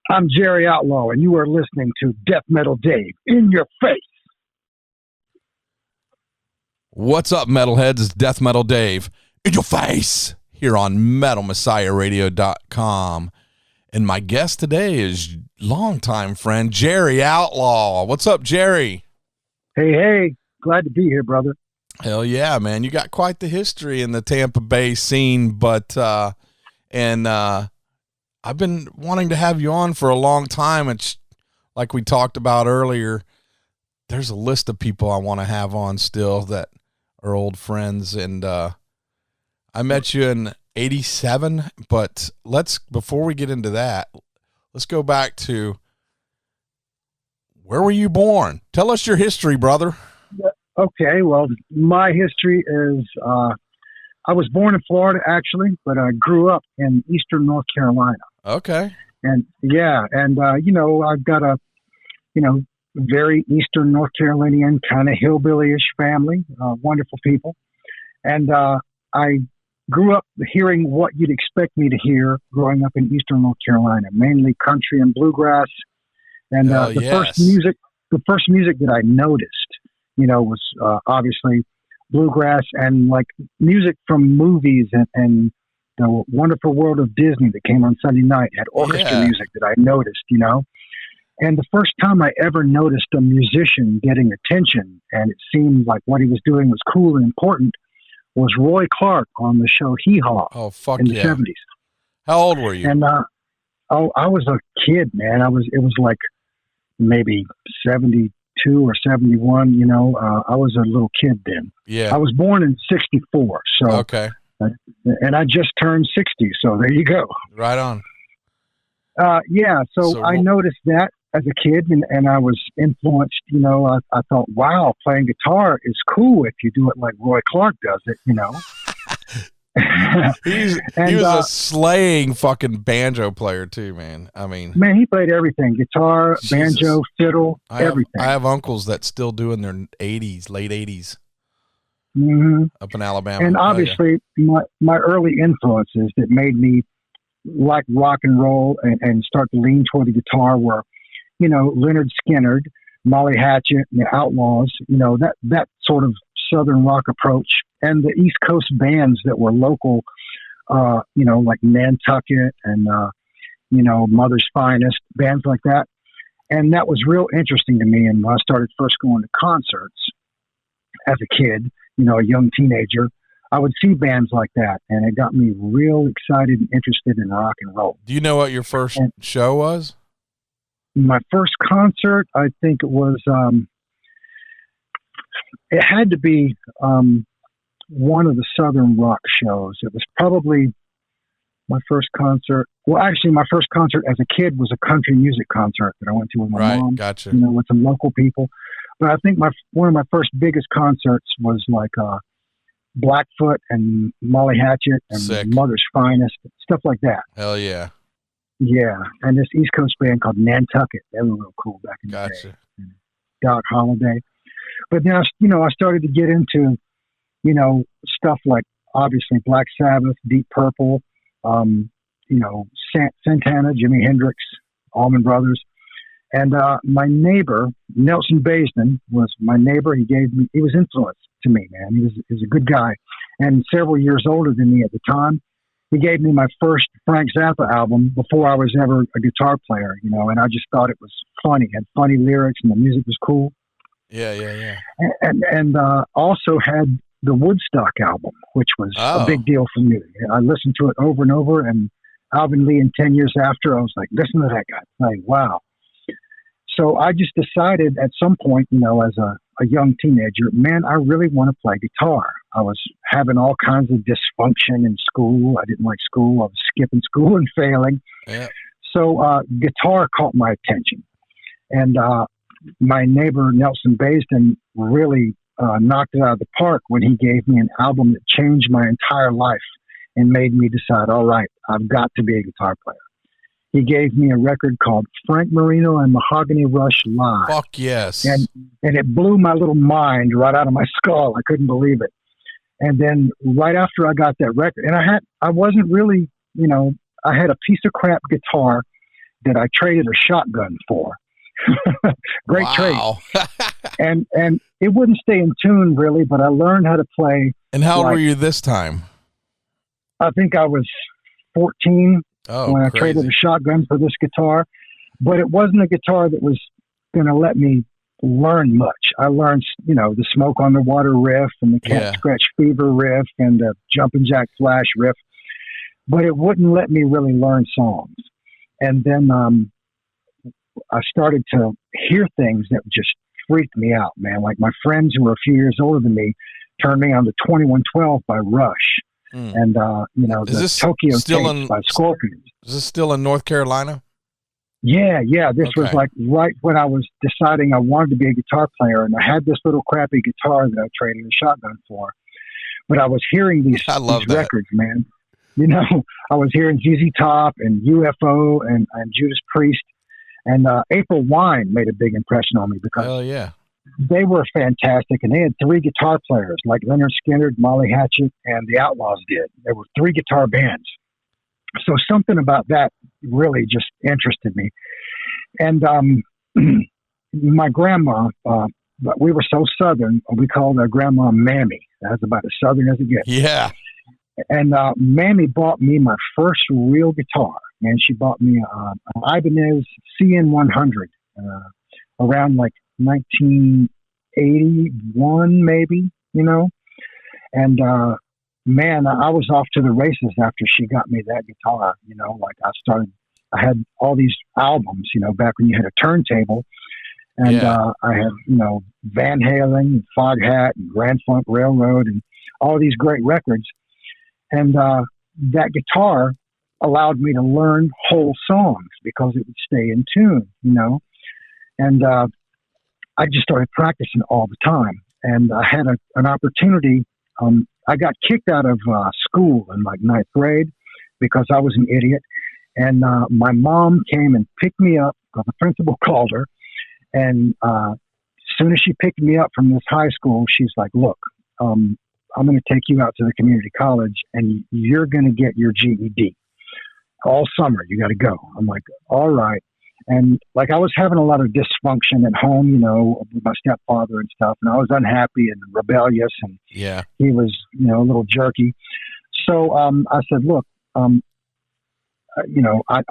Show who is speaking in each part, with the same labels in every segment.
Speaker 1: I'm Jerry Outlaw, and you are listening to Death Metal Dave in your face.
Speaker 2: What's up, metalheads? It's Death Metal Dave in your face here on MetalMessiahRadio.com. And my guest today is longtime friend Jerry Outlaw. What's up, Jerry?
Speaker 1: Hey. Glad to be here, brother.
Speaker 2: Hell yeah, man. You got quite the history in the Tampa Bay scene, but I've been wanting to have you on for a long time. It's like we talked about earlier. There's a list of people I want to have on still that are old friends. And I met you in 87, but before we get into that, let's go back to where were you born? Tell us your history, brother.
Speaker 1: Okay. Well, my history is, I was born in Florida actually, but I grew up in Eastern North Carolina.
Speaker 2: Okay.
Speaker 1: And I've got a, very Eastern North Carolinian kind of hillbilly-ish family, wonderful people. And I grew up hearing what you'd expect me to hear growing up in Eastern North Carolina, mainly country and bluegrass. And first music that I noticed, was obviously bluegrass and like music from movies and the Wonderful World of Disney that came on Sunday night had orchestra music that I noticed, And the first time I ever noticed a musician getting attention and it seemed like what he was doing was cool and important was Roy Clark on the show Hee Haw in the 70s.
Speaker 2: How old were you?
Speaker 1: And I was a kid, man. It was like maybe 72 or 71, I was a little kid then.
Speaker 2: Yeah.
Speaker 1: I was born in 64. So
Speaker 2: okay.
Speaker 1: And I just turned 60, so there you go.
Speaker 2: Right on.
Speaker 1: So I noticed that as a kid, and I was influenced, I thought, wow, playing guitar is cool if you do it like Roy Clark does it,
Speaker 2: He was a slaying fucking banjo player too, man. I mean,
Speaker 1: he played everything: guitar, banjo, fiddle, everything.
Speaker 2: I have uncles that still do in their 80s, late 80s, up in Alabama.
Speaker 1: And obviously, my early influences that made me like rock and roll and start to lean toward the guitar were, Leonard Skinner, Molly Hatchet, and the Outlaws. That sort of Southern rock approach, and the East Coast bands that were local, like Nantucket and, Mother's Finest, bands like that. And that was real interesting to me. And when I started first going to concerts as a kid, a young teenager, I would see bands like that. And it got me real excited and interested in rock and roll.
Speaker 2: Do you know what your first show was?
Speaker 1: My first concert, I think it was, it had to be one of the Southern rock shows. It was probably my first concert. Well, actually, my first concert as a kid was a country music concert that I went to with my mom.
Speaker 2: Gotcha.
Speaker 1: With some local people. But I think one of my first biggest concerts was like Blackfoot and Molly Hatchet and
Speaker 2: Sick.
Speaker 1: Mother's Finest, stuff like that.
Speaker 2: Hell yeah.
Speaker 1: Yeah, and this East Coast band called Nantucket. They were real cool back in the day. Doc Holliday. But then, I started to get into, stuff like obviously Black Sabbath, Deep Purple, Santana, Jimi Hendrix, Allman Brothers. And my neighbor, Nelson Baisden, was my neighbor. He was influenced to me, man. He was a good guy. And several years older than me at the time. He gave me my first Frank Zappa album before I was ever a guitar player, and I just thought it was funny. It had funny lyrics and the music was cool.
Speaker 2: Yeah.
Speaker 1: And also had the Woodstock album, which was a big deal for me. I listened to it over and over, and Alvin Lee, and 10 years after, I was like, listen to that guy. Like, wow. So I just decided at some point, as a young teenager, man, I really want to play guitar. I was having all kinds of dysfunction in school. I didn't like school. I was skipping school and failing.
Speaker 2: Yeah.
Speaker 1: So guitar caught my attention. And my neighbor, Nelson Baisden, really knocked it out of the park when he gave me an album that changed my entire life and made me decide, all right, I've got to be a guitar player. He gave me a record called Frank Marino and Mahogany Rush Live.
Speaker 2: Fuck yes.
Speaker 1: And it blew my little mind right out of my skull. I couldn't believe it. And then right after I got that record, and I wasn't really, I had a piece of crap guitar that I traded a shotgun for. Great trade. And it wouldn't stay in tune really, but I learned how to play.
Speaker 2: And how old were you this time?
Speaker 1: I think I was 14 when I traded a shotgun for this guitar, but it wasn't a guitar that was going to let me learn much. I learned, the Smoke on the Water riff and the Cat Scratch Fever riff and the Jumpin' Jack Flash riff, but it wouldn't let me really learn songs. And then I started to hear things that just freaked me out, man. Like my friends who were a few years older than me turned me on to 2112 by Rush. And, the Tokyo Tapes by Scorpions.
Speaker 2: Is this still in North Carolina?
Speaker 1: Yeah. This was like right when I was deciding I wanted to be a guitar player, and I had this little crappy guitar that I traded a shotgun for. But I was hearing these records, man. I was hearing ZZ Top and UFO and Judas Priest. And April Wine made a big impression on me because they were fantastic, and they had 3 guitar players like Leonard Skinner, Molly Hatchet, and the Outlaws did. There were 3 guitar bands. So something about that really just interested me. And my grandma, we were so Southern, we called our grandma Mammy. That's about as Southern as it gets.
Speaker 2: Yeah.
Speaker 1: And Mammy bought me my first real guitar. And she bought me an Ibanez CN100 around like 1981, maybe, And man, I was off to the races after she got me that guitar. I had all these albums, back when you had a turntable. And I had, Van Halen and Foghat and Grand Funk Railroad and all these great records. And that guitar allowed me to learn whole songs because it would stay in tune, And I just started practicing all the time. And I had an opportunity. I got kicked out of school in like 9th grade because I was an idiot. And my mom came and picked me up because the principal called her. And as soon as she picked me up from this high school, she's like, look, I'm going to take you out to the community college and you're going to get your GED. All summer, you got to go. I'm like, all right. And like I was having a lot of dysfunction at home, with my stepfather and stuff. And I was unhappy and rebellious. And he was, a little jerky. So I said, look, I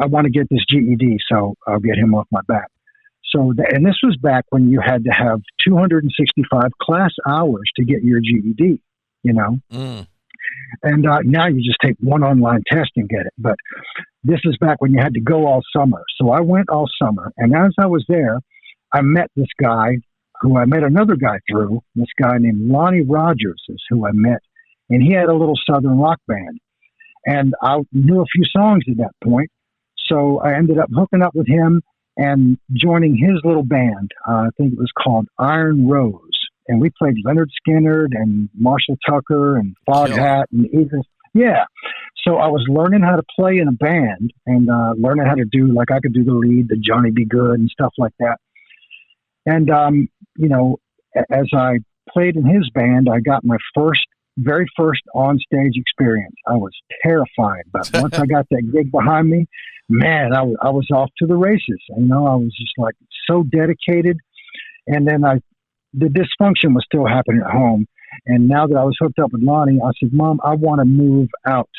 Speaker 1: want to get this GED, so I'll get him off my back. So, and this was back when you had to have 265 class hours to get your GED, And now you just take one online test and get it. But this is back when you had to go all summer. So I went all summer. And as I was there, I met this guy who I met another guy through. This guy named Lonnie Rogers is who I met. And he had a little Southern rock band. And I knew a few songs at that point. So I ended up hooking up with him and joining his little band. I think it was called Iron Rose. And we played Leonard Skinner and Marshall Tucker and Foghat and Eagles. Yeah. So I was learning how to play in a band and learning how to do, like I could do the lead, the Johnny B. Good and stuff like that. And, as I played in his band, I got my very first on-stage experience. I was terrified, but once I got that gig behind me, man, I was off to the races. I was just like so dedicated. And then the dysfunction was still happening at home. And now that I was hooked up with Lonnie, I said, Mom, I want to move out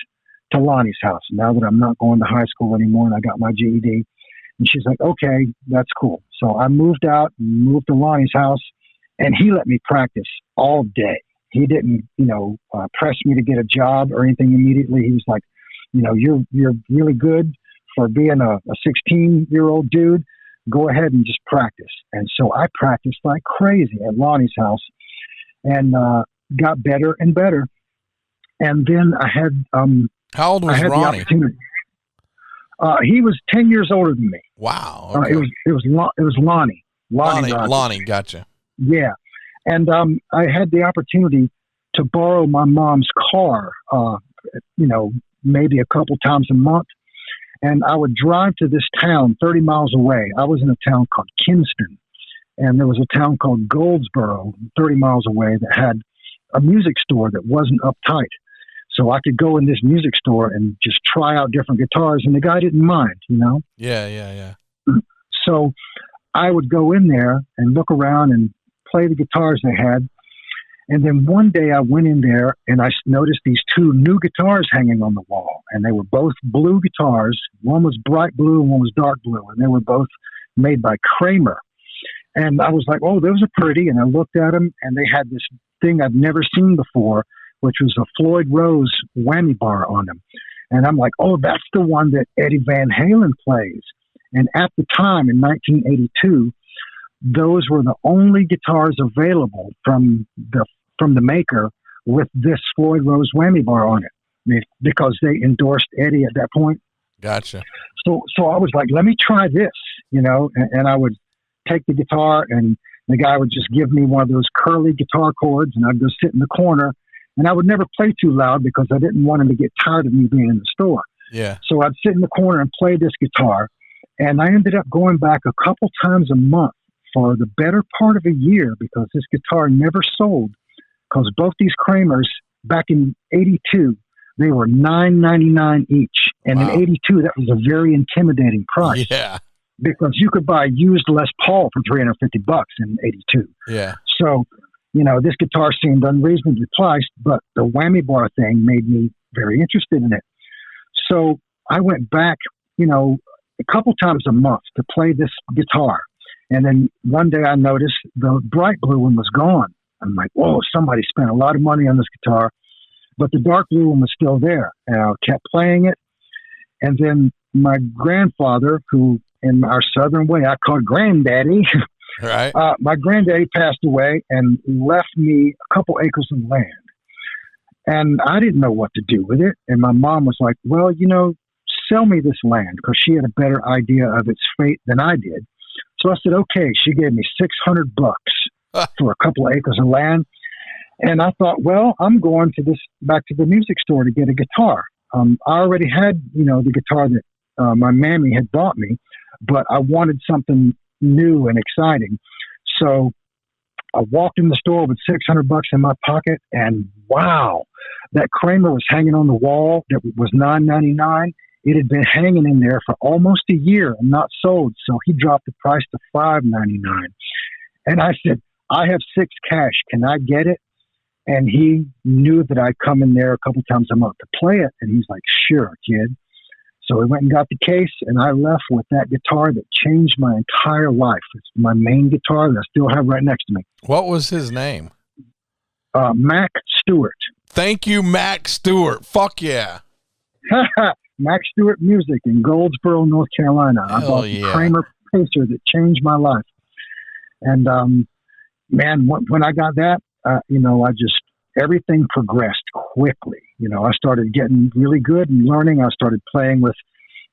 Speaker 1: to Lonnie's house now that I'm not going to high school anymore and I got my GED. And she's like, okay, that's cool. So I moved out and moved to Lonnie's house, and he let me practice all day. He didn't, press me to get a job or anything immediately. He was like, you're really good for being a 16-year-old dude. Go ahead and just practice. And so I practiced like crazy at Lonnie's house and got better and better. And then I had
Speaker 2: how old was Ronnie?
Speaker 1: He was 10 years older than me.
Speaker 2: Wow. Okay.
Speaker 1: It was Lonnie.
Speaker 2: Lonnie, gotcha.
Speaker 1: Yeah. And I had the opportunity to borrow my mom's car, maybe a couple times a month. And I would drive to this town 30 miles away. I was in a town called Kinston. And there was a town called Goldsboro, 30 miles away, that had a music store that wasn't uptight. so I could go in this music store and just try out different guitars, and the guy didn't mind, you know?
Speaker 2: Yeah.
Speaker 1: So I would go in there and look around and play the guitars they had. And then one day I went in there and I noticed these two new guitars hanging on the wall, and they were both blue guitars. One was bright blue and one was dark blue, and they were both made by Kramer. And I was like, oh, those are pretty. And I looked at them, and they had this thing I'd never seen before, which was a Floyd Rose whammy bar on them. And I'm like, oh, that's the one that Eddie Van Halen plays. And at the time, in 1982, those were the only guitars available from the maker with this Floyd Rose whammy bar on it, because they endorsed Eddie at that point.
Speaker 2: Gotcha.
Speaker 1: So I was like, let me try this, you know, and I would take the guitar, and the guy would just give me one of those curly guitar chords, and I'd go sit in the corner, and I would never play too loud because I didn't want him to get tired of me being in the store.
Speaker 2: Yeah.
Speaker 1: So I'd sit in the corner and play this guitar, and I ended up going back a couple times a month for the better part of a year because this guitar never sold, because both these Kramers back in 82, they were $9.99 each. And
Speaker 2: Wow.
Speaker 1: in 82, that was a very intimidating price.
Speaker 2: Yeah.
Speaker 1: Because you could buy used Les Paul for $350 in 82.
Speaker 2: Yeah.
Speaker 1: So, you know, this guitar seemed unreasonably priced, but the whammy bar thing made me very interested in it. So I went back, you know, a couple times a month to play this guitar. And then one day I noticed the bright blue one was gone. I'm like, whoa, somebody spent a lot of money on this guitar. But the dark blue one was still there. And I kept playing it. And then my grandfather, who in our Southern way I called Granddaddy,
Speaker 2: Right.
Speaker 1: my granddaddy passed away and left me a couple acres of land. And I didn't know what to do with it. And my mom was like, well, you know, sell me this land, because she had a better idea of its fate than I did. So I said, okay. She gave me $600 for a couple of acres of land. And I thought, well, I'm going back to the music store to get a guitar. I already had, you know, the guitar that my mammy had bought me, but I wanted something new and exciting. So I walked in the store with $600 in my pocket, and wow, that Kramer was hanging on the wall that was $9.99. It had been hanging in there for almost a year and not sold. So he dropped the price to $5.99. And I said, I have $6 cash. Can I get it? And he knew that I'd come in there a couple times a month to play it. And he's like, sure, kid. So we went and got the case, and I left with that guitar that changed my entire life. It's my main guitar that I still have right next to me.
Speaker 2: What was his name?
Speaker 1: Mac Stewart.
Speaker 2: Thank you, Mac Stewart. Fuck yeah.
Speaker 1: Mac Stewart Music in Goldsboro, North Carolina. I bought the Kramer Pacer that changed my life. And, man, when I got that, you know, everything progressed quickly. You know, I started getting really good and learning. I started playing with,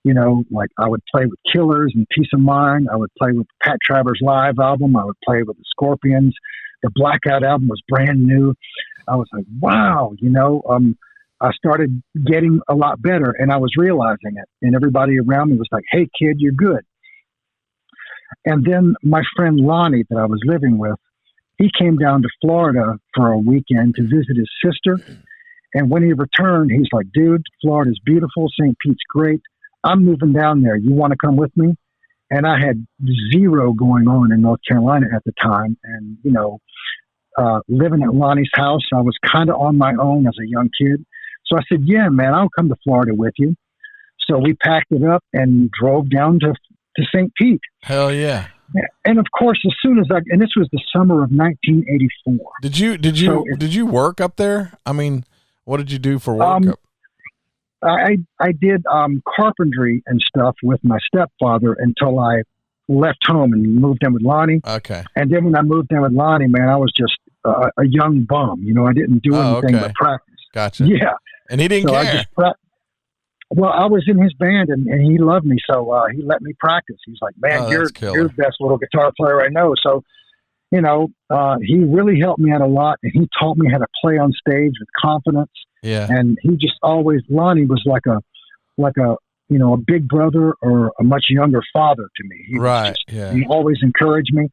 Speaker 1: you know, like I would play with Killers and Peace of Mind. I would play with Pat Travers' live album. I would play with the Scorpions. The Blackout album was brand new. I was like, wow, you know, I started getting a lot better, and I was realizing it. And everybody around me was like, hey, kid, you're good. And then my friend Lonnie that I was living with, he came down to Florida for a weekend to visit his sister. And when he returned, he's like, dude, Florida's beautiful. St. Pete's great. I'm moving down there. You want to come with me? And I had zero going on in North Carolina at the time. And, you know, living at Lonnie's house, I was kind of on my own as a young kid. So I said, yeah, man, I'll come to Florida with you. So we packed it up and drove down to St. Pete.
Speaker 2: Hell yeah.
Speaker 1: And of course, as soon as and this was the summer of 1984.
Speaker 2: Did you work up there? I mean, what did you do for work?
Speaker 1: I did carpentry and stuff with my stepfather until I left home and moved in with Lonnie.
Speaker 2: Okay.
Speaker 1: And then when I moved in with Lonnie, man, I was just a young bum. You know, I didn't do anything but practice.
Speaker 2: Gotcha.
Speaker 1: Yeah.
Speaker 2: And he didn't care.
Speaker 1: Well, I was in his band, and he loved me, so he let me practice. He's like, man, you're the best little guitar player I know. So, you know, he really helped me out a lot, and he taught me how to play on stage with confidence.
Speaker 2: Yeah.
Speaker 1: And he just Lonnie was like a you know, a big brother or a much younger father to me. He always encouraged me.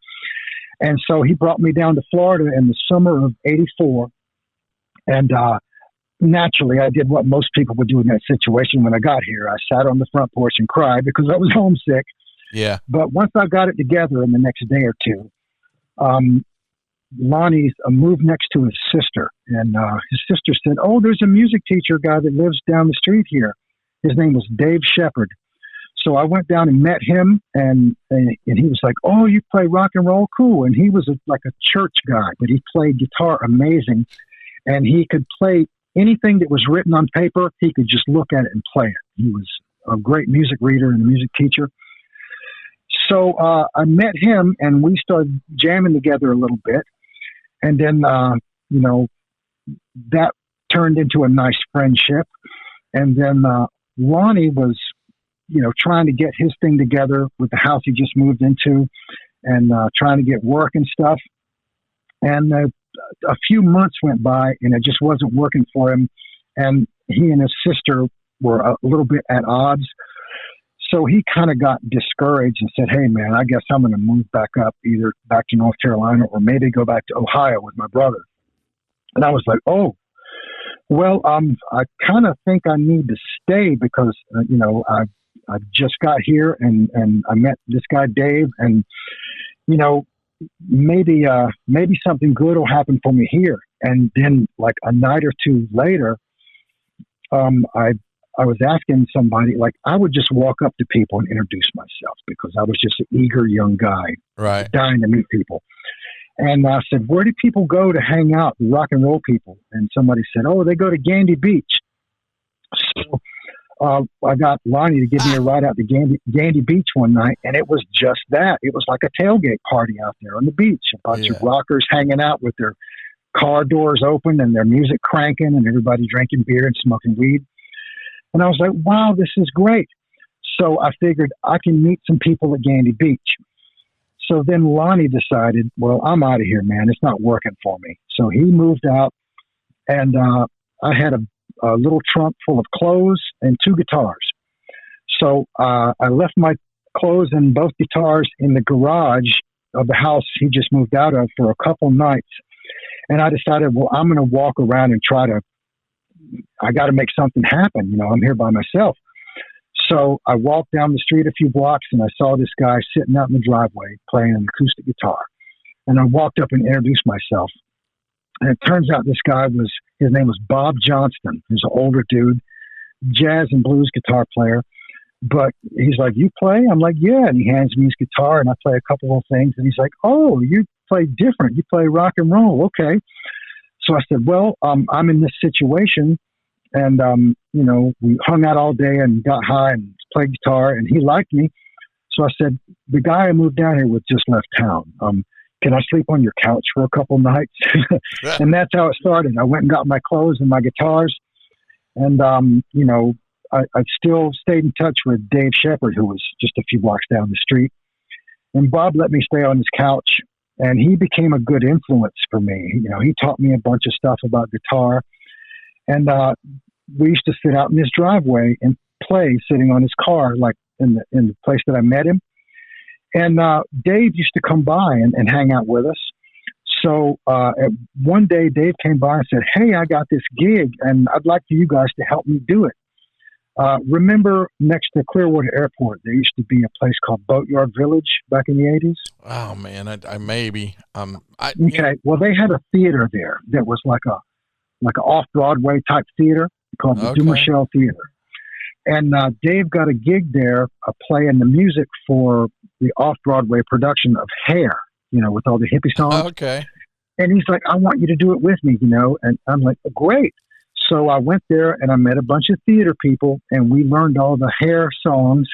Speaker 1: And so he brought me down to Florida in the summer of 84. And naturally, I did what most people would do in that situation when I got here. I sat on the front porch and cried because I was homesick.
Speaker 2: Yeah.
Speaker 1: But once I got it together in the next day or two, Lonnie's moved next to his sister. And his sister said, oh, there's a music teacher guy that lives down the street here. His name was Dave Shepard. So I went down and met him, and he was like, oh, you play rock and roll? Cool. And he was like a church guy, but he played guitar amazing. And he could play anything that was written on paper. He could just look at it and play it. He was a great music reader and a music teacher. So I met him, and we started jamming together a little bit. And then, that turned into a nice friendship. And then Lonnie was, trying to get his thing together with the house he just moved into and trying to get work and stuff. And a few months went by, and it just wasn't working for him. And he and his sister were a little bit at odds. So he kind of got discouraged and said, hey, man, I guess I'm going to move back up, either back to North Carolina or maybe go back to Ohio with my brother. And I was like, oh, well, I kind of think I need to stay because, I just got here and I met this guy, Dave, and, maybe something good will happen for me here. And then like a night or two later, I was asking somebody, like I would just walk up to people and introduce myself because I was just an eager young guy,
Speaker 2: right,
Speaker 1: dying to meet people. And I said, where do people go to hang out, the rock and roll people? And somebody said, oh, they go to Gandy Beach. So I got Lonnie to give me a ride out to Gandy Beach one night, and it was just that. It was like a tailgate party out there on the beach. A bunch of rockers hanging out with their car doors open and their music cranking and everybody drinking beer and smoking weed. And I was like, wow, this is great. So I figured I can meet some people at Gandy Beach. So then Lonnie decided, well, I'm out of here, man. It's not working for me. So he moved out, and I had a little trunk full of clothes and 2 guitars. So I left my clothes and both guitars in the garage of the house he just moved out of for a couple nights. And I decided, well, I'm going to walk around and I got to make something happen. I'm here by myself. So I walked down the street a few blocks and I saw this guy sitting out in the driveway playing an acoustic guitar. And I walked up and introduced myself. And it turns out this guy his name was Bob Johnston. He's an older dude, jazz and blues guitar player. But he's like, you play? I'm like, yeah. And he hands me his guitar and I play a couple of things. And he's like, oh, you play different. You play rock and roll. Okay. So I said, well, I'm in this situation. And, we hung out all day and got high and played guitar, and he liked me. So I said, the guy I moved down here with just left town. Can I sleep on your couch for a couple nights? And that's how it started. I went and got my clothes and my guitars. And, I still stayed in touch with Dave Shepard, who was just a few blocks down the street. And Bob let me stay on his couch, and he became a good influence for me. He taught me a bunch of stuff about guitar. And we used to sit out in his driveway and play, sitting on his car, like in the place that I met him. And Dave used to come by and hang out with us. So one day, Dave came by and said, hey, I got this gig, and I'd like for you guys to help me do it. Remember next to Clearwater Airport, there used to be a place called Boatyard Village back in the 80s?
Speaker 2: Oh, man, I maybe.
Speaker 1: Okay, well, they had a theater there that was like an off-Broadway type theater called the Dumichelle Theater. And Dave got a gig there playing the music for the off-Broadway production of Hair, with all the hippie songs.
Speaker 2: Okay.
Speaker 1: And he's like, I want you to do it with me, and I'm like, great. So I went there and I met a bunch of theater people, and we learned all the Hair songs,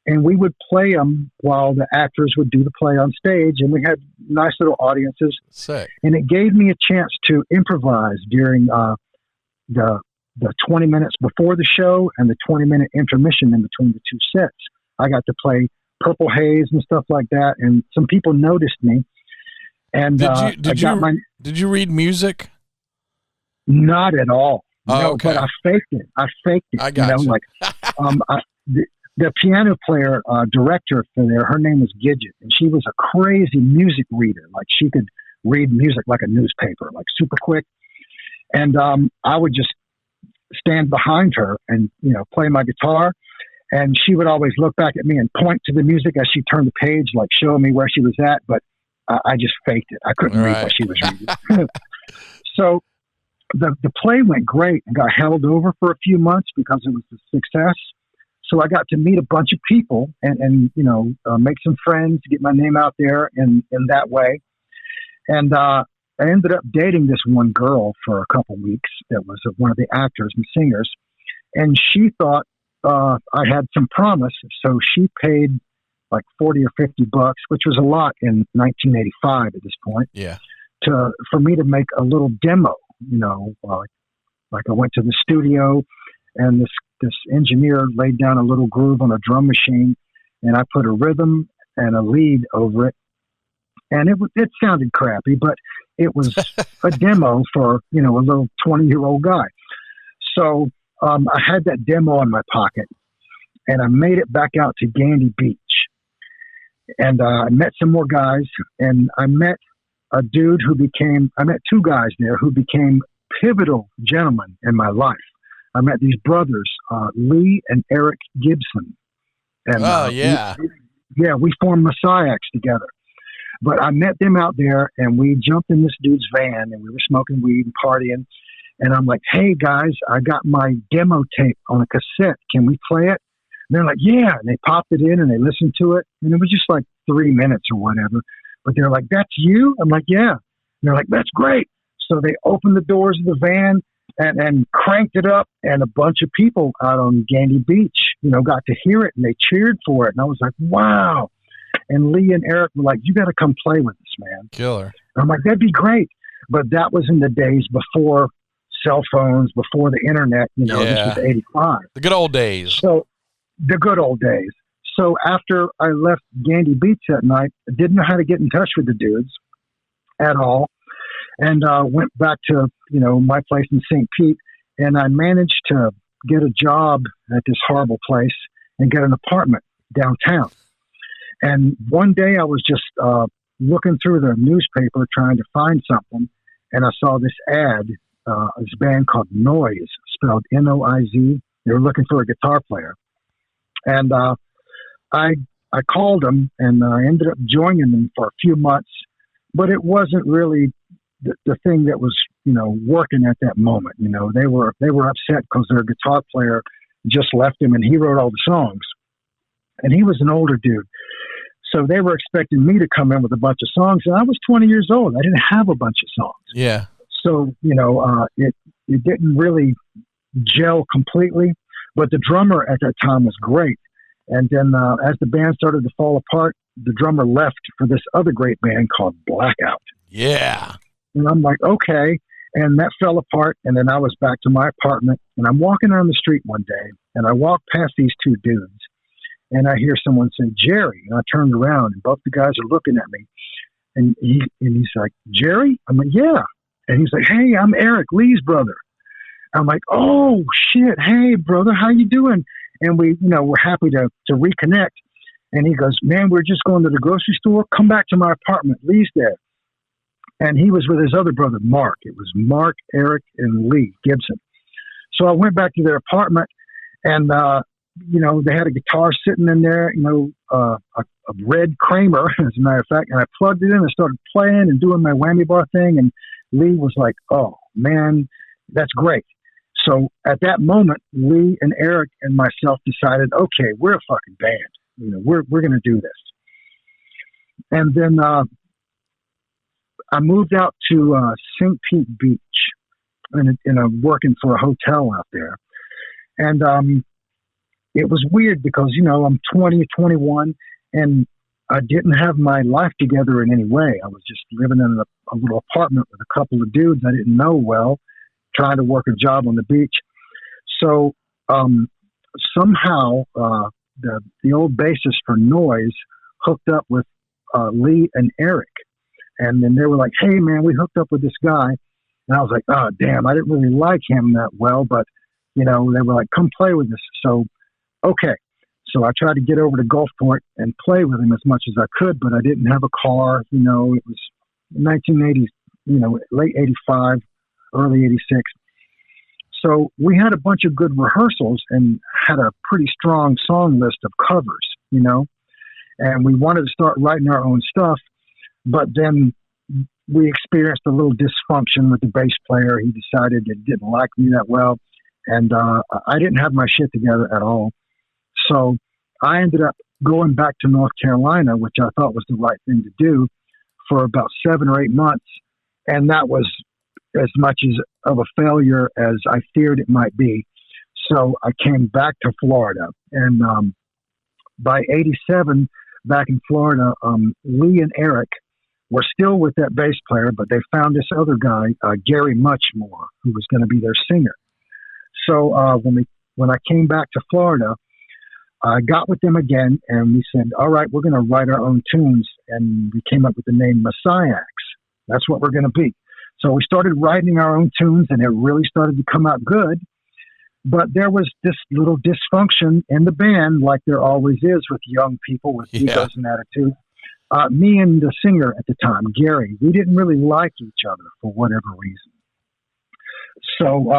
Speaker 1: and we would play them while the actors would do the play on stage, and we had nice little audiences.
Speaker 2: Sick.
Speaker 1: And it gave me a chance to improvise during the 20 minutes before the show and the 20-minute intermission in between the 2 sets. I got to play Purple Haze and stuff like that, and some people noticed me. And
Speaker 2: did you read music?
Speaker 1: Not at all.
Speaker 2: Oh,
Speaker 1: no,
Speaker 2: okay.
Speaker 1: But I faked it.
Speaker 2: I got you.
Speaker 1: The piano player, director for there, her name was Gidget, and she was a crazy music reader. Like she could read music like a newspaper, like super quick. And I would just stand behind her and, play my guitar. And she would always look back at me and point to the music as she turned the page, like showing me where she was at. But I just faked it. I couldn't read what she was reading. So the play went great and got held over for a few months because it was a success. So I got to meet a bunch of people and make some friends, get my name out there in that way. And I ended up dating this one girl for a couple weeks that was one of the actors and singers. And she thought I had some promise. So she paid like $40 or $50, which was a lot in 1985 at this point.
Speaker 2: Yeah.
Speaker 1: For me to make a little demo, like I went to the studio and this engineer laid down a little groove on a drum machine and I put a rhythm and a lead over it. And it sounded crappy, but it was a demo for, a little 20-year-old guy. So I had that demo in my pocket and I made it back out to Gandy Beach. And I met some more guys and I met I met two guys there who became pivotal gentlemen in my life. I met these brothers, Lee and Eric Gibson. And, we formed Messiaxx together. But I met them out there and we jumped in this dude's van and we were smoking weed and partying. And I'm like, hey guys, I got my demo tape on a cassette. Can we play it? And they're like, yeah. And they popped it in and they listened to it. And it was just like 3 minutes or whatever. But they're like, that's you? I'm like, yeah. And they're like, that's great. So they opened the doors of the van and cranked it up. And a bunch of people out on Gandy Beach, got to hear it and they cheered for it. And I was like, wow. And Lee and Eric were like, you got to come play with us, man.
Speaker 2: Killer.
Speaker 1: And I'm like, that'd be great. But that was in the days before cell phones, before the internet, this was 85.
Speaker 2: The good old days.
Speaker 1: So the good old days. So after I left Gandy Beach that night, I didn't know how to get in touch with the dudes at all. And went back to, my place in St. Pete. And I managed to get a job at this horrible place and get an apartment downtown. And one day I was just looking through the newspaper trying to find something. And I saw this ad, this band called Noise, spelled Noiz. They were looking for a guitar player. And I called them and I ended up joining them for a few months, but it wasn't really the thing that was, working at that moment. They were upset because their guitar player just left him and he wrote all the songs. And he was an older dude. So they were expecting me to come in with a bunch of songs. And I was 20 years old. I didn't have a bunch of songs.
Speaker 2: Yeah.
Speaker 1: So, it didn't really gel completely. But the drummer at that time was great. And then as the band started to fall apart, the drummer left for this other great band called Blackout.
Speaker 2: Yeah.
Speaker 1: And I'm like, okay. And that fell apart. And then I was back to my apartment. And I'm walking down the street one day. And I walk past these two dudes. And I hear someone say, Jerry. And I turned around. And both the guys are looking at me. And he's like, Jerry? I'm like, yeah. And he's like, hey, I'm Eric, Lee's brother. I'm like, oh, shit. Hey, brother, how you doing? And we're happy to reconnect. And he goes, man, we're just going to the grocery store. Come back to my apartment. Lee's there. And he was with his other brother, Mark. It was Mark, Eric, and Lee Gibson. So I went back to their apartment and, they had a guitar sitting in there, a red Kramer, as a matter of fact. And I plugged it in and started playing and doing my whammy bar thing. And Lee was like, oh, man, that's great. So at that moment, Lee and Eric and myself decided, okay, we're a fucking band. We're going to do this. And then I moved out to St. Pete Beach, and I'm working for a hotel out there. And it was weird because, I'm 20, 21, and I didn't have my life together in any way. I was just living in a little apartment with a couple of dudes I didn't know well, trying to work a job on the beach. So somehow the old bassist for Noise hooked up with Lee and Eric. And then they were like, hey, man, we hooked up with this guy. And I was like, oh, damn, I didn't really like him that well. But, they were like, come play with us. So, okay. So I tried to get over to Gulfport and play with him as much as I could, but I didn't have a car. It was 1980, late 85, early 86. So we had a bunch of good rehearsals and had a pretty strong song list of covers, and we wanted to start writing our own stuff. But then we experienced a little dysfunction with the bass player. He decided he didn't like me that well, and I didn't have my shit together at all. So I ended up going back to North Carolina, which I thought was the right thing to do, for about 7 or 8 months. And that was as much of a failure as I feared it might be. So I came back to Florida. And by 87, back in Florida, Lee and Eric were still with that bass player, but they found this other guy, Gary Muchmore, who was going to be their singer. So when I came back to Florida, I got with them again, and we said, all right, we're going to write our own tunes. And we came up with the name Messiaxx. That's what we're going to be. So we started writing our own tunes, and it really started to come out good. But there was this little dysfunction in the band, like there always is with young people with egos and attitude. Me and the singer at the time, Gary, we didn't really like each other for whatever reason. So,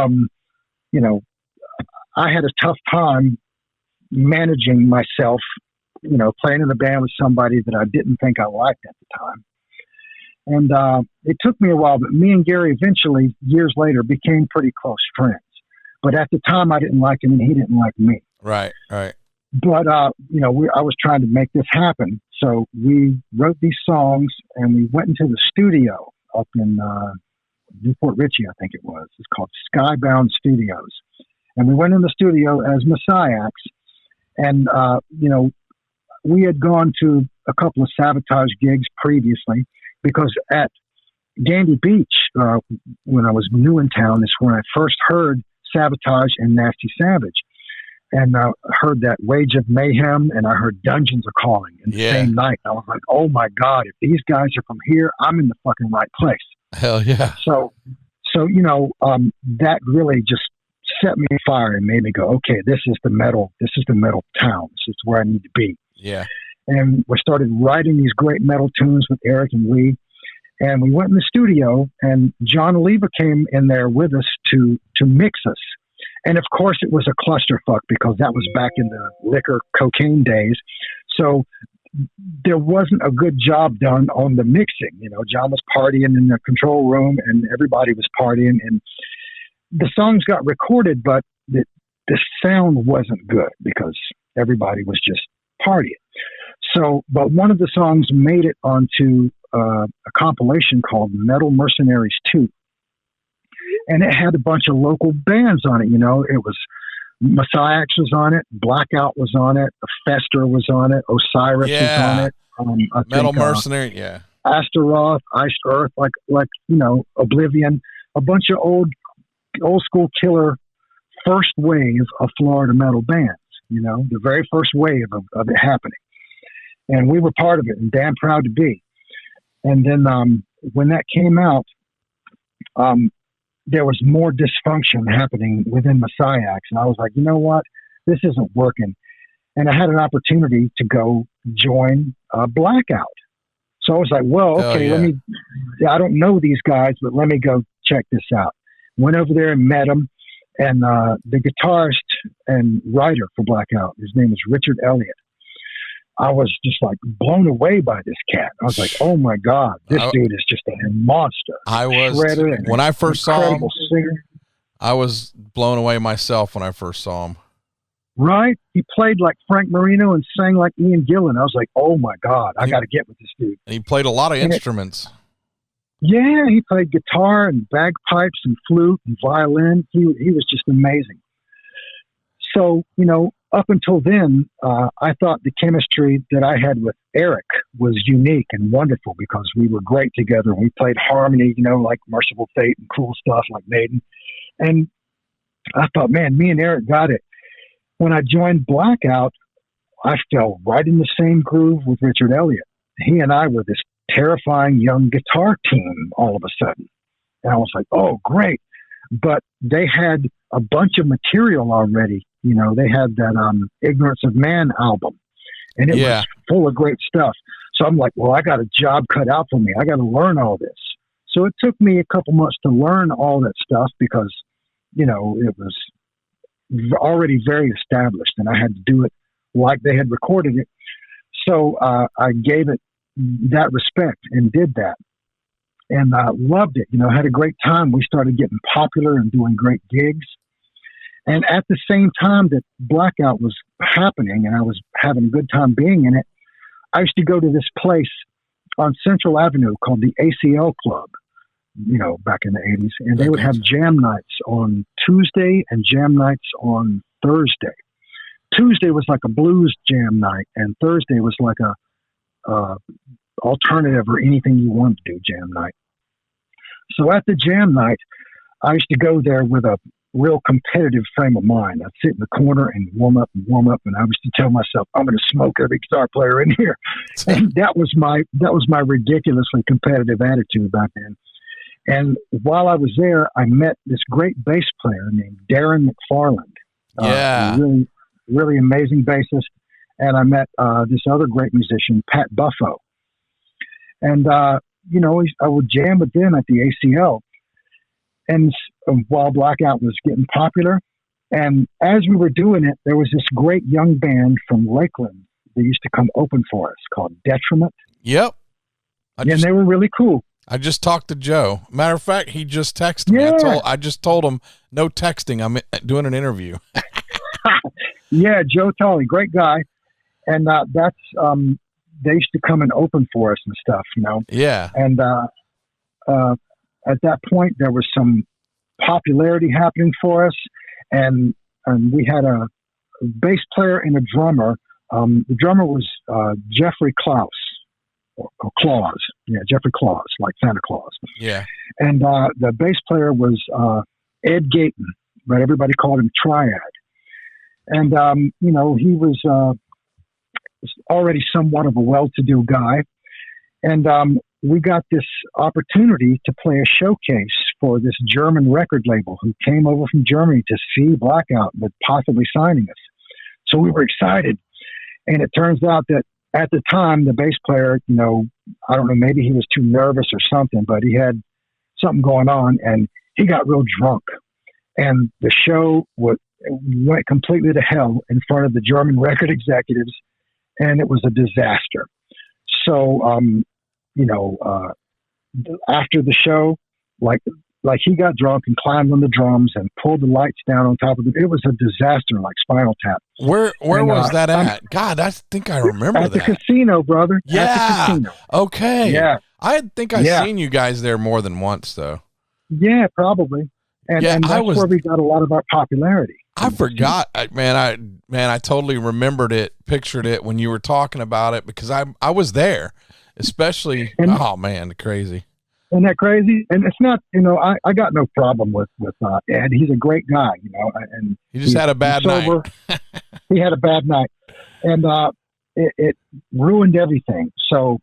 Speaker 1: I had a tough time managing myself, playing in the band with somebody that I didn't think I liked at the time. And it took me a while, but me and Gary eventually, years later, became pretty close friends. But at the time, I didn't like him, and he didn't like me.
Speaker 2: Right.
Speaker 1: But, I was trying to make this happen. So we wrote these songs, and we went into the studio up in Newport Richey, I think it was. It's called Skybound Studios. And we went in the studio as Messiaxx. And, we had gone to a couple of Sabotage gigs previously, because at Gandy Beach, when I was new in town, is when I first heard Sabotage and Nasty Savage. And I heard that Wage of Mayhem, and I heard Dungeons Are Calling in the same night. I was like, oh my God, if these guys are from here, I'm in the fucking right place.
Speaker 2: Hell yeah.
Speaker 1: So that really just set me afire and made me go, okay, this is the metal town. This is where I need to be.
Speaker 2: Yeah. And
Speaker 1: we started writing these great metal tunes with Eric and Lee. And we went in the studio, and John Oliva came in there with us to mix us. And of course it was a clusterfuck, because that was back in the liquor cocaine days. So there wasn't a good job done on the mixing. John was partying in the control room, and everybody was partying, and the songs got recorded, but the sound wasn't good because everybody was just partying. So, but one of the songs made it onto a compilation called Metal Mercenaries 2. And it had a bunch of local bands on it. It was Messiaxx was on it, Blackout was on it, Fester was on it, Osiris was on it.
Speaker 2: Metal Mercenary,
Speaker 1: Astaroth, Iced Earth, like Oblivion, a bunch of old school killer first wave of Florida metal bands. The very first wave of it happening. And we were part of it, and damn proud to be. And then when that came out, there was more dysfunction happening within Messiaxx. And I was like, you know what? This isn't working. And I had an opportunity to go join Blackout. So I was like, well, okay, I don't know these guys, but let me go check this out. Went over there and met them. And the guitarist and writer for Blackout, his name is Richard Elliott. I was just like blown away by this cat. I was like, oh my God, this dude is just a monster.
Speaker 2: When I first saw him,
Speaker 1: singer.
Speaker 2: I was blown away myself when I first saw him.
Speaker 1: Right? He played like Frank Marino and sang like Ian Gillan. I was like, oh my God, I got to get with this dude.
Speaker 2: And he played a lot of instruments.
Speaker 1: He played guitar and bagpipes and flute and violin. He was just amazing. So, up until then, I thought the chemistry that I had with Eric was unique and wonderful, because we were great together. We played harmony, like Merciful Fate and cool stuff like Maiden. And I thought, man, me and Eric got it. When I joined Blackout, I fell right in the same groove with Richard Elliott. He and I were this terrifying young guitar team all of a sudden. And I was like, oh, great. But they had a bunch of material already. They had that Ignorance of Man album, and it was full of great stuff. So I'm like, well, I got a job cut out for me. I got to learn all this. So it took me a couple months to learn all that stuff, because it was already very established, and I had to do it like they had recorded it. So I gave it that respect and did that, and loved it. Had a great time. We started getting popular and doing great gigs. And at the same time that Blackout was happening and I was having a good time being in it, I used to go to this place on Central Avenue called the ACL Club, back in the 80s. And they would have jam nights on Tuesday and jam nights on Thursday. Tuesday was like a blues jam night, and Thursday was like a alternative or anything you wanted to do jam night. So at the jam night, I used to go there with a real competitive frame of mind. I'd sit in the corner and warm up, and I used to tell myself, I'm going to smoke every guitar player in here. And that was my ridiculously competitive attitude back then. And while I was there, I met this great bass player named Darren McFarland.
Speaker 2: Yeah.
Speaker 1: Really, really amazing bassist. And I met this other great musician, Pat Buffo. And, I would jam with them at the ACL. And while Blackout was getting popular, and as we were doing it, there was this great young band from Lakeland that used to come open for us called Detriment.
Speaker 2: Yep.
Speaker 1: And they were really cool.
Speaker 2: I just talked to Joe. Matter of fact, he just texted me. I just told him, no texting. I'm doing an interview.
Speaker 1: Yeah, Joe Tolley, great guy. And that's they used to come and open for us and stuff,
Speaker 2: Yeah.
Speaker 1: And at that point, there was some popularity happening for us, and we had a bass player and a drummer. The drummer was Jeffrey Klaus, or Claus. Yeah, Jeffrey Claus, like Santa Claus.
Speaker 2: Yeah.
Speaker 1: And the bass player was Ed Gayton, but everybody called him Triad. And, he was already somewhat of a well-to-do guy. And we got this opportunity to play a showcase for this German record label who came over from Germany to see Blackout, but possibly signing us. So we were excited. And it turns out that at the time, the bass player, I don't know, maybe he was too nervous or something, but he had something going on and he got real drunk. And the show went completely to hell in front of the German record executives, and it was a disaster. So, after the show, like he got drunk and climbed on the drums and pulled the lights down on top of it. It was a disaster, like Spinal Tap.
Speaker 2: Where was that at? God, I think I remember
Speaker 1: at
Speaker 2: that.
Speaker 1: At the casino, brother.
Speaker 2: Yeah.
Speaker 1: At the casino.
Speaker 2: Okay.
Speaker 1: Yeah.
Speaker 2: I think I've seen you guys there more than once, though.
Speaker 1: Yeah, probably. And that's where we got a lot of our popularity.
Speaker 2: I forgot, man. I totally remembered it, pictured it when you were talking about it because I was there, especially. Oh man, crazy.
Speaker 1: Isn't that crazy? And it's not, I got no problem with Ed. He's a great guy, and
Speaker 2: he just had a bad night.
Speaker 1: He had a bad night, and it ruined everything. So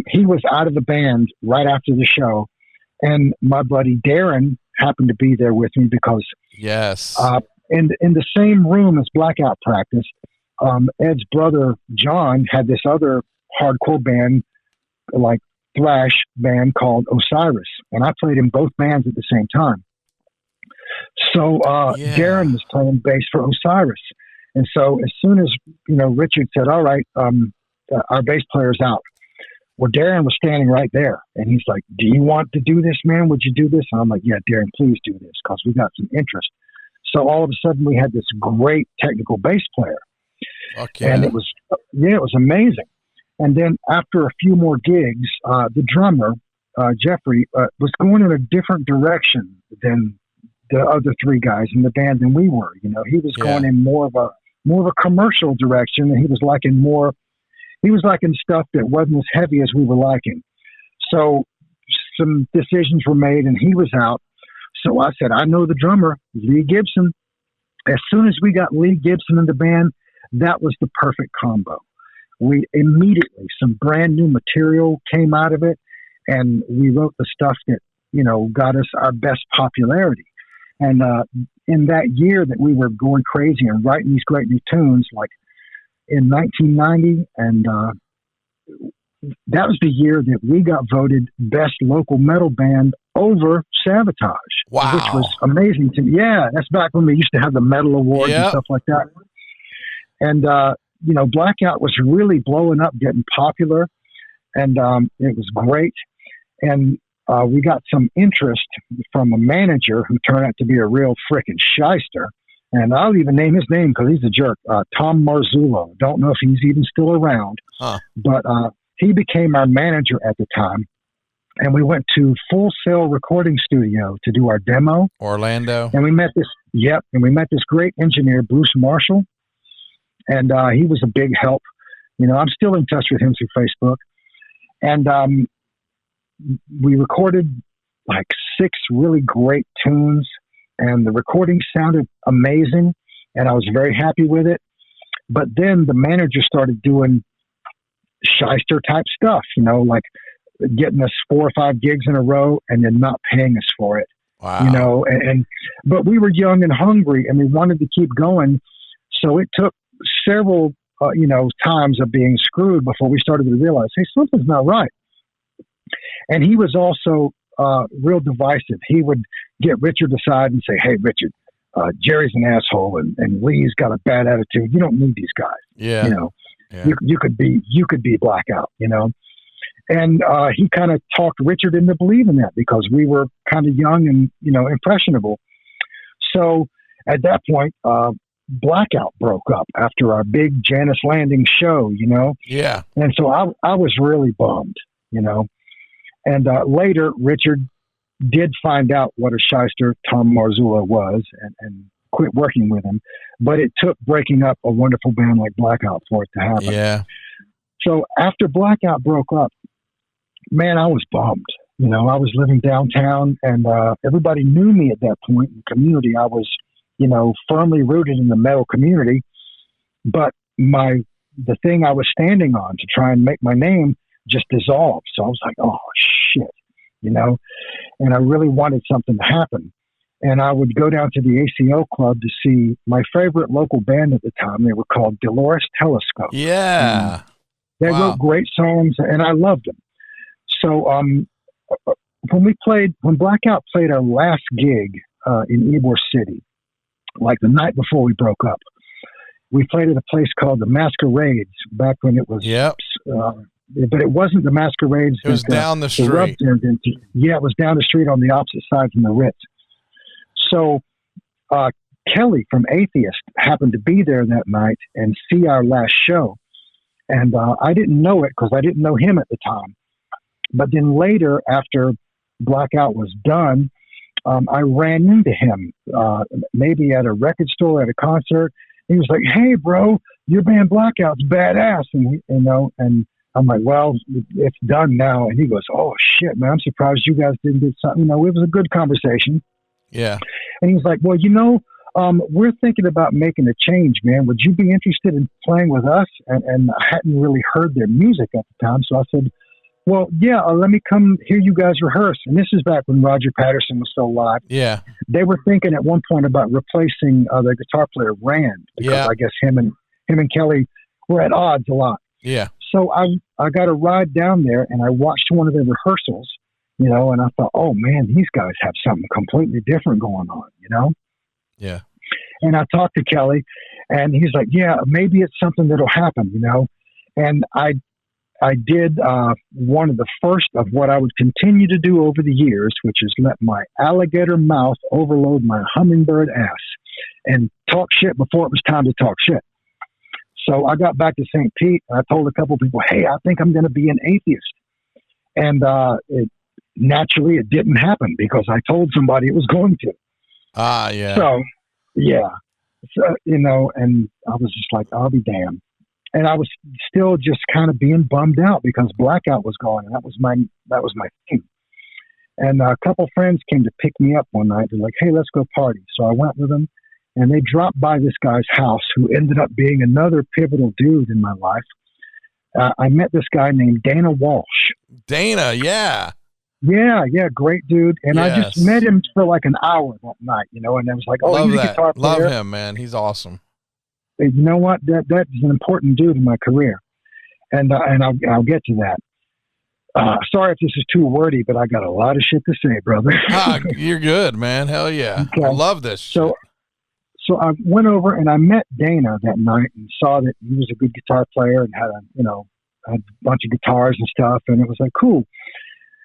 Speaker 1: he was out of the band right after the show, and my buddy Darren happened to be there with me because
Speaker 2: yes.
Speaker 1: In the same room as Blackout practice, Ed's brother John had this other hardcore band, like thrash band called Osiris, and I played in both bands at the same time. So Darren was playing bass for Osiris, and so as soon as Richard said, "All right, our bass player's out," well, Darren was standing right there, and he's like, "Do you want to do this, man? Would you do this?" And I'm like, "Yeah, Darren, please do this," because we got some interest. So all of a sudden, we had this great technical bass player, and it was amazing. And then after a few more gigs, the drummer Jeffrey was going in a different direction than the other three guys in the band than we were. He was going in more of a commercial direction, and he was liking stuff that wasn't as heavy as we were liking. So some decisions were made, and he was out. So I said, I know the drummer, Lee Gibson. As soon as we got Lee Gibson in the band, that was the perfect combo. We immediately, some brand new material came out of it, and we wrote the stuff that, got us our best popularity. And in that year that we were going crazy and writing these great new tunes, like in 1990, and that was the year that we got voted best local metal band over Sabotage,
Speaker 2: Wow.
Speaker 1: which was amazing to me. Yeah, that's back when we used to have the medal awards and stuff like that. And, Blackout was really blowing up, getting popular, and it was great. And we got some interest from a manager who turned out to be a real frickin' shyster. And I'll even name his name because he's a jerk. Tom Marzullo. Don't know if he's even still around. But he became our manager at the time. And we went to Full Sail Recording Studio to do our demo.
Speaker 2: Orlando.
Speaker 1: And we met this great engineer, Bruce Marshall. And he was a big help. I'm still in touch with him through Facebook. And we recorded like 6 really great tunes. And the recording sounded amazing. And I was very happy with it. But then the manager started doing shyster type stuff, like getting us 4 or 5 gigs in a row and then not paying us for it.
Speaker 2: Wow.
Speaker 1: But we were young and hungry and we wanted to keep going. So it took several, times of being screwed before we started to realize, hey, something's not right. And he was also real divisive. He would get Richard aside and say, hey, Richard, Jerry's an asshole and Lee's got a bad attitude. You don't need these guys.
Speaker 2: Yeah.
Speaker 1: Yeah. You could be Blackout, And he kind of talked Richard into believing that because we were kind of young and, impressionable. So at that point, Blackout broke up after our big Janice Landing show,
Speaker 2: Yeah.
Speaker 1: And so I was really bummed, And later, Richard did find out what a shyster Tom Marzullo was and quit working with him. But it took breaking up a wonderful band like Blackout for it to happen.
Speaker 2: Yeah.
Speaker 1: So after Blackout broke up, man, I was bummed. I was living downtown and everybody knew me at that point in the community. I was, firmly rooted in the metal community. But the thing I was standing on to try and make my name just dissolved. So I was like, oh, shit, and I really wanted something to happen. And I would go down to the ACO club to see my favorite local band at the time. They were called Dolores Telescope.
Speaker 2: Yeah.
Speaker 1: They wrote great songs, and I loved them. So when Blackout played our last gig in Ybor City, like the night before we broke up, we played at a place called the Masquerades back when it was.
Speaker 2: Yep.
Speaker 1: But it wasn't the Masquerades.
Speaker 2: It was down the street.
Speaker 1: It was down the street on the opposite side from the Ritz. So Kelly from Atheist happened to be there that night and see our last show. And I didn't know it because I didn't know him at the time. But then later, after Blackout was done, I ran into him, maybe at a record store, at a concert. He was like, hey, bro, your band Blackout's badass. And, and I'm like, well, it's done now. And he goes, oh, shit, man, I'm surprised you guys didn't do something. It was a good conversation.
Speaker 2: Yeah.
Speaker 1: And he was like, well, we're thinking about making a change, man. Would you be interested in playing with us? And I hadn't really heard their music at the time. So I said, well, yeah, let me come hear you guys rehearse. And this is back when Roger Patterson was still alive.
Speaker 2: Yeah.
Speaker 1: They were thinking at one point about replacing the guitar player Rand because I guess him and Kelly were at odds a lot.
Speaker 2: Yeah.
Speaker 1: So I got a ride down there and I watched one of their rehearsals, and I thought, oh man, these guys have something completely different going on,
Speaker 2: Yeah.
Speaker 1: And I talked to Kelly and he's like, yeah, maybe it's something that'll happen, And I did one of the first of what I would continue to do over the years, which is let my alligator mouth overload my hummingbird ass and talk shit before it was time to talk shit. So I got back to St. Pete and I told a couple of people, hey, I think I'm going to be an atheist. And naturally it didn't happen because I told somebody it was going to.
Speaker 2: Yeah.
Speaker 1: So, yeah. So, and I was just like, I'll be damned. And I was still just kind of being bummed out because Blackout was gone, and that was my thing. And a couple friends came to pick me up one night. They're like, "Hey, let's go party." So I went with them, and they dropped by this guy's house, who ended up being another pivotal dude in my life. I met this guy named Dana Walsh.
Speaker 2: Dana, yeah.
Speaker 1: Yeah, great dude. And
Speaker 2: Yes.
Speaker 1: I just met him for like an hour that night, and I was like, "Oh, he's a guitar player."
Speaker 2: Love him, man. He's awesome.
Speaker 1: You know what? That is an important dude in my career, and I'll get to that. Sorry if this is too wordy, but I got a lot of shit to say, brother.
Speaker 2: You're good, man. Hell yeah. Okay. I love this shit.
Speaker 1: So I went over and I met Dana that night and saw that he was a good guitar player and had a bunch of guitars and stuff. And it was like, cool.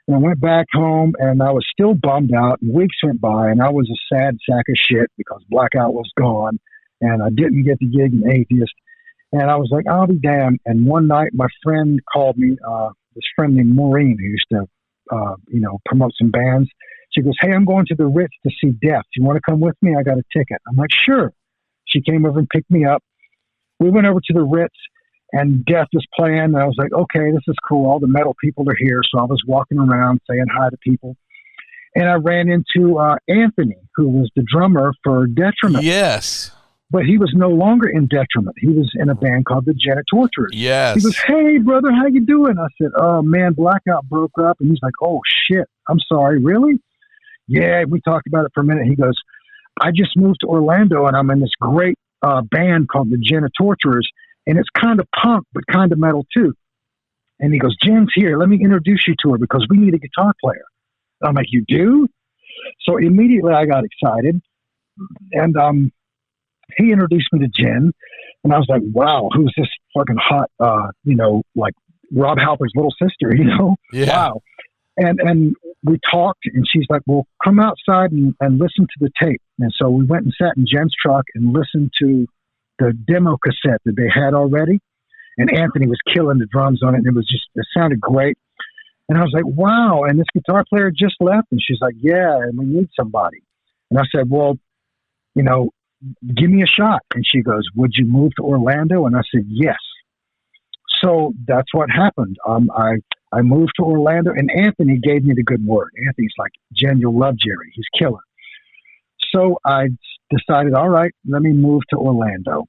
Speaker 1: And I went back home and I was still bummed out, and weeks went by and I was a sad sack of shit because Blackout was gone and I didn't get the gig in Atheist. And I was like, I'll be damned. And one night my friend called me, this friend named Maureen, who used to, promote some bands. She goes, hey, I'm going to the Ritz to see Def. You want to come with me? I got a ticket. I'm like, sure. She came over and picked me up. We went over to the Ritz and Def was playing. And I was like, okay, this is cool. All the metal people are here. So I was walking around saying hi to people. And I ran into Anthony, who was the drummer for Detriment.
Speaker 2: Yes.
Speaker 1: But he was no longer in Detriment. He was in a band called the Genitorturers.
Speaker 2: Yes.
Speaker 1: He goes, hey, brother, how you doing? I said, oh, man, Blackout broke up. And he's like, oh, shit, I'm sorry. Really? Yeah, we talked about it for a minute. He goes, I just moved to Orlando, and I'm in this great band called the Genitorturers, and it's kind of punk, but kind of metal, too. And he goes, Jen's here. Let me introduce you to her because we need a guitar player. I'm like, you do? So immediately I got excited. And he introduced me to Jen, and I was like, wow, who's this fucking hot, like Rob Halper's little sister,
Speaker 2: Yeah.
Speaker 1: Wow. And we talked, and she's like, well, come outside and listen to the tape. And so we went and sat in Jen's truck and listened to the demo cassette that they had already. And Anthony was killing the drums on it, and it sounded great. And I was like, wow. And this guitar player just left. And she's like, yeah, and we need somebody. And I said, well, give me a shot. And she goes, would you move to Orlando? And I said, yes. So that's what happened. I moved to Orlando, and Anthony gave me the good word. Anthony's like, Jen, you'll love Jerry. He's killer. So I decided, all right, let me move to Orlando.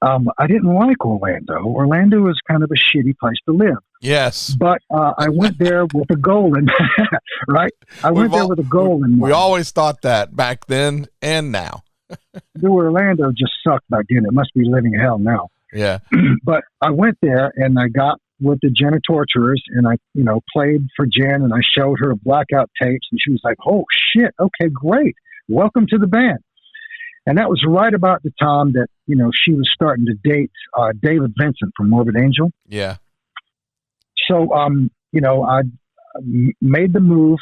Speaker 1: I didn't like Orlando. Orlando is kind of a shitty place to live.
Speaker 2: Yes.
Speaker 1: But I went there with a goal in right? I went there with a goal in mind.
Speaker 2: We always thought that back then and now.
Speaker 1: Orlando just sucked back then. It must be living hell now.
Speaker 2: Yeah.
Speaker 1: But I went there and I got with the Genitorturers and I, played for Jen and I showed her Blackout tapes and she was like, oh shit. Okay, great. Welcome to the band. And that was right about the time that, she was starting to date David Vincent from Morbid Angel.
Speaker 2: Yeah.
Speaker 1: So, I made the move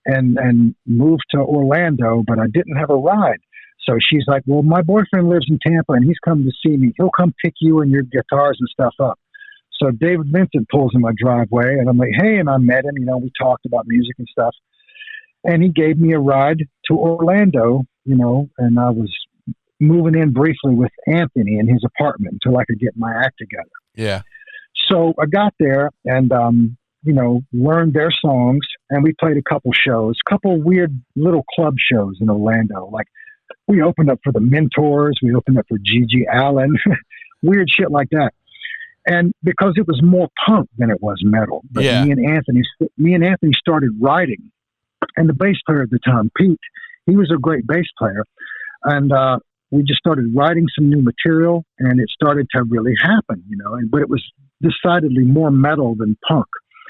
Speaker 1: and moved to Orlando, but I didn't have a ride. So she's like, well, my boyfriend lives in Tampa and he's coming to see me. He'll come pick you and your guitars and stuff up. So David Vincent pulls in my driveway and I'm like, hey, and I met him, we talked about music and stuff. And he gave me a ride to Orlando, and I was moving in briefly with Anthony in his apartment until I could get my act together.
Speaker 2: Yeah.
Speaker 1: So I got there and, learned their songs and we played a couple weird little club shows in Orlando. Like we opened up for the Mentors. We opened up for Gigi Allen, weird shit like that. And because it was more punk than it was metal, but
Speaker 2: yeah.
Speaker 1: me and Anthony started writing, and the bass player at the time, Pete, he was a great bass player. And, we just started writing some new material and it started to really happen, but it was decidedly more metal than punk.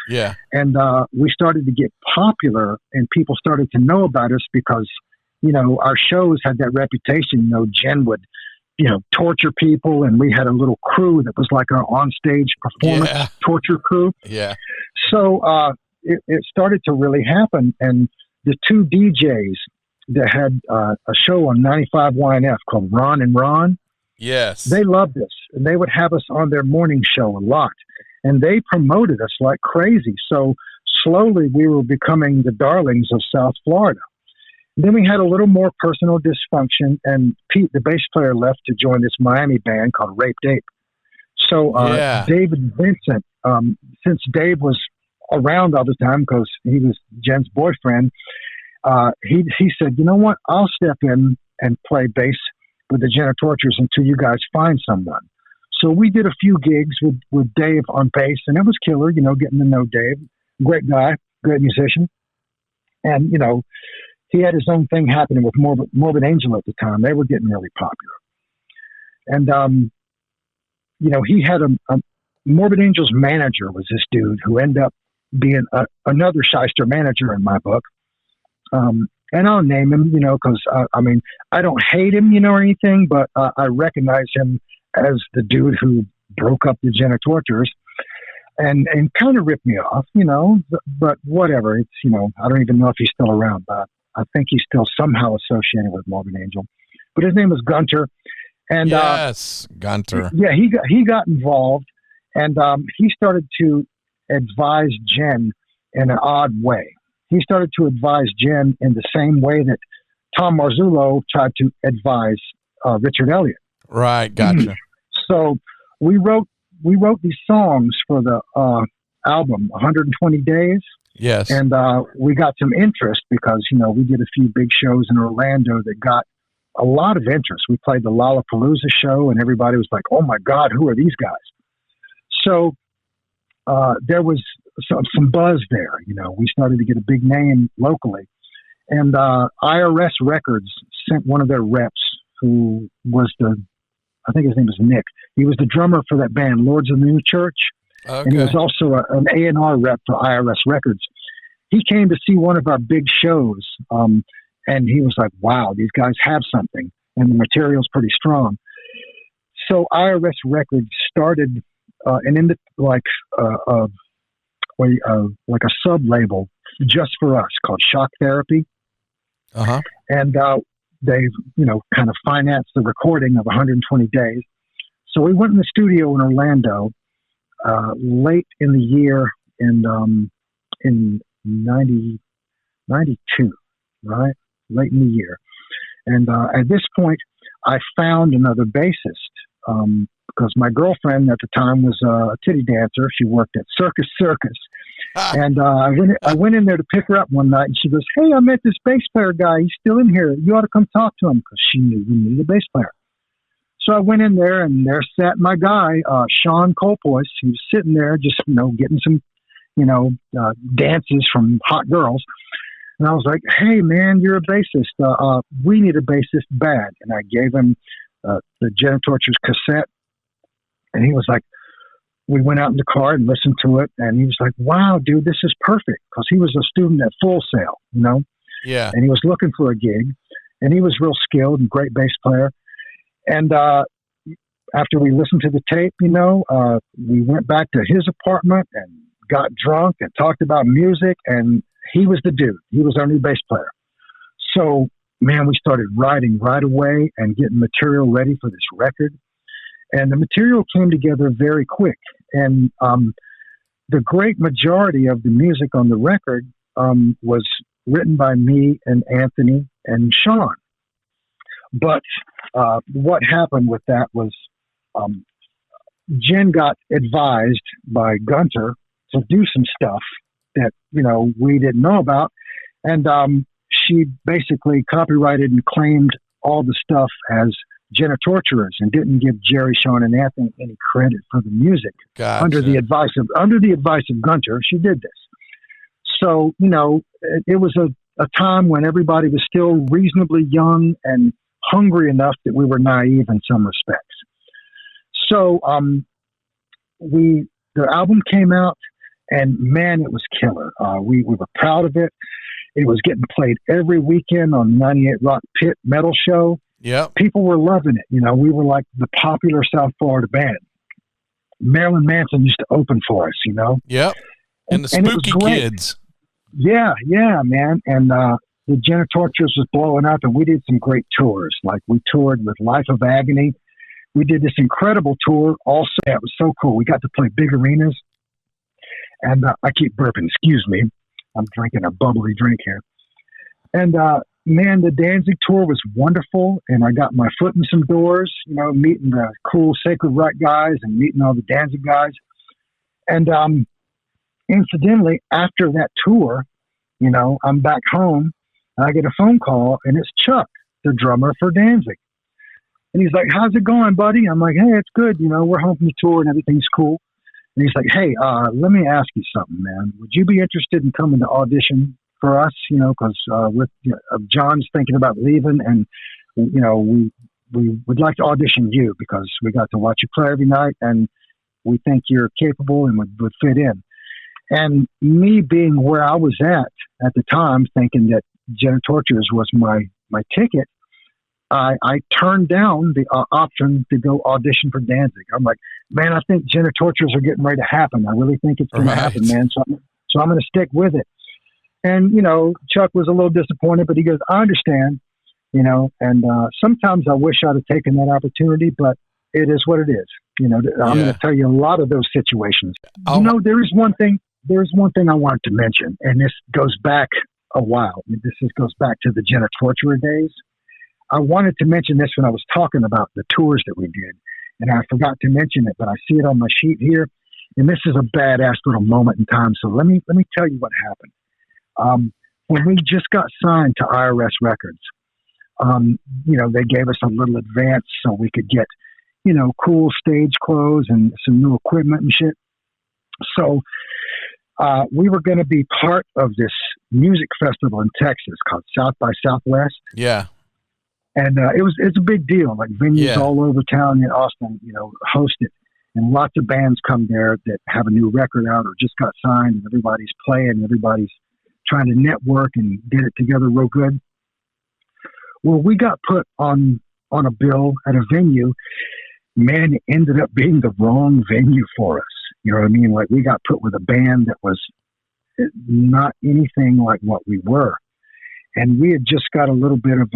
Speaker 2: Yeah. And,
Speaker 1: we started to get popular and people started to know about us because, our shows had that reputation, Jen would, torture people. And we had a little crew that was like our onstage performance torture crew.
Speaker 2: Yeah.
Speaker 1: So, it started to really happen. And the two DJs that had a show on 95 YNF called Ron and Ron.
Speaker 2: Yes.
Speaker 1: They loved us and they would have us on their morning show a lot and they promoted us like crazy. So slowly we were becoming the darlings of South Florida. And then we had a little more personal dysfunction and Pete, the bass player, left to join this Miami band called Raped Ape. So David Vincent, since Dave was around all the time because he was Jen's boyfriend, he said, you know what, I'll step in and play bass with the Genitorturers until you guys find someone. So we did a few gigs with Dave on bass and it was killer, getting to know Dave. Great guy, great musician. And, he had his own thing happening with Morbid Angel at the time. They were getting really popular. And, he had a Morbid Angel's manager was this dude who ended up being another shyster manager in my book. And I'll name him, because I mean, I don't hate him, or anything, but I recognize him as the dude who broke up the Genitorturers and kind of ripped me off, but whatever. It's, I don't even know if he's still around, but I think he's still somehow associated with Morbid Angel. But his name was Gunter. And
Speaker 2: yes, Gunter.
Speaker 1: Yeah, he got involved, and he started to advise Jen in an odd way. He started to advise Jen in the same way that Tom Marzullo tried to advise Richard Elliott.
Speaker 2: Right, gotcha.
Speaker 1: So we wrote these songs for the album, 120 Days.
Speaker 2: Yes.
Speaker 1: And we got some interest because, we did a few big shows in Orlando that got a lot of interest. We played the Lollapalooza show, and everybody was like, oh, my God, who are these guys? So there was some buzz there. We started to get a big name locally. And IRS Records sent one of their reps, who was I think his name was Nick. He was the drummer for that band, Lords of the New Church. Okay. And he was also an A&R rep for IRS Records. He came to see one of our big shows, and he was like, wow, these guys have something, and the material's pretty strong. So IRS Records started like a sub-label just for us called Shock Therapy.
Speaker 2: Uh-huh.
Speaker 1: And they, kind of financed the recording of 120 Days. So we went in the studio in Orlando late in the year in 92, right? Late in the year. And at this point, I found another bassist because my girlfriend at the time was a titty dancer. She worked at Circus. And I went in there to pick her up one night, and she goes, hey, I met this bass player guy. He's still in here. You ought to come talk to him, because she knew we needed a bass player. So I went in there, and there sat my guy, Sean Colpois. He was sitting there just, getting some, dances from hot girls. And I was like, hey, man, you're a bassist. We need a bassist bad. And I gave him the Genitorturers cassette. And he was like, we went out in the car and listened to it. And he was like, wow, dude, this is perfect. Because he was a student at Full Sail,
Speaker 2: Yeah.
Speaker 1: And he was looking for a gig. And he was real skilled and great bass player. And after we listened to the tape, we went back to his apartment and got drunk and talked about music. And he was the dude. He was our new bass player. So, man, we started writing right away and getting material ready for this record. And the material came together very quick. And the great majority of the music on the record was written by me and Anthony and Sean. But what happened with that was Jen got advised by Gunter to do some stuff that, we didn't know about. And she basically copyrighted and claimed all the stuff as Genitorturers and didn't give Jerry, Sean, and Anthony any credit for the music.
Speaker 2: Gotcha.
Speaker 1: Under the advice of Gunter, she did this. So, it was a time when everybody was still reasonably young and hungry enough that we were naive in some respects. So the album came out, and man, it was killer. We were proud of it. It was getting played every weekend on 98 Rock Pit Metal Show.
Speaker 2: Yep.
Speaker 1: People were loving it. We were like the popular South Florida band. Marilyn Manson used to open for us,
Speaker 2: Yep. And the Spooky Kids.
Speaker 1: Yeah, man. And the Genitorturers was blowing up, and we did some great tours. Like we toured with Life of Agony. We did this incredible tour. Also, it was so cool. We got to play big arenas. And I keep burping. Excuse me. I'm drinking a bubbly drink here. And, man, the Danzig tour was wonderful. And I got my foot in some doors, meeting the cool Sacred Right guys and meeting all the Danzig guys. And incidentally, after that tour, I'm back home. And I get a phone call, and it's Chuck, the drummer for Danzig. And he's like, how's it going, buddy? I'm like, hey, it's good. We're home from the tour and everything's cool. And he's like, hey, let me ask you something, man. Would you be interested in coming to audition for us? Because John's thinking about leaving, and we would like to audition you because we got to watch you play every night, and we think you're capable and would fit in. And me being where I was at the time, thinking that Genitorturers was my ticket, I turned down the option to go audition for Danzig. I'm like, man, I think Genitorturers are getting ready to happen. I really think it's going to happen, man. So I'm going to stick with it. And, you know, Chuck was a little disappointed, but he goes, I understand, you know, and sometimes I wish I'd have taken that opportunity, but it is what it is. You know, I'm going to tell you a lot of those situations. You know, there's one thing I wanted to mention, and this goes back a while. Goes back to the Genitorturer days. I wanted to mention this when I was talking about the tours that we did, and I forgot to mention it, but I see it on my sheet here, and this is a badass little moment in time. So let me tell you what happened. When we just got signed to IRS Records, you know, they gave us a little advance so we could get, you know, cool stage clothes and some new equipment and shit. So we were going to be part of this music festival in Texas called South by Southwest.
Speaker 2: Yeah.
Speaker 1: And it's a big deal. Like venues all over town in Austin, you know, host it. And lots of bands come there that have a new record out or just got signed, and everybody's playing, everybody's trying to network and get it together real good. Well, we got put on a bill at a venue. Man, it ended up being the wrong venue for us. You know what I mean? Like, we got put with a band that was not anything like what we were. And we had just got a little bit of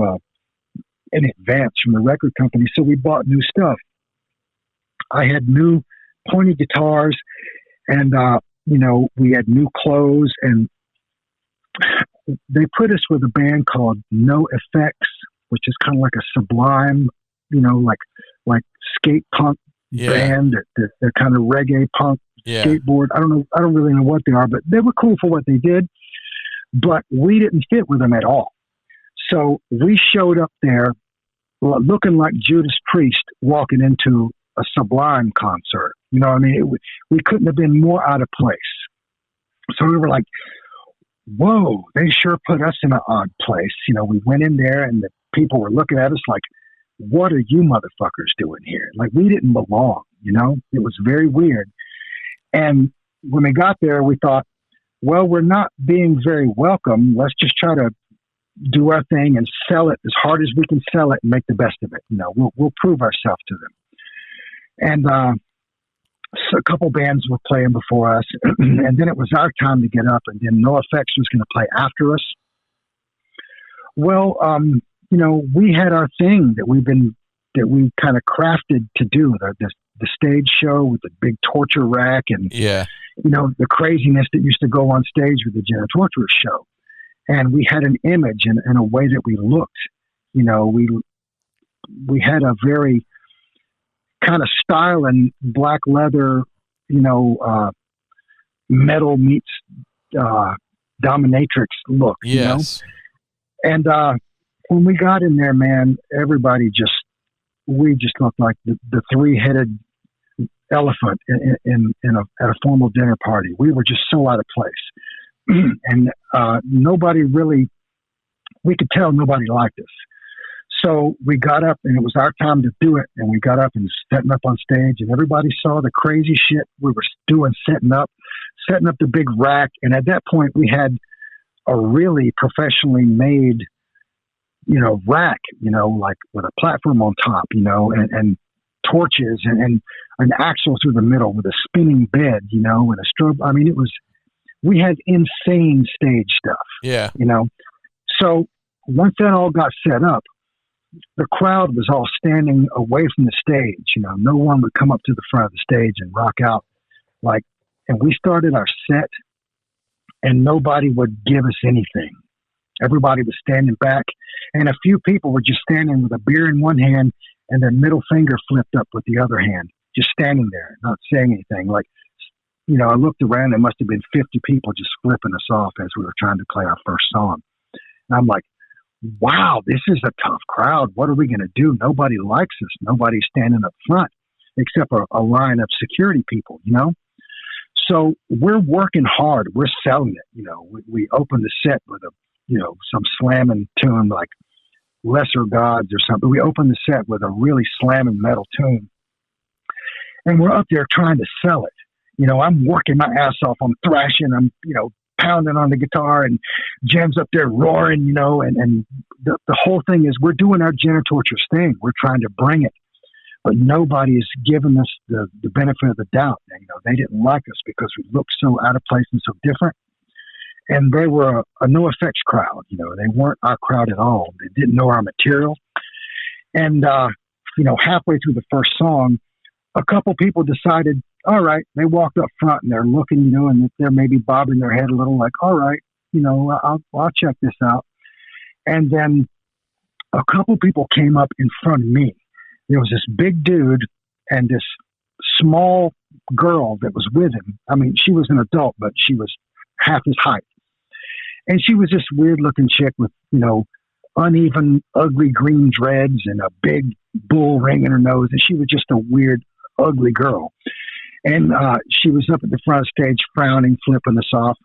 Speaker 1: an advance from the record company, so we bought new stuff. I had new pointy guitars, and, you know, we had new clothes, and they put us with a band called No Effects, which is kind of like a Sublime, you know, like skate punk band. They're kind of reggae punk skateboard. I don't really know what they are, but they were cool for what they did. But we didn't fit with them at all. So we showed up there looking like Judas Priest walking into a Sublime concert. You know what I mean? We couldn't have been more out of place. So we were like, whoa, they sure put us in an odd place. You know, we went in there and the people were looking at us like, what are you motherfuckers doing here? Like, we didn't belong, you know? It was very weird. And when we got there, we thought, well, we're not being very welcome. Let's just try to do our thing and sell it as hard as we can sell it and make the best of it. You know, we'll prove ourselves to them. And so a couple bands were playing before us, and then it was our time to get up, and then No Effects was going to play after us. Well, you know, we had our thing that we kind of crafted to do, the stage show with the big torture rack and, you know, the craziness that used to go on stage with the Genitorturers show. And we had an image and a way that we looked. You know, we had a very kind of style and black leather, you know, metal meets dominatrix look.
Speaker 2: Yes.
Speaker 1: You know? And when we got in there, man, we just looked like the three-headed elephant at a formal dinner party. We were just so out of place. And nobody really, we could tell nobody liked us. So we got up, and it was our time to do it. And we got up and stepping up on stage, and everybody saw the crazy shit we were doing, setting up the big rack. And at that point, we had a really professionally made, you know, rack, you know, like with a platform on top, you know, and torches and an axle through the middle with a spinning bed, you know, and a strobe. I mean, we had insane stage stuff.
Speaker 2: Yeah.
Speaker 1: You know, so once that all got set up, the crowd was all standing away from the stage. You know, no one would come up to the front of the stage and rock out and we started our set, and nobody would give us anything. Everybody was standing back, and a few people were just standing with a beer in one hand and their middle finger flipped up with the other hand, just standing there, not saying anything. Like, you know, I looked around, there must have been 50 people just flipping us off as we were trying to play our first song. And I'm like, wow, this is a tough crowd. What are we going to do? Nobody likes us. Nobody's standing up front except a line of security people, you know? So we're working hard. We're selling it. You know, we opened the set with some slamming tune like Lesser Gods or something. We opened the set with a really slamming metal tune. And we're up there trying to sell it. You know, I'm working my ass off. I'm thrashing. I'm, pounding on the guitar, and Jen's up there roaring, and the whole thing is we're doing our Genitorturers thing. We're trying to bring it, but nobody's given us the benefit of the doubt. They didn't like us because we looked so out of place and so different. And they were a no effects crowd. They weren't our crowd at all. They didn't know our material. And, halfway through the first song, a couple people decided, all right, they walked up front and they're looking, and they're maybe bobbing their head a little like, all right, I'll check this out. And then a couple people came up in front of me. There was this big dude and this small girl that was with him. I mean, she was an adult, but she was half his height. And she was this weird looking chick with, uneven, ugly green dreads and a big bull ring in her nose. And she was just a weird, ugly girl. And she was up at the front of the stage frowning, flipping us off.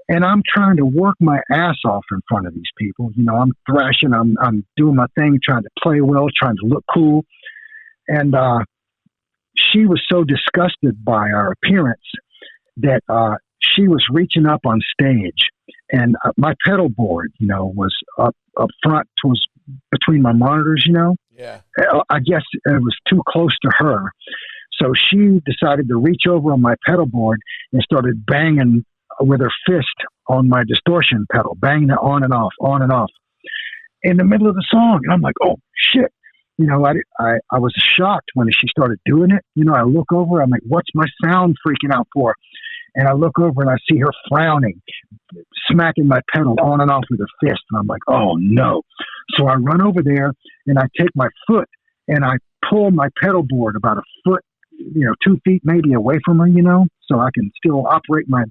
Speaker 1: And I'm trying to work my ass off in front of these people. I'm thrashing, I'm doing my thing, trying to play well, trying to look cool. And she was so disgusted by our appearance that she was reaching up on stage. And my pedal board, was up front, was between my monitors,
Speaker 2: Yeah.
Speaker 1: I guess it was too close to her. So she decided to reach over on my pedal board and started banging with her fist on my distortion pedal, banging it on and off in the middle of the song. And I'm like, oh shit. I was shocked when she started doing it. I look over, I'm like, what's my sound freaking out for? And I look over and I see her frowning, smacking my pedal on and off with her fist. And I'm like, oh no. So I run over there and I take my foot and I pull my pedal board about a foot, 2 feet maybe away from her, so I can still operate my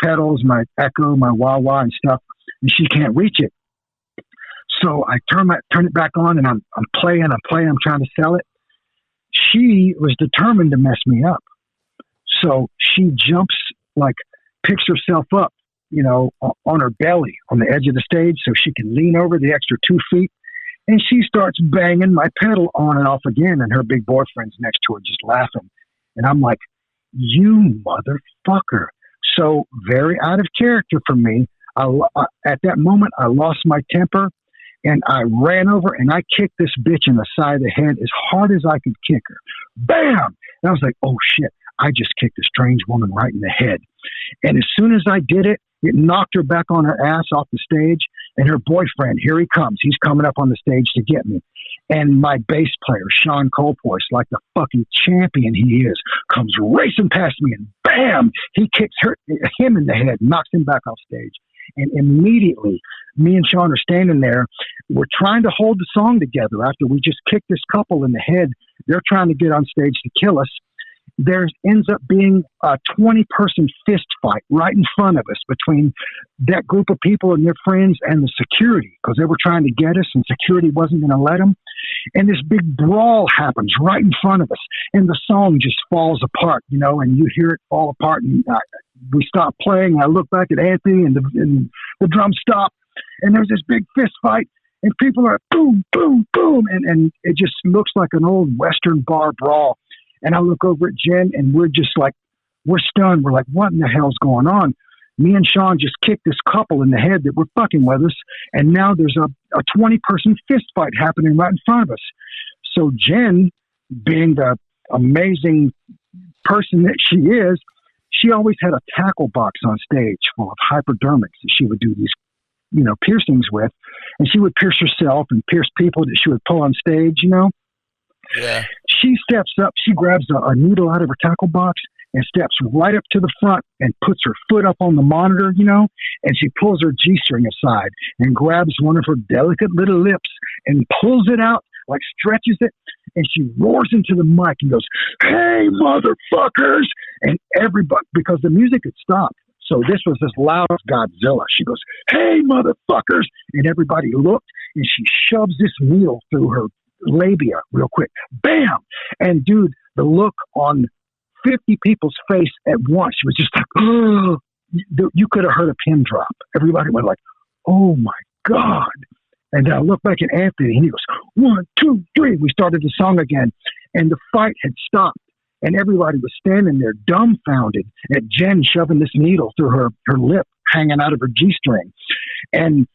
Speaker 1: pedals, my echo, my wah-wah and stuff. And she can't reach it. So I turn it back on and I'm playing, I'm trying to sell it. She was determined to mess me up. So she jumps, picks herself up, on her belly on the edge of the stage so she can lean over the extra 2 feet. And she starts banging my pedal on and off again. And her big boyfriend's next to her just laughing. And I'm like, you motherfucker. So very out of character for me. At that moment, I lost my temper. And I ran over and I kicked this bitch in the side of the head as hard as I could kick her. Bam! And I was like, oh shit, I just kicked a strange woman right in the head. And as soon as I did it, it knocked her back on her ass off the stage. And her boyfriend, here he comes. He's coming up on the stage to get me. And my bass player, Sean Colpoist, like the fucking champion he is, comes racing past me and bam! He kicks him in the head, knocks him back off stage. And immediately, me and Sean are standing there. We're trying to hold the song together after we just kicked this couple in the head. They're trying to get on stage to kill us. There ends up being a 20-person fist fight right in front of us between that group of people and their friends and the security because they were trying to get us and security wasn't going to let them. And this big brawl happens right in front of us. And the song just falls apart, and you hear it fall apart. And we stop playing. I look back at Anthony and the drums stop. And there's this big fist fight. And people are boom, boom, boom. And it just looks like an old Western bar brawl. And I look over at Jen and we're just like, we're stunned. We're like, what in the hell's going on? Me and Sean just kicked this couple in the head that were fucking with us. And now there's a 20-person fist fight happening right in front of us. So Jen, being the amazing person that she is, she always had a tackle box on stage full of hypodermics that she would do these, piercings with. And she would pierce herself and pierce people that she would pull on stage,
Speaker 2: Yeah.
Speaker 1: She steps up, she grabs a needle out of her tackle box and steps right up to the front and puts her foot up on the monitor, and she pulls her G-string aside and grabs one of her delicate little lips and pulls it out, stretches it, and she roars into the mic and goes, hey, motherfuckers! And everybody, because the music had stopped, so this was this loud Godzilla. She goes, hey, motherfuckers! And everybody looked, and she shoves this needle through her labia real quick. Bam! And dude, the look on 50 people's face at once, she was just like, oh, you could have heard a pin drop. Everybody went like, oh my God. And I look back at Anthony and he goes, 1, 2, 3. We started the song again and the fight had stopped. And everybody was standing there dumbfounded at Jen shoving this needle through her lip, hanging out of her G-string. And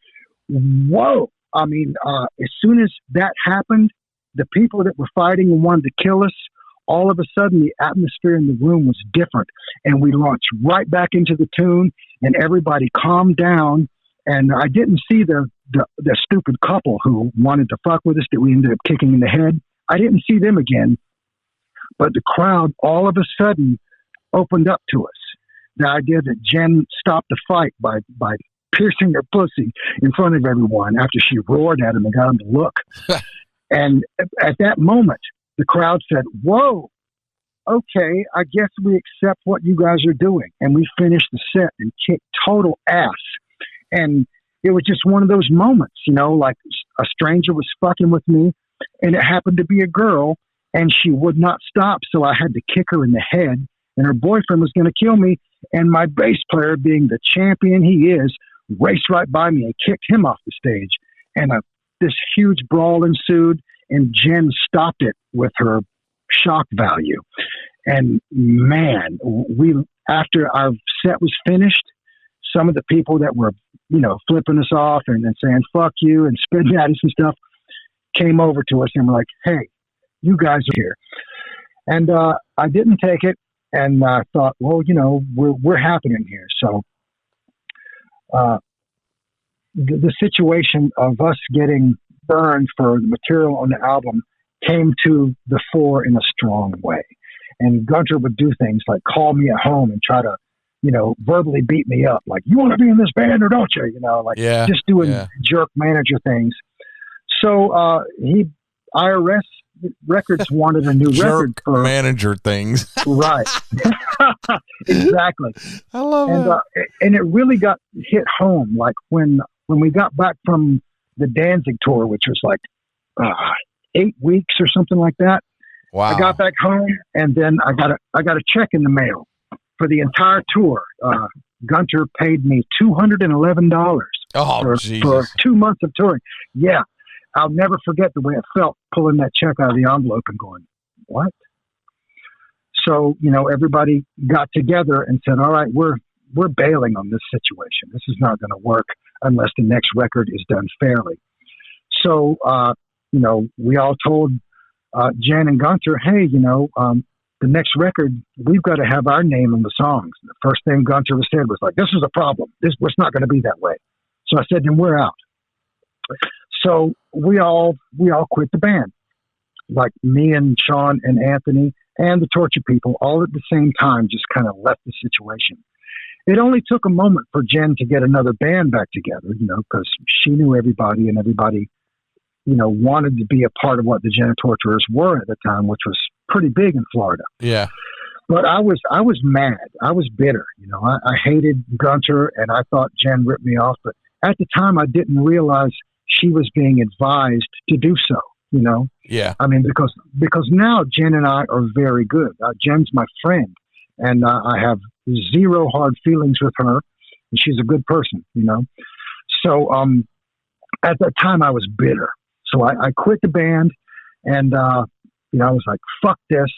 Speaker 1: whoa, I mean, as soon as that happened, the people that were fighting and wanted to kill us, all of a sudden the atmosphere in the room was different. And we launched right back into the tune, and everybody calmed down. And I didn't see the stupid couple who wanted to fuck with us that we ended up kicking in the head. I didn't see them again. But the crowd all of a sudden opened up to us. The idea that Jen stopped the fight by piercing her pussy in front of everyone after she roared at him and got him to look. And at that moment, the crowd said, whoa, okay, I guess we accept what you guys are doing. And we finished the set and kicked total ass. And it was just one of those moments, you know, like a stranger was fucking with me, and it happened to be a girl, and she would not stop, so I had to kick her in the head, and her boyfriend was going to kill me, and my bass player, being the champion he is, raced right by me and kicked him off the stage. And this huge brawl ensued, and Jen stopped it with her shock value. And man, after our set was finished, some of the people that were, you know, flipping us off and saying, fuck you, and spitting at us and stuff, came over to us and were like, hey, you guys are here. And I didn't take it, and I thought, well, you know, we're happening here. So the situation of us getting burned for the material on the album came to the fore in a strong way. And Gunter would do things like call me at home and try to, you know, verbally beat me up. Like, you want to be in this band or don't you? You know, like just doing jerk manager things. So IRS Records wanted a new record for
Speaker 2: manager things.
Speaker 1: Right. Exactly.
Speaker 2: I love it.
Speaker 1: And it really got hit home. Like when we got back from the Danzig tour, which was like 8 weeks or something like that.
Speaker 2: Wow.
Speaker 1: I got back home, and then I got a check in the mail for the entire tour. Gunter paid me $211 for 2 months of touring. Yeah. I'll never forget the way it felt pulling that check out of the envelope and going, what? So, you know, everybody got together and said, all right, we're bailing on this situation. This is not going to work unless the next record is done fairly. So, you know, we all told Jen and Gunter, hey, you know, the next record, we've got to have our name in the songs. The first thing Gunter said was like, this is a problem. It's not going to be that way. So I said, then we're out. So we all quit the band, like me and Sean and Anthony and the Torture people, all at the same time, just kind of left the situation. It only took a moment for Jen to get another band back together, you know, because she knew everybody, and everybody, you know, wanted to be a part of what the Genitorturers were at the time, which was pretty big in Florida.
Speaker 2: Yeah.
Speaker 1: But I was mad. I was bitter. You know, I hated Gunter, and I thought Jen ripped me off. But at the time, I didn't realize she was being advised to do so, you know?
Speaker 2: Yeah.
Speaker 1: I mean, because now Jen and I are very good. Jen's my friend, and I have zero hard feelings with her, and she's a good person, you know? So at that time, I was bitter. So I quit the band, and, you know, I was like, fuck this.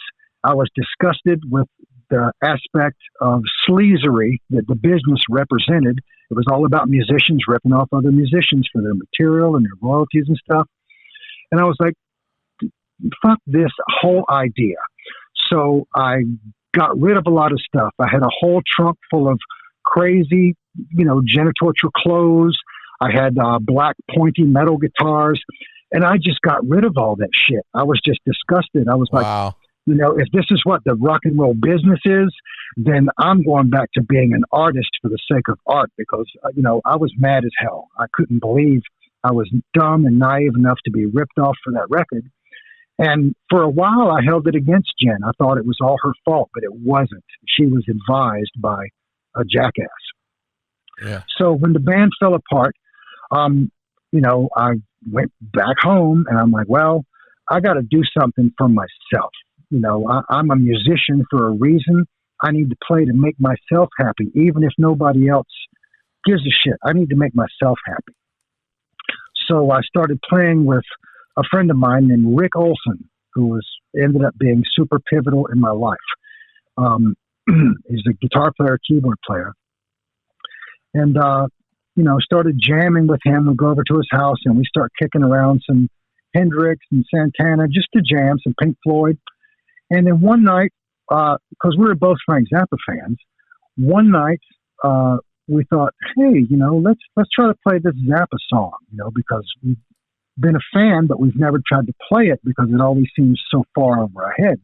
Speaker 1: I was disgusted with the aspect of sleazery that the business represented. It was all about musicians ripping off other musicians for their material and their royalties and stuff. And I was like, fuck this whole idea. So I got rid of a lot of stuff. I had a whole trunk full of crazy, you know, Genitorture clothes. I had black pointy metal guitars, and I just got rid of all that shit. I was just disgusted. I was like, you know, if this is what the rock and roll business is, then I'm going back to being an artist for the sake of art, because, you know, I was mad as hell. I couldn't believe I was dumb and naive enough to be ripped off for that record. And for a while, I held it against Jen. I thought it was all her fault, but it wasn't. She was advised by a jackass.
Speaker 2: Yeah. So
Speaker 1: when the band fell apart, you know, I went back home, and I'm like, well, I got to do something for myself. You know, I'm a musician for a reason. I need to play to make myself happy, even if nobody else gives a shit. I need to make myself happy. So I started playing with a friend of mine named Rick Olson, who ended up being super pivotal in my life. He's a guitar player, keyboard player. And, started jamming with him. We go over to his house and we start kicking around some Hendrix and Santana just to jam, some Pink Floyd. And then one night, because we were both Frank Zappa fans, one night we thought, hey, let's try to play this Zappa song, because we've been a fan, but we've never tried to play it because it always seems so far over our head.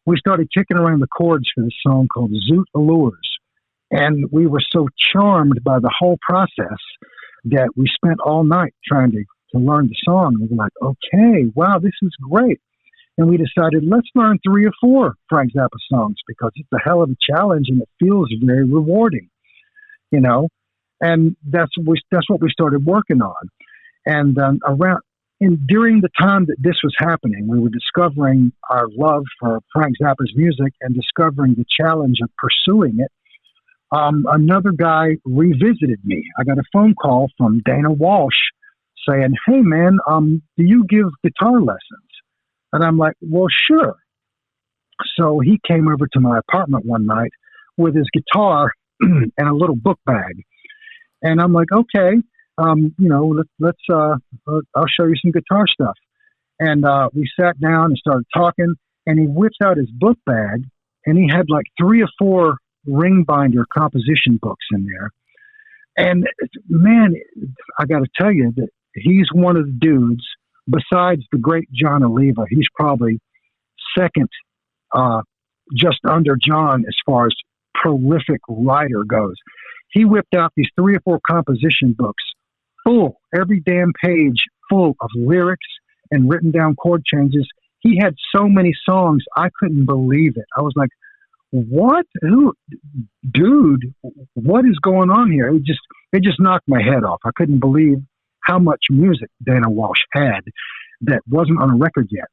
Speaker 1: We started kicking around the chords for this song called Zoot Allures. And we were so charmed by the whole process that we spent all night trying to learn the song. We were like, okay, wow, this is great. And we decided, let's learn 3 or 4 Frank Zappa songs because it's a hell of a challenge and it feels very rewarding, And that's what we started working on. And during the time that this was happening, we were discovering our love for Frank Zappa's music and discovering the challenge of pursuing it. Another guy revisited me. I got a phone call from Dana Walsh saying, hey, man, do you give guitar lessons? And I'm like, well, sure. So he came over to my apartment one night with his guitar and a little book bag. And I'm like, okay, let's I'll show you some guitar stuff. And we sat down and started talking, and he whips out his book bag, and he had like 3 or 4 ring binder composition books in there. And man, I got to tell you that he's one of the dudes, besides the great John Oliva, he's probably second, just under John as far as prolific writer goes. He whipped out these 3 or 4 composition books full, every damn page full of lyrics and written down chord changes. He had so many songs, I couldn't believe it. I was like, what? Dude, what is going on here? It just knocked my head off. I couldn't believe how much music Dana Walsh had that wasn't on a record yet.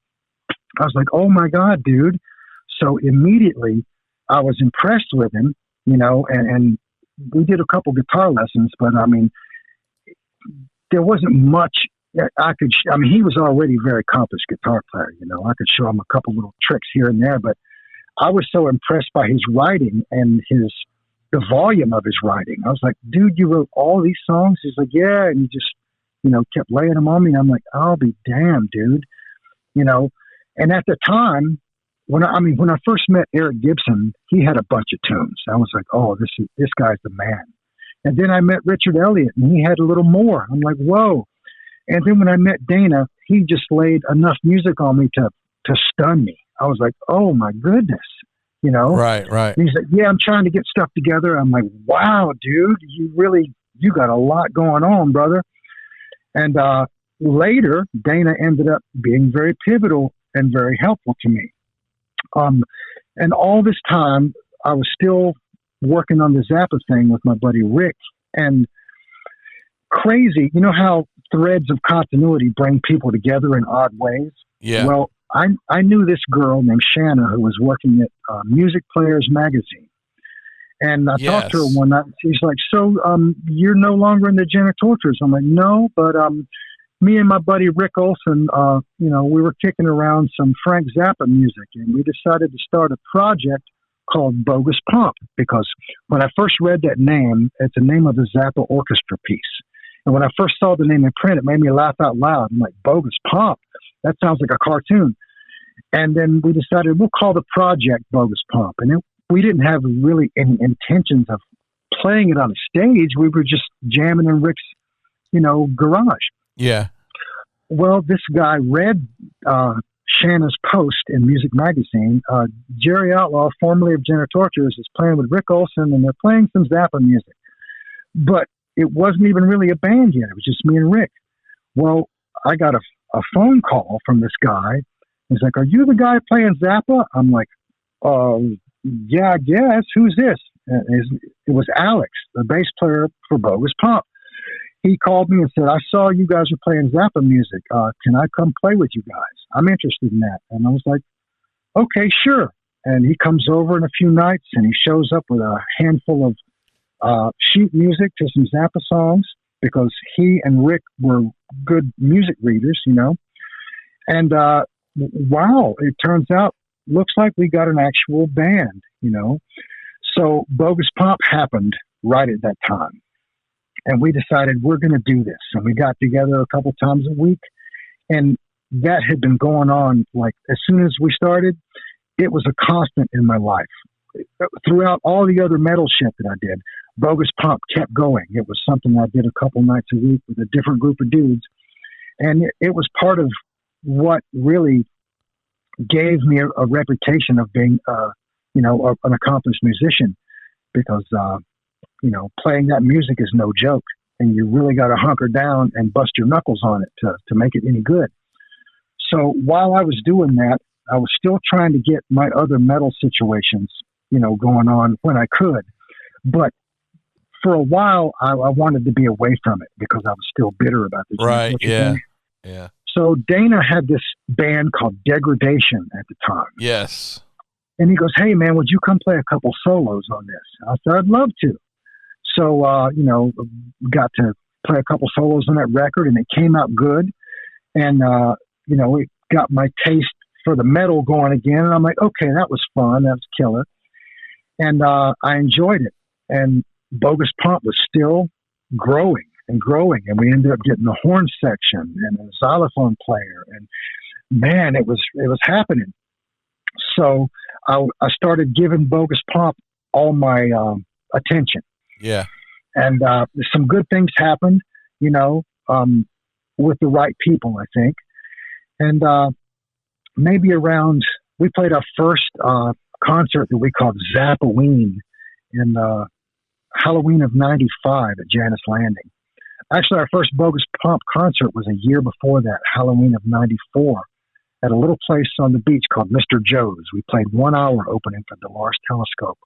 Speaker 1: I was like, oh my God, dude. So immediately I was impressed with him, and we did a couple guitar lessons, but I mean, there wasn't much he was already a very accomplished guitar player, I could show him a couple little tricks here and there, but I was so impressed by his writing and the volume of his writing. I was like, dude, you wrote all these songs? He's like, yeah. And he just, kept laying them on me. And I'm like, I'll be damned, dude. And at the time, when I first met Eric Gibson, he had a bunch of tunes. I was like, oh, this guy's the man. And then I met Richard Elliott, and he had a little more. I'm like, whoa. And then when I met Dana, he just laid enough music on me to stun me. I was like, oh my goodness, Right. And he's like, yeah, I'm trying to get stuff together. I'm like, wow, dude, you got a lot going on, brother. And later, Dana ended up being very pivotal and very helpful to me. And all this time, I was still working on the Zappa thing with my buddy Rick. And crazy, how threads of continuity bring people together in odd ways?
Speaker 2: Yeah.
Speaker 1: Well, I knew this girl named Shanna who was working at Music Players magazine. And I talked to her one night, and she's like, so you're no longer in the Genitorturers? I'm like, no, but me and my buddy Rick Olson, we were kicking around some Frank Zappa music, and we decided to start a project called Bogus Pomp, because when I first read that name, it's the name of a Zappa orchestra piece. And when I first saw the name in print, it made me laugh out loud. I'm like, Bogus Pomp? That sounds like a cartoon. And then we decided we'll call the project Bogus Pomp. And we didn't have really any intentions of playing it on a stage. We were just jamming in Rick's, garage.
Speaker 2: Yeah.
Speaker 1: Well, this guy read Shanna's post in Music Magazine. Jerry Outlaw, formerly of Genitorturers, is playing with Rick Olson, and they're playing some Zappa music. But it wasn't even really a band yet. It was just me and Rick. Well, I got a phone call from this guy. He's like, are you the guy playing Zappa? I'm like, yeah, I guess. Who's this? It was Alex, the bass player for Bogus Pomp. He called me and said, I saw you guys were playing Zappa music. Can I come play with you guys? I'm interested in that. And I was like, okay, sure. And he comes over in a few nights, and he shows up with a handful of sheet music to some Zappa songs, because he and Rick were good music readers, And wow, it turns out, looks like we got an actual band, you know. So Bogus Pomp happened right at that time. And we decided we're going to do this. And we got together a couple times a week. And that had been going on, like, as soon as we started, it was a constant in my life. Throughout all the other metal shit that I did, Bogus Pomp kept going. It was something I did a couple nights a week with a different group of dudes. And it was part of what really gave me a reputation of being, an accomplished musician, because, playing that music is no joke, and you really got to hunker down and bust your knuckles on it to make it any good. So while I was doing that, I was still trying to get my other metal situations, going on when I could. But for a while, I wanted to be away from it because I was still bitter about the
Speaker 2: right. Yeah.
Speaker 1: So Dana had this band called Degradation at the time.
Speaker 2: Yes.
Speaker 1: And he goes, "Hey man, would you come play a couple solos on this?" I said, "I'd love to." So, got to play a couple solos on that record, and it came out good. And, it got my taste for the metal going again. And I'm like, okay, that was fun. That was killer. And I enjoyed it. And Bogus Pomp was still growing and growing. And we ended up getting a horn section and a xylophone player. And, man, it was happening. So I started giving Bogus Pomp all my attention.
Speaker 2: Yeah.
Speaker 1: And some good things happened, with the right people, I think. And maybe we played our first concert that we called Zappoween in Halloween of '95 at Janice Landing. Actually, our first Bogus Pomp concert was a year before that, Halloween of '94, at a little place on the beach called Mr. Joe's. We played 1 hour opening for Dolores Telescope.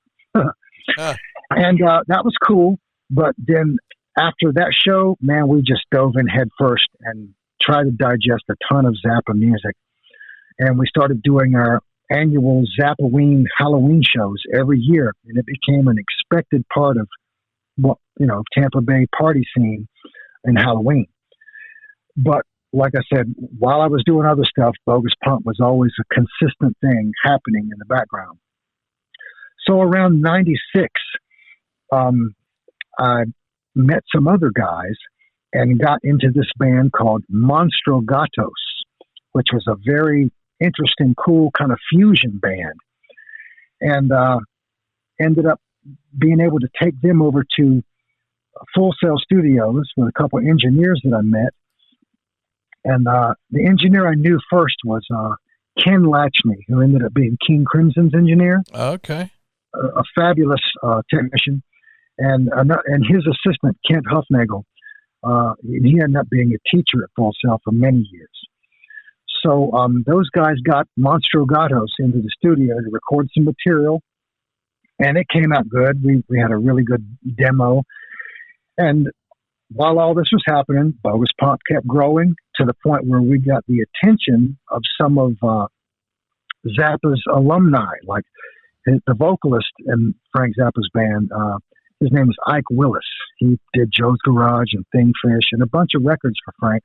Speaker 1: And that was cool. But then after that show, man, we just dove in head first and tried to digest a ton of Zappa music. And we started doing our annual Zappoween Halloween shows every year. And it became an expected part of, Tampa Bay party scene in Halloween. But like I said, while I was doing other stuff, Bogus Pomp was always a consistent thing happening in the background. So around '96, I met some other guys and got into this band called Monstro Gatos, which was a very interesting, cool kind of fusion band. And ended up being able to take them over to Full Sail Studios with a couple of engineers that I met. And the engineer I knew first was Ken Latchney, who ended up being King Crimson's engineer.
Speaker 2: Okay.
Speaker 1: A fabulous technician. And his assistant, Kent Huffnagel, he ended up being a teacher at Full Sail for many years. So those guys got Monstro Gatos into the studio to record some material, and it came out good. We had a really good demo. And while all this was happening, Bogus Pomp kept growing to the point where we got the attention of some of Zappa's alumni, like the vocalist in Frank Zappa's band. His name is Ike Willis. He did Joe's Garage and Thing Fish and a bunch of records for Frank.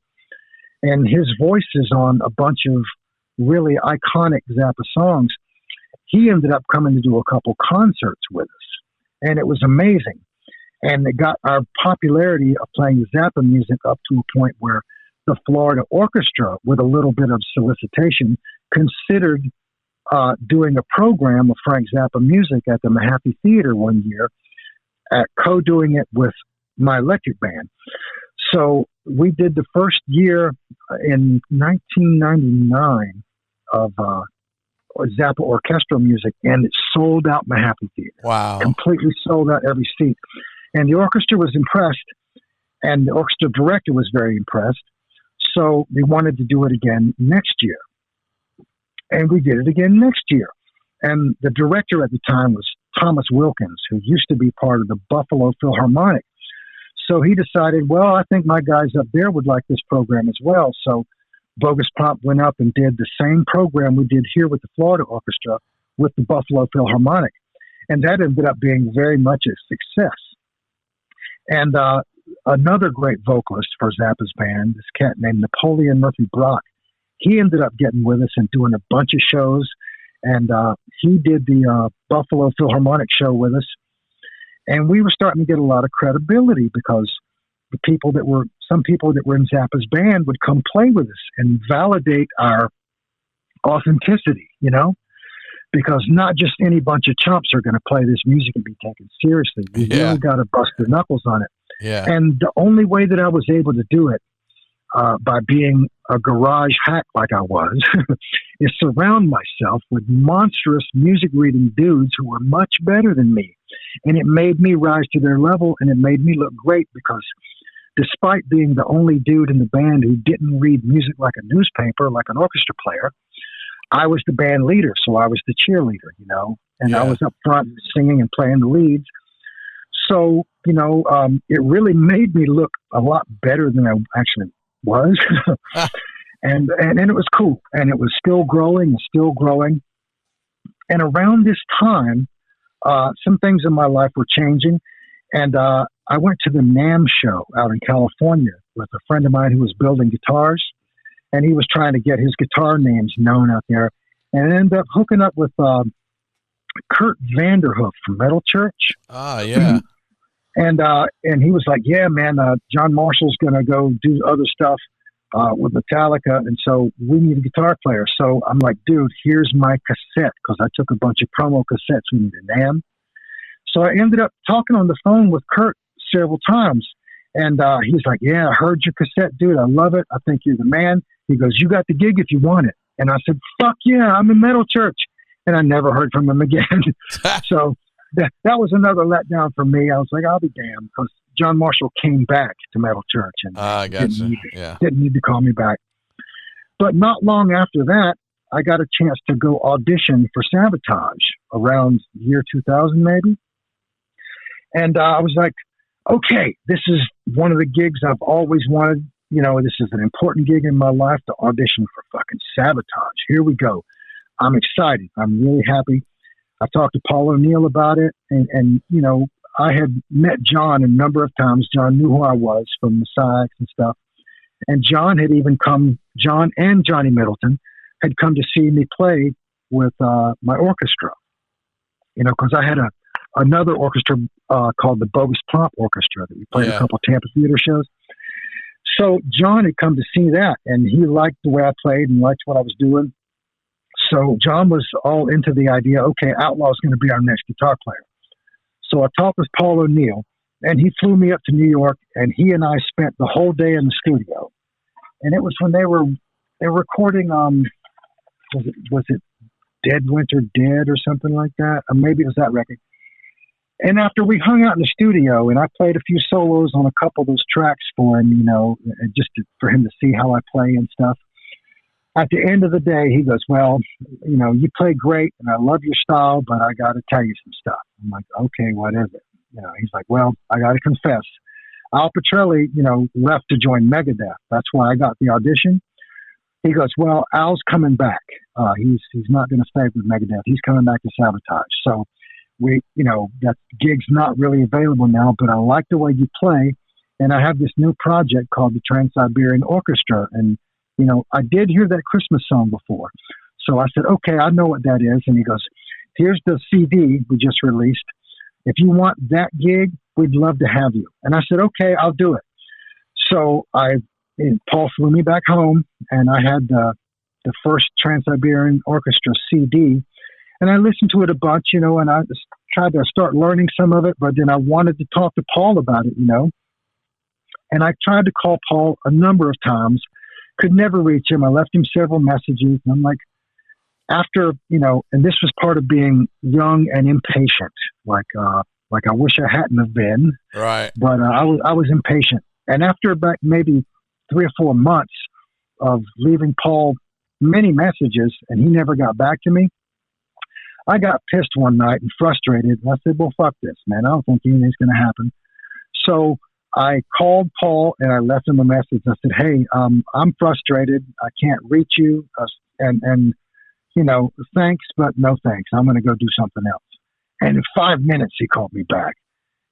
Speaker 1: And his voice is on a bunch of really iconic Zappa songs. He ended up coming to do a couple concerts with us, and it was amazing. And it got our popularity of playing Zappa music up to a point where the Florida Orchestra, with a little bit of solicitation, considered doing a program of Frank Zappa music at the Mahaffey Theater one year, co-doing it with my electric band. So we did the first year in 1999 of Zappa orchestral music, and it sold out Mahaffey Theater.
Speaker 2: Wow.
Speaker 1: Completely sold out every seat. And the orchestra was impressed, and the orchestra director was very impressed. So we wanted to do it again next year. And we did it again next year. And the director at the time was Thomas Wilkins, who used to be part of the Buffalo Philharmonic. So he decided, well, I think my guys up there would like this program as well. So Bogus Pomp went up and did the same program we did here with the Florida Orchestra with the Buffalo Philharmonic. And that ended up being very much a success. And another great vocalist for Zappa's band, this cat named Napoleon Murphy Brock, he ended up getting with us and doing a bunch of shows. And he did the Buffalo Philharmonic show with us. And we were starting to get a lot of credibility because some people that were in Zappa's band would come play with us and validate our authenticity, you know, because not just any bunch of chumps are going to play this music and be taken seriously. We really got to bust their knuckles on it.
Speaker 2: Yeah.
Speaker 1: And the only way that I was able to do it, by being a garage hack like I was, is surround myself with monstrous music reading dudes who were much better than me. And it made me rise to their level, and it made me look great because despite being the only dude in the band who didn't read music like a newspaper, like an orchestra player, I was the band leader. So I was the cheerleader, you know, and I was up front singing and playing the leads. So, you know, it really made me look a lot better than I actually was. and it was cool. And it was still growing and still growing. And around this time, some things in my life were changing. And I went to the NAMM show out in California with a friend of mine who was building guitars. And he was trying to get his guitar names known out there. And I ended up hooking up with Kurt Vanderhoof from Metal Church.
Speaker 2: Ah, yeah.
Speaker 1: And he was like, yeah, man, John Marshall's going to go do other stuff with Metallica. And so we need a guitar player. So I'm like, dude, here's my cassette. Cause I took a bunch of promo cassettes. We need a NAMM. So I ended up talking on the phone with Kurt several times. And he's like, yeah, I heard your cassette, dude. I love it. I think you're the man. He goes, you got the gig if you want it. And I said, fuck yeah, I'm in Metal Church. And I never heard from him again. So that was another letdown for me. I was like, I'll be damned, because John Marshall came back to Metal Church and didn't need to call me back. But not long after that, I got a chance to go audition for Sabotage around year 2000 maybe. And I was like, okay, this is one of the gigs I've always wanted. You know, this is an important gig in my life, to audition for fucking Sabotage. Here we go. I'm excited. I'm really happy. I talked to Paul O'Neill about it. And you know, I had met John a number of times. John knew who I was from Messiaxx and stuff. And John and Johnny Middleton had come to see me play with my orchestra. You know, because I had another orchestra called the Bogus Pomp Orchestra that we played a couple of Tampa Theater shows. So John had come to see that, and he liked the way I played and liked what I was doing. So John was all into the idea, okay, Outlaw is going to be our next guitar player. So I talked with Paul O'Neill, and he flew me up to New York, and he and I spent the whole day in the studio. And it was when they were recording, was it Dead Winter Dead or something like that? Or maybe it was that record. And after we hung out in the studio, and I played a few solos on a couple of those tracks for him, you know, for him to see how I play and stuff. At the end of the day, he goes, well, you know, you play great and I love your style, but I got to tell you some stuff. I'm like, okay, what is it? You know, he's like, well, I got to confess. Al Pitrelli, you know, left to join Megadeth. That's why I got the audition. He goes, well, Al's coming back. He's not going to stay with Megadeth. He's coming back to Sabotage. So that gig's not really available now, but I like the way you play. And I have this new project called the Trans-Siberian Orchestra. And, you know, I did hear that Christmas song before. So I said, okay, I know what that is. And he goes, here's the CD we just released. If you want that gig, we'd love to have you. And I said, okay, I'll do it. So Paul flew me back home, and I had the first Trans-Siberian Orchestra CD. And I listened to it a bunch, you know, and I just tried to start learning some of it, but then I wanted to talk to Paul about it, you know. And I tried to call Paul a number of times, could never reach him. I left him several messages. And I'm like, after, you know, and this was part of being young and impatient, like I wish I hadn't have been.
Speaker 2: Right.
Speaker 1: But I was impatient. And after about maybe 3 or 4 months of leaving Paul many messages and he never got back to me, I got pissed one night and frustrated. And I said, well, fuck this, man. I don't think anything's going to happen. So I called Paul and I left him a message. I said, hey, I'm frustrated. I can't reach you. And you know, thanks, but no thanks. I'm going to go do something else. And in 5 minutes, he called me back.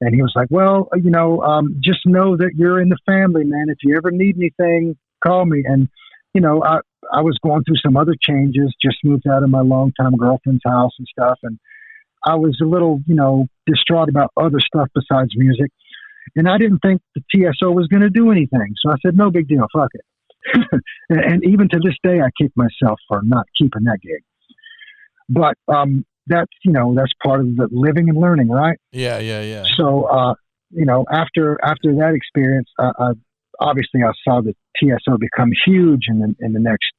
Speaker 1: And he was like, well, you know, just know that you're in the family, man. If you ever need anything, call me. And, you know, I was going through some other changes, just moved out of my longtime girlfriend's house and stuff. And I was a little, distraught about other stuff besides music. And I didn't think the TSO was going to do anything. So I said, no big deal, fuck it. And even to this day, I kick myself for not keeping that gig. But that's part of the living and learning, right?
Speaker 2: Yeah.
Speaker 1: So, after that experience, I obviously I saw the TSO become huge in the next,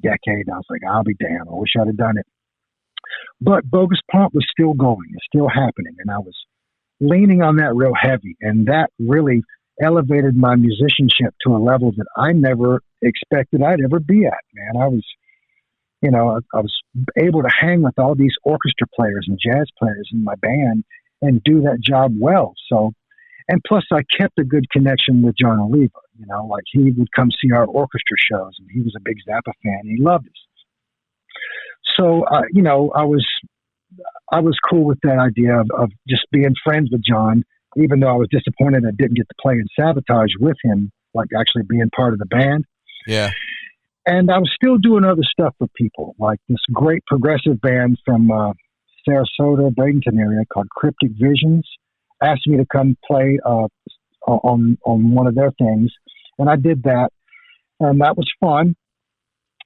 Speaker 1: decade. I was like, I'll be damned. I wish I'd have done it. But Bogus Pomp was still going. It's still happening. And I was leaning on that real heavy. And that really elevated my musicianship to a level that I never expected I'd ever be at, man. I was able to hang with all these orchestra players and jazz players in my band and do that job well. So, and plus I kept a good connection with John Oliva, like he would come see our orchestra shows and he was a big Zappa fan and he loved us. So, I was cool with that idea of just being friends with John, even though I was disappointed I didn't get to play in Sabotage with him, like actually being part of the band.
Speaker 2: Yeah.
Speaker 1: And I was still doing other stuff for people, like this great progressive band from Sarasota, Bradenton area called Cryptic Visions asked me to come play on one of their things. And I did that. And that was fun.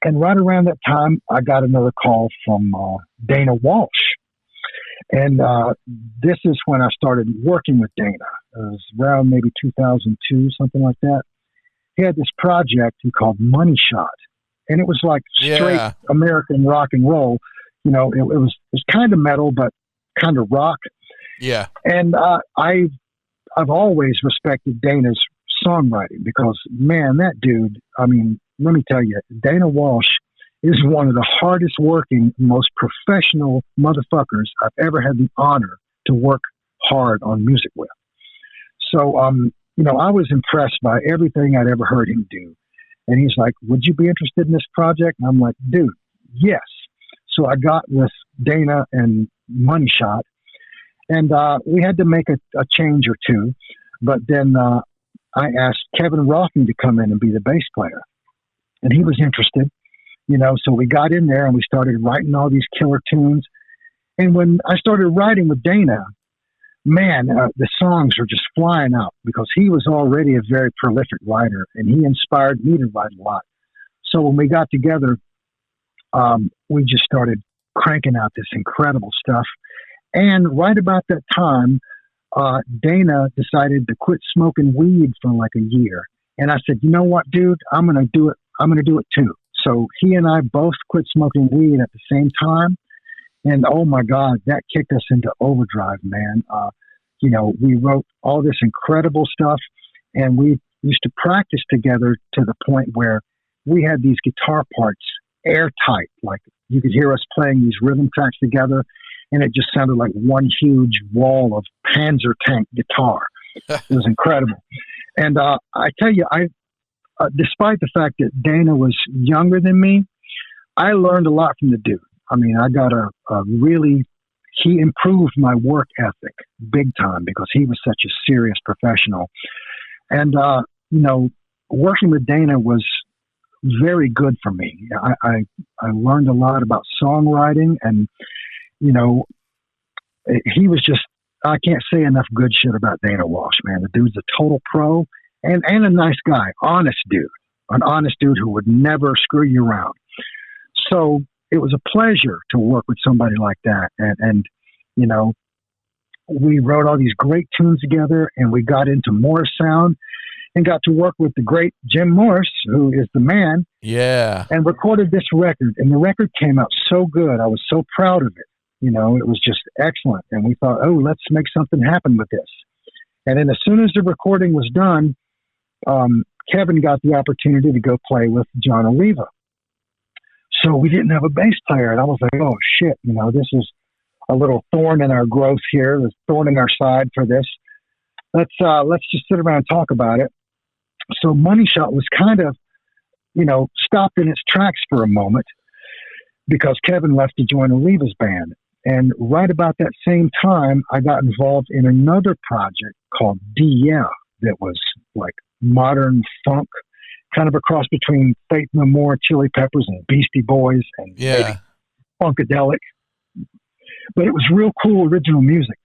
Speaker 1: And right around that time, I got another call from Dana Walsh. And this is when I started working with Dana. It was around maybe 2002, something like that. He had this project he called Money Shot. And it was like straight American rock and roll. It was kind of metal, but kind of rock.
Speaker 2: Yeah.
Speaker 1: And I've always respected Dana's songwriting because, man, that dude, let me tell you, Dana Walsh is one of the hardest working, most professional motherfuckers I've ever had the honor to work hard on music with. So, I was impressed by everything I'd ever heard him do. And he's like, would you be interested in this project? And I'm like, dude, yes. So I got with Dana and Money Shot, and we had to make a change or two. But then I asked Kevin Rothman to come in and be the bass player. And he was interested, so we got in there and we started writing all these killer tunes. And when I started writing with Dana, man, the songs were just flying out because he was already a very prolific writer and he inspired me to write a lot. So when we got together, we just started cranking out this incredible stuff. And right about that time, Dana decided to quit smoking weed for like a year. And I said, you know what, dude, I'm going to do it. I'm going to do it too. So he and I both quit smoking weed at the same time. And oh my God, that kicked us into overdrive, man. We wrote all this incredible stuff and we used to practice together to the point where we had these guitar parts airtight. Like you could hear us playing these rhythm tracks together and it just sounded like one huge wall of Panzer tank guitar. It was incredible. And I tell you, despite the fact that Dana was younger than me, I learned a lot from the dude. I got he improved my work ethic big time because he was such a serious professional. And, working with Dana was very good for me. I learned a lot about songwriting and, he was just, I can't say enough good shit about Dana Walsh, man. The dude's a total pro and a nice guy, honest dude, an honest dude who would never screw you around. So it was a pleasure to work with somebody like that. And we wrote all these great tunes together and we got into Morris sound and got to work with the great Jim Morris, who is the man.
Speaker 2: Yeah.
Speaker 1: And recorded this record. And the record came out so good. I was so proud of it. It was just excellent. And we thought, oh, let's make something happen with this. And then as soon as the recording was done, Kevin got the opportunity to go play with John Oliva. So we didn't have a bass player. And I was like, oh, shit, this is a little thorn in our growth here. There's a thorn in our side for this. Let's just sit around and talk about it. So Money Shot was kind of, stopped in its tracks for a moment because Kevin left to join Oliva's band. And right about that same time, I got involved in another project called Yeah that was like modern funk. kind of a cross between Faith No More, Chili Peppers, and Beastie Boys, and maybe Funkadelic. But it was real cool original music.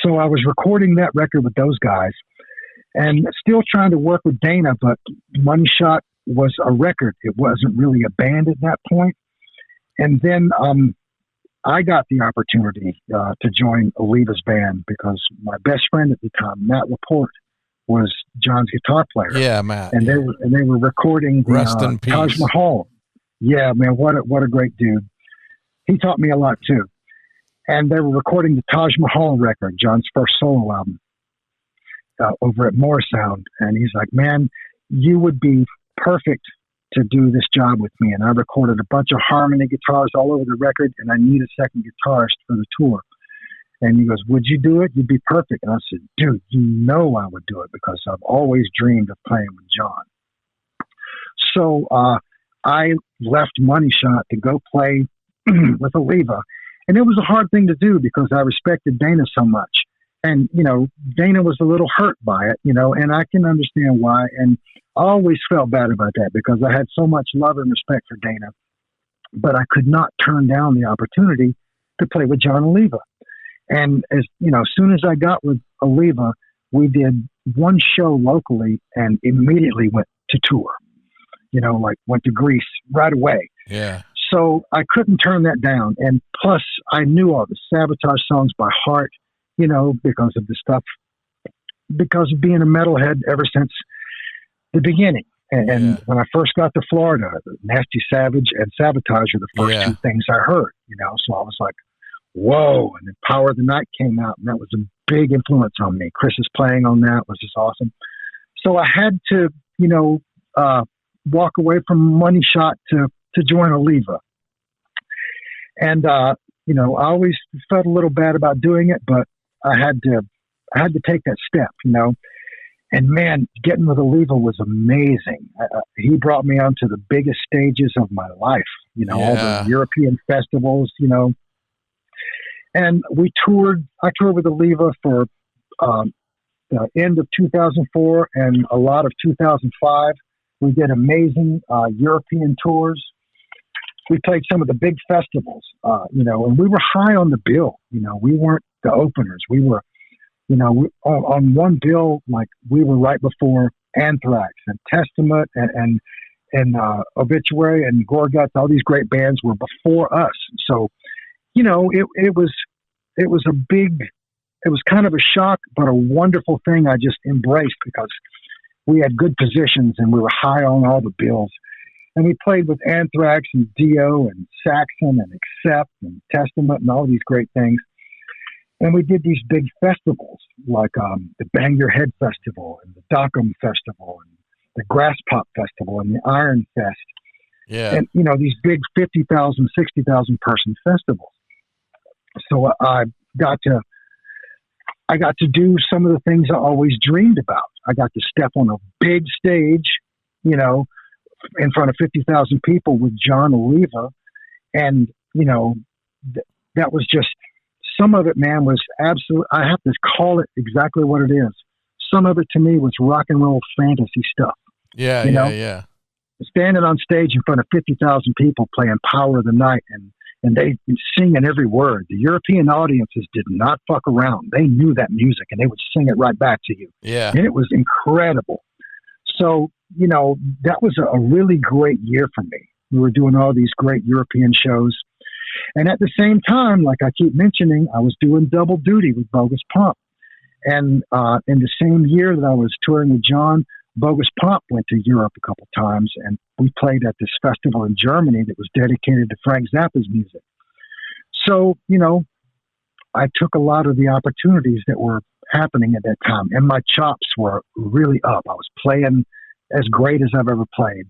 Speaker 1: So I was recording that record with those guys and still trying to work with Dana, but Money Shot was a record. It wasn't really a band at that point. And then I got the opportunity to join Oliva's band because my best friend at the time, Matt Laporte, was John's guitar player.
Speaker 2: Yeah, Matt.
Speaker 1: And they were recording the
Speaker 2: Rest in peace.
Speaker 1: Taj Mahal. Yeah, man, what a great dude. He taught me a lot too. And they were recording the Taj Mahal record, John's first solo album, over at Morrisound. And he's like, man, you would be perfect to do this job with me. And I recorded a bunch of harmony guitars all over the record, and I need a second guitarist for the tour. And he goes, would you do it? You'd be perfect. And I said, dude, you know I would do it because I've always dreamed of playing with John. So I left Money Shot to go play with Oliva. And it was a hard thing to do because I respected Dana so much. And, you know, Dana was a little hurt by it, you know, and I can understand why. And I always felt bad about that because I had so much love and respect for Dana. But I could not turn down the opportunity to play with John Oliva. And as you know, as soon as I got with Oliva, we did one show locally and immediately went to tour. You know, like went to Greece right away.
Speaker 2: Yeah.
Speaker 1: So I couldn't turn that down. And plus, I knew all the Sabotage songs by heart, you know, because of the stuff, because of being a metalhead ever since the beginning. And when I first got to Florida, Nasty Savage and Sabotage were the first two things I heard, you know. So I was like, whoa. And then Power of the Night came out, and that was a big influence on me. Chris's playing on that was just awesome. So I had to, you know, walk away from Money Shot to join Oliva. And, you know, I always felt a little bad about doing it, but I had to take that step, you know. And man, getting with Oliva was amazing. He brought me onto the biggest stages of my life, you know, all the European festivals, you know. And I toured with Oliva for the end of 2004 and a lot of 2005. We did amazing European tours. We played some of the big festivals, you know, and we were high on the bill. You know, we weren't the openers. We were, you know, on one bill, like we were right before Anthrax and Testament and Obituary and Gorguts. All these great bands were before us. So, you know, it was kind of a shock, but a wonderful thing I just embraced because we had good positions and we were high on all the bills. And we played with Anthrax and Dio and Saxon and Accept and Testament and all these great things. And we did these big festivals like the Bang Your Head Festival and the Dockham Festival and the Grass Pop Festival and the Iron Fest.
Speaker 2: Yeah.
Speaker 1: And, you know, these big 50,000, 60,000 person festivals. So I got to do some of the things I always dreamed about. I got to step on a big stage, you know, in front of 50,000 people with John Oliva. And, you know, that was just, some of it, man, was absolute. I have to call it exactly what it is. Some of it to me was rock and roll fantasy stuff.
Speaker 2: Yeah,
Speaker 1: you know?
Speaker 2: Yeah.
Speaker 1: Standing on stage in front of 50,000 people playing Power of the Night and they singing every word. The European audiences did not fuck around. They knew that music and they would sing it right back to you.
Speaker 2: Yeah.
Speaker 1: And it was incredible. So, you know, that was a really great year for me. We were doing all these great European shows. And at the same time, like I keep mentioning, I was doing double duty with Bogus Pomp. And in the same year that I was touring with John, Bogus Pomp went to Europe a couple times, and we played at this festival in Germany that was dedicated to Frank Zappa's music. So, you know, I took a lot of the opportunities that were happening at that time, and my chops were really up. I was playing as great as I've ever played.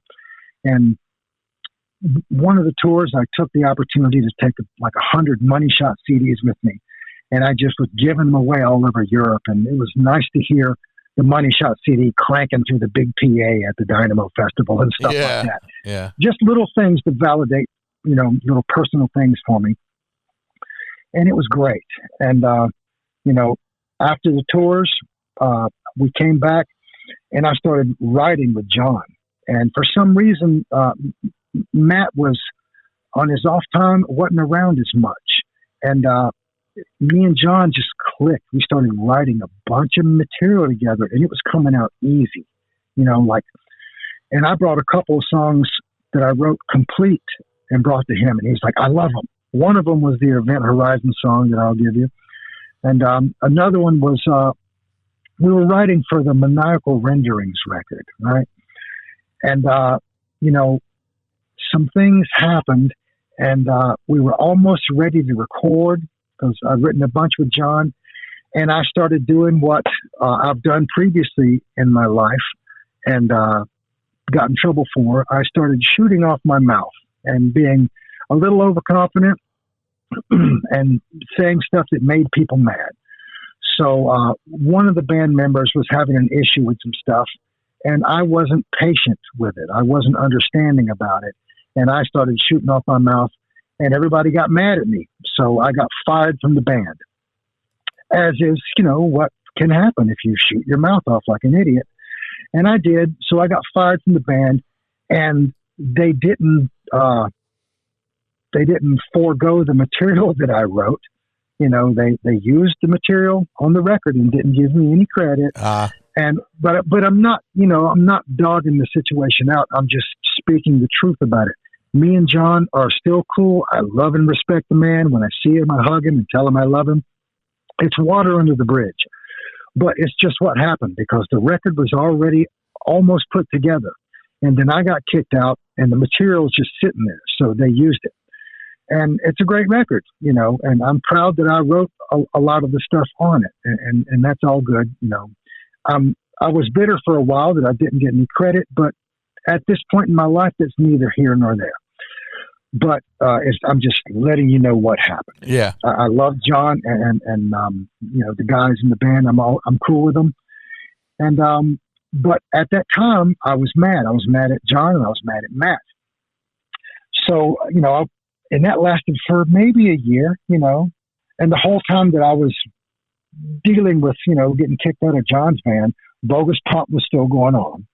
Speaker 1: And one of the tours, I took the opportunity to take like 100 Money Shot CDs with me, and I just was giving them away all over Europe. And it was nice to hear the Money Shot CD cranking through the big PA at the Dynamo Festival and stuff like that.
Speaker 2: Yeah.
Speaker 1: Just little things to validate, you know, little personal things for me. And it was great. And, you know, after the tours, we came back and I started writing with John. And for some reason, Matt was on his off time, wasn't around as much. And me and John just clicked. We started writing a bunch of material together, and it was coming out easy, and I brought a couple of songs that I wrote complete and brought to him, and he's like, I love them. One of them was the Event Horizon song that I'll give you. And another one was, we were writing for the Maniacal Renderings record, right? And, some things happened, and we were almost ready to record because I'd written a bunch with John, and I started doing what I've done previously in my life and got in trouble for. I started shooting off my mouth and being a little overconfident and saying stuff that made people mad. So one of the band members was having an issue with some stuff, and I wasn't patient with it. I wasn't understanding about it. And I started shooting off my mouth, and everybody got mad at me. So I got fired from the band, as is, what can happen if you shoot your mouth off like an idiot. And I did. So I got fired from the band, and they didn't forego the material that I wrote. They used the material on the record and didn't give me any credit. But I'm not, I'm not dogging the situation out. I'm just speaking the truth about it. Me and John are still cool. I love and respect the man. When I see him, I hug him and tell him I love him. It's water under the bridge. But it's just what happened because the record was already almost put together. And then I got kicked out, and the material was just sitting there. So they used it. And it's a great record, and I'm proud that I wrote a lot of the stuff on it. And that's all good, I was bitter for a while that I didn't get any credit, but at this point in my life, that's neither here nor there. But I'm just letting you know what happened.
Speaker 2: Yeah,
Speaker 1: I love John and the guys in the band. I'm cool with them. And but at that time, I was mad. I was mad at John, and I was mad at Matt. So and that lasted for maybe a year. And the whole time that I was dealing with getting kicked out of John's band, Bogus Pomp was still going on.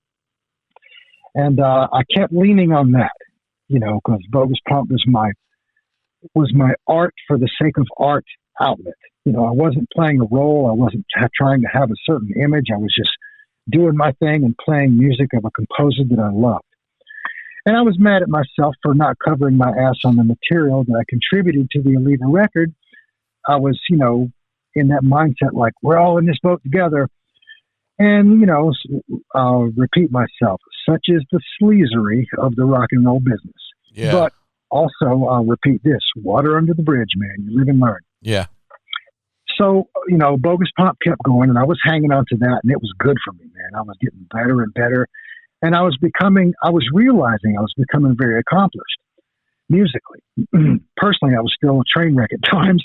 Speaker 1: And I kept leaning on that, because Bogus Pomp was my art for the sake of art outlet. I wasn't playing a role. I wasn't trying to have a certain image. I was just doing my thing and playing music of a composer that I loved. And I was mad at myself for not covering my ass on the material that I contributed to the Oliva record. I was, in that mindset, like, we're all in this boat together. And, I'll repeat myself, such is the sleazery of the rock and roll business.
Speaker 2: Yeah.
Speaker 1: But also, I'll repeat this, water under the bridge, man. You live and learn.
Speaker 2: Yeah.
Speaker 1: So, Bogus Pomp kept going, and I was hanging on to that, and it was good for me, man. I was getting better and better. And I was realizing I was becoming very accomplished musically. Personally, I was still a train wreck at times.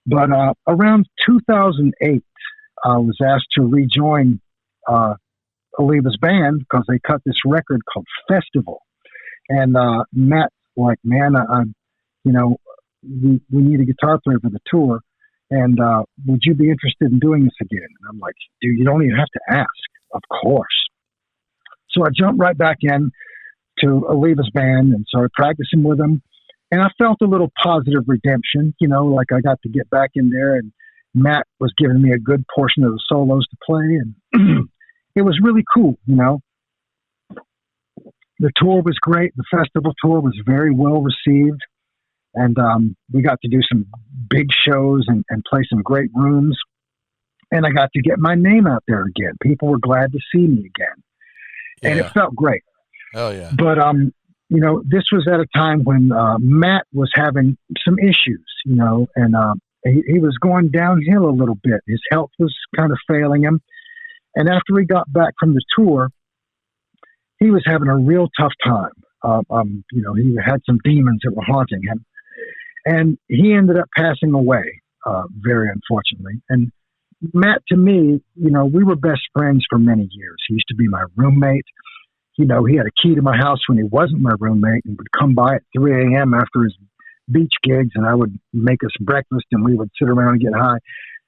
Speaker 1: But around 2008, I was asked to rejoin Oliva's band because they cut this record called Festival. And Matt's like, man, we need a guitar player for the tour. And would you be interested in doing this again? And I'm like, dude, you don't even have to ask. Of course. So I jumped right back in to Oliva's band and started practicing with them. And I felt a little positive redemption, like I got to get back in there, and Matt was giving me a good portion of the solos to play. And it was really cool, The tour was great. The festival tour was very well received. And we got to do some big shows and play some great rooms. And I got to get my name out there again. People were glad to see me again. Yeah. And it felt great.
Speaker 2: Oh, yeah.
Speaker 1: But, this was at a time when Matt was having some issues, and he was going downhill a little bit. His health was kind of failing him. And after he got back from the tour, he was having a real tough time. He had some demons that were haunting him. And he ended up passing away, very unfortunately. And Matt, to me, we were best friends for many years. He used to be my roommate. He had a key to my house when he wasn't my roommate and would come by at 3 a.m. after his beach gigs, and I would make us breakfast and we would sit around and get high.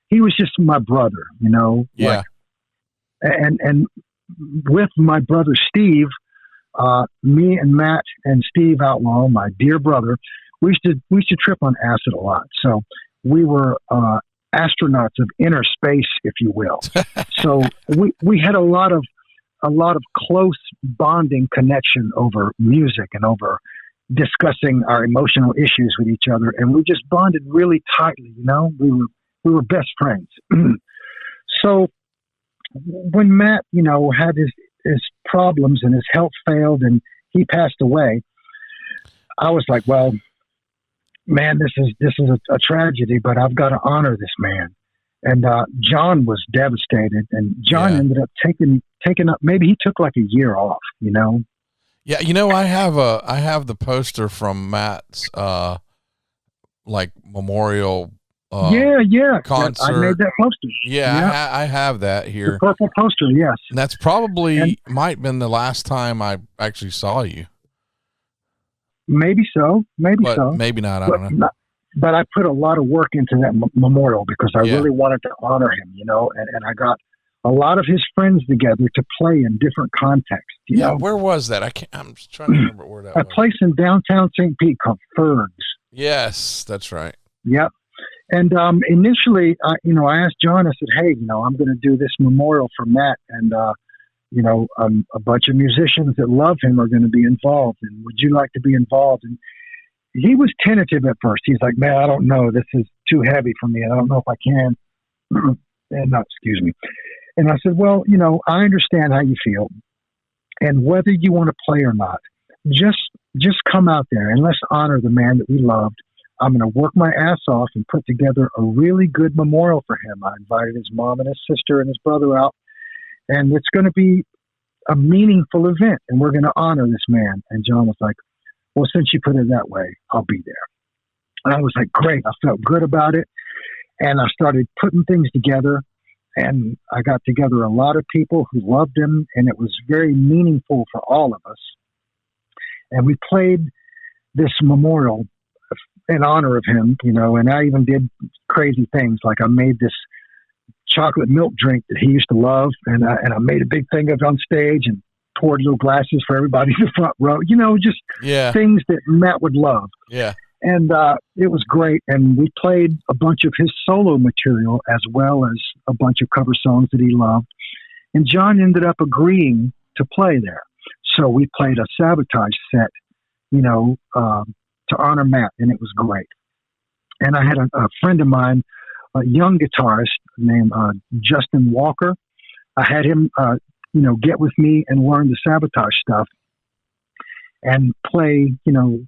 Speaker 1: He was just my brother,
Speaker 2: Yeah.
Speaker 1: and with my brother Steve, me and Matt and Steve Outlaw, my dear brother, we used to trip on acid a lot. So we were astronauts of inner space, if you will. So we had a lot of close bonding connection over music and over discussing our emotional issues with each other, and we just bonded really tightly. You know, we were best friends. So when Matt, you know, had his problems and his health failed and he passed away, I was like, well, man, this is a tragedy, but I've got to honor this man. And John was devastated, and John ended up taking up. Maybe he took like a year off, you know.
Speaker 2: Yeah, you know, I have the poster from Matt's like memorial. Concert.
Speaker 1: I made that poster.
Speaker 2: Yeah. I have that here.
Speaker 1: The purple poster, yes.
Speaker 2: And that's probably might have been the last time I actually saw you.
Speaker 1: Maybe so. Maybe
Speaker 2: not. I don't know.
Speaker 1: But I put a lot of work into that memorial because I really wanted to honor him, you know, and I got a lot of his friends together to play in different contexts. You know?
Speaker 2: Where was that? I'm just trying to remember where that was.
Speaker 1: A place in downtown St. Pete called Ferg's.
Speaker 2: Yes, that's right.
Speaker 1: Yep. And initially, you know, I asked John, I said, hey, you know, I'm going to do this memorial for Matt, and, you know, a bunch of musicians that love him are going to be involved, and would you like to be involved? And he was tentative at first. He's like, man, I don't know. This is too heavy for me. I don't know if I can. And excuse me. And I said, well, you know, I understand how you feel. And whether you want to play or not, just come out there and let's honor the man that we loved. I'm going to work my ass off and put together a really good memorial for him. I invited his mom and his sister and his brother out, and it's going to be a meaningful event, and we're going to honor this man. And John was like, well, since you put it that way, I'll be there. And I was like, great. I felt good about it. And I started putting things together, and I got together a lot of people who loved him, and it was very meaningful for all of us. And we played this memorial in honor of him, you know, and I even did crazy things. Like I made this chocolate milk drink that he used to love, and I made a big thing of it on stage and poured little glasses for everybody in the front row, you know, just things that Matt would love.
Speaker 2: Yeah.
Speaker 1: And it was great. And we played a bunch of his solo material as well as a bunch of cover songs that he loved. And John ended up agreeing to play there. So we played a Sabotage set, you know, to honor Matt, and it was great. And I had a friend of mine, a young guitarist named Justin Walker. I had him, you know, get with me and learn the Sabotage stuff and play, you know,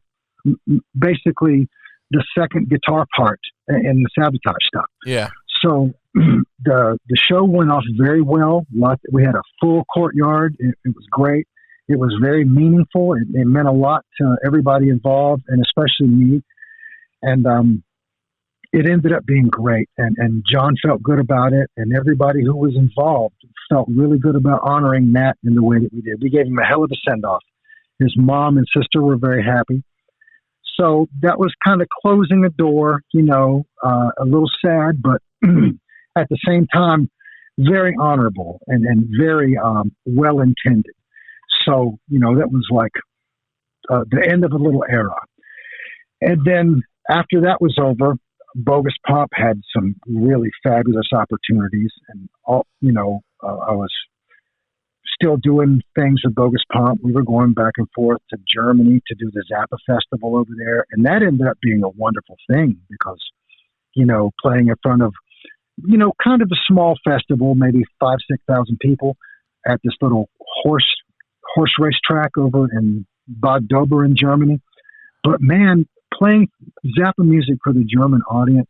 Speaker 1: basically the second guitar part in the Sabotage stuff.
Speaker 2: Yeah.
Speaker 1: So the show went off very well. We had a full courtyard. It was great. It was very meaningful. It meant a lot to everybody involved, and especially me. And it ended up being great. And John felt good about it, and everybody who was involved felt really good about honoring Matt in the way that we did. We gave him a hell of a send-off. His mom and sister were very happy. So that was kind of closing a door, you know, a little sad, but at the same time, very honorable and very well-intended. So, you know, that was like the end of a little era. And then after that was over, Bogus Pomp had some really fabulous opportunities. And, you know, I was still doing things with Bogus Pomp. We were going back and forth to Germany to do the Zappa Festival over there. And that ended up being a wonderful thing because, you know, playing in front of, you know, kind of a small festival, maybe 5,000-6,000 people at this little horse racetrack over in Bad Dober in Germany. But man, playing Zappa music for the German audience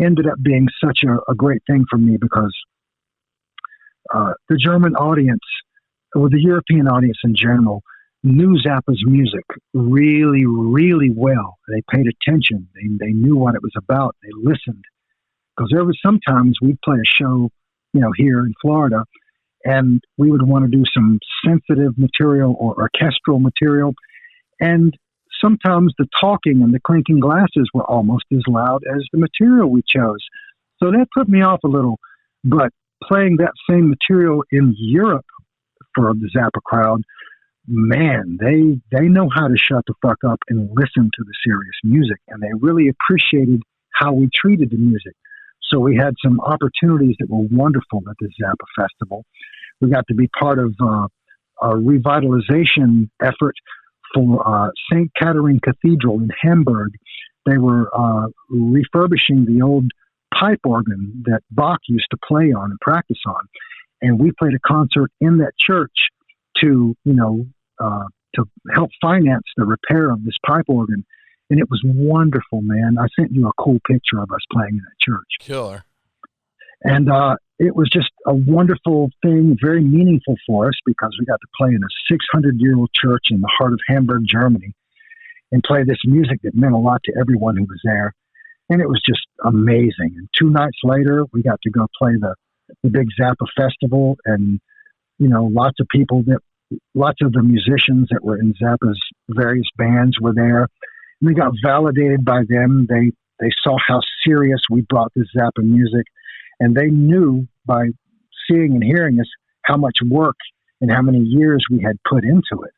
Speaker 1: ended up being such a great thing for me because the German audience, or the European audience in general, knew Zappa's music really, really well. They paid attention. They knew what it was about. They listened. Because there was sometimes we'd play a show, you know, here in Florida, and we would want to do some sensitive material or orchestral material. And sometimes the talking and the clinking glasses were almost as loud as the material we chose. So that put me off a little. But playing that same material in Europe for the Zappa crowd, man, they know how to shut the fuck up and listen to the serious music, and they really appreciated how we treated the music. So we had some opportunities that were wonderful at the Zappa Festival. We got to be part of a revitalization effort for St. Catherine Cathedral in Hamburg. They were refurbishing the old pipe organ that Bach used to play on and practice on. And we played a concert in that church to help finance the repair of this pipe organ. And it was wonderful, man. I sent you a cool picture of us playing in that church.
Speaker 2: Killer.
Speaker 1: And it was just a wonderful thing, very meaningful for us, because we got to play in a 600-year-old church in the heart of Hamburg, Germany, and play this music that meant a lot to everyone who was there. And it was just amazing. And 2 nights later, we got to go play the big Zappa festival, and, lots of the musicians that were in Zappa's various bands were there. And we got validated by them. They saw how serious we brought this Zappa music, and they knew by seeing and hearing us how much work and how many years we had put into it,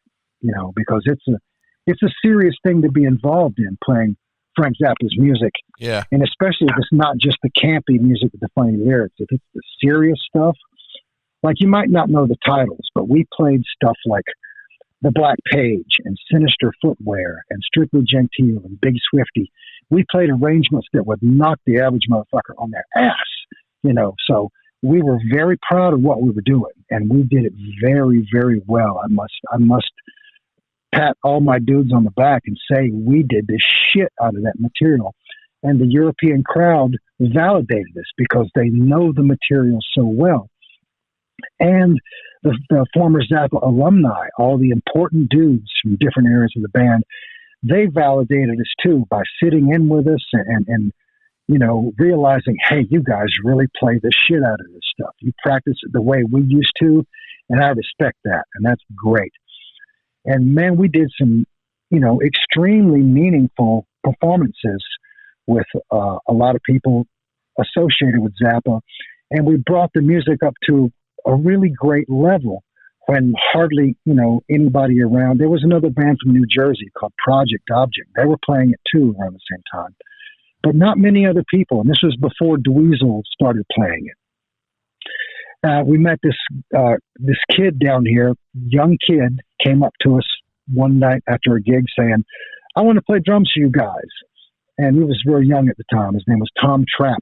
Speaker 1: because it's a serious thing to be involved in, playing Frank Zappa's music.
Speaker 2: Yeah.
Speaker 1: And especially if it's not just the campy music with the funny lyrics. If it's the serious stuff, like, you might not know the titles, but we played stuff like The Black Page and Sinister Footwear and Strictly Gentile and Big Swifty. We played arrangements that would knock the average motherfucker on their ass, so we were very proud of what we were doing, and we did it very, very well. I must pat all my dudes on the back and say we did the shit out of that material. And the European crowd validated us because they know the material so well. And the former Zappa alumni, all the important dudes from different areas of the band, they validated us too by sitting in with us and realizing, hey, you guys really play the shit out of this stuff. You practice it the way we used to, and I respect that, and that's great. And man, we did some, extremely meaningful performances with a lot of people associated with Zappa, and we brought the music up to a really great level when hardly, anybody around. There was another band from New Jersey called Project Object. They were playing it too around the same time, but not many other people. And this was before Dweezil started playing it. We met this kid down here, young kid, came up to us one night after a gig saying, I want to play drums for you guys. And he was very young at the time. His name was Tom Trapp.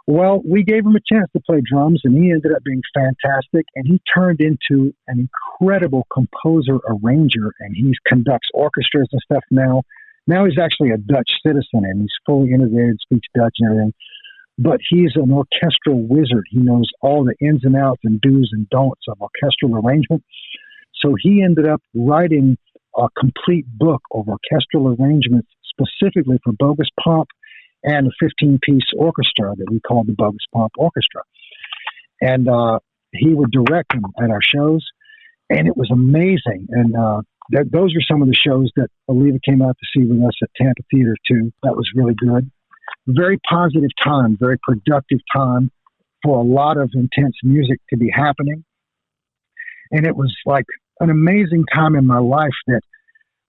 Speaker 1: Well, we gave him a chance to play drums, and he ended up being fantastic. And he turned into an incredible composer, arranger, and he conducts orchestras and stuff now. Now he's actually a Dutch citizen, and he's fully integrated, speaks Dutch and everything. But he's an orchestral wizard. He knows all the ins and outs and do's and don'ts of orchestral arrangement. So he ended up writing a complete book of orchestral arrangements specifically for Bogus Pomp and a 15-piece orchestra that we called the Bogus Pomp Orchestra. And he would direct them at our shows, and it was amazing. And those are some of the shows that Oliva came out to see with us at Tampa Theater, too. That was really good. Very positive time, very productive time for a lot of intense music to be happening. And it was like an amazing time in my life that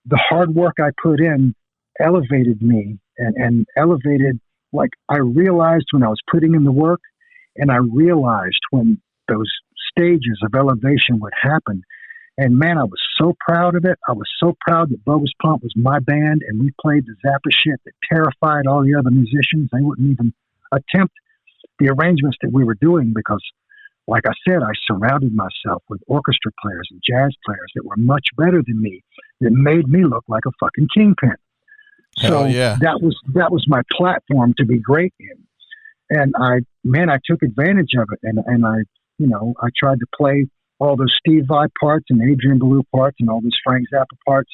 Speaker 1: the hard work I put in elevated me and elevated, like, I realized when I was putting in the work, and I realized when those stages of elevation would happen. And man, I was so proud of it. I was so proud that Bogus Pomp was my band, and we played the Zappa shit that terrified all the other musicians. They wouldn't even attempt the arrangements that we were doing because, like I said, I surrounded myself with orchestra players and jazz players that were much better than me, that made me look like a fucking kingpin. So
Speaker 2: yeah.
Speaker 1: that was my platform to be great in. And I took advantage of it. And I tried to play all those Steve Vai parts and Adrian Belew parts and all those Frank Zappa parts.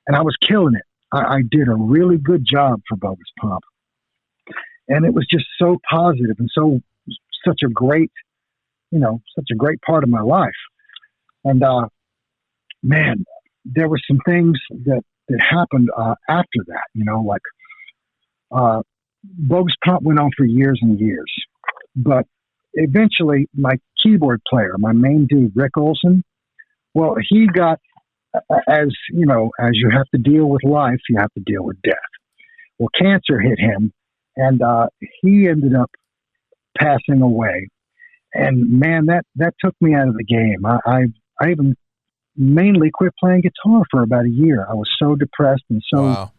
Speaker 1: And I was killing it. I did a really good job for Bogus Pomp. And it was just so positive and such a great part of my life. And, man, there were some things that happened after that, Bogus Pomp went on for years and years. But eventually my keyboard player, my main dude, Rick Olson, Well, he got, as you know, as you have to deal with life, you have to deal with death. Well, cancer hit him, and he ended up passing away. And man, that took me out of the game. I even mainly quit playing guitar for about a year. I was so depressed and so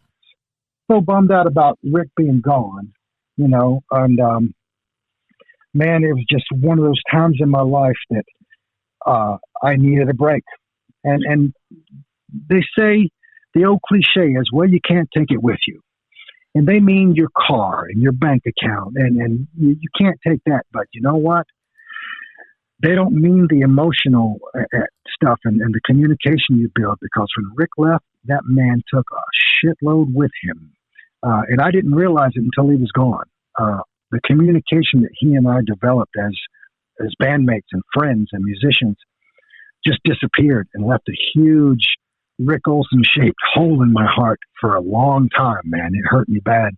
Speaker 1: bummed out about Rick being gone, you know. And man, it was just one of those times in my life that I needed a break. And they say the old cliche is, well, you can't take it with you. And they mean your car and your bank account, and you can't take that. But you know what? They don't mean the emotional stuff and the communication you build, because when Rick left, that man took a shitload with him. And I didn't realize it until he was gone. The communication that he and I developed as bandmates and friends and musicians just disappeared and left a huge Rick Olsen-shaped hole in my heart for a long time, man. It hurt me bad.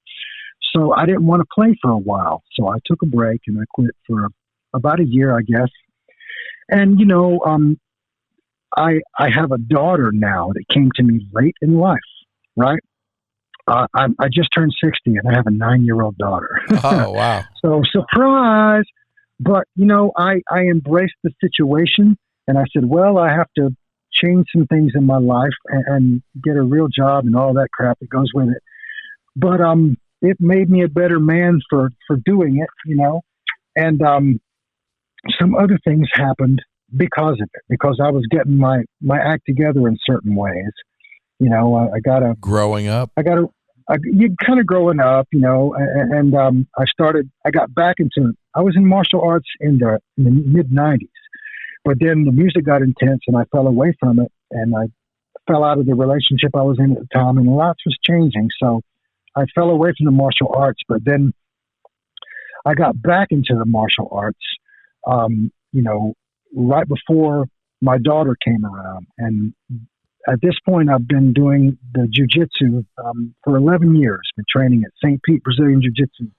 Speaker 1: So I didn't want to play for a while. So I took a break and I quit for about a year, I guess. And, you know, I have a daughter now that came to me late in life, right? I just turned 60 and I have a 9-year-old daughter.
Speaker 2: Oh, wow.
Speaker 1: So surprise. But, you know, I embraced the situation and I said, well, I have to change some things in my life and get a real job and all that crap that goes with it. But it made me a better man for doing it, you know. And some other things happened because of it, because I was getting my act together in certain ways. You know, I got
Speaker 2: growing up.
Speaker 1: You kind of growing up, you know, and I got back into, I was in martial arts in the mid-90s, but then the music got intense and I fell away from it, and I fell out of the relationship I was in at the time, and lots was changing. So I fell away from the martial arts, but then I got back into the martial arts, you know, right before my daughter came around. And at this point, I've been doing the jiu-jitsu for 11 years, been training at St. Pete Brazilian Jiu-Jitsu.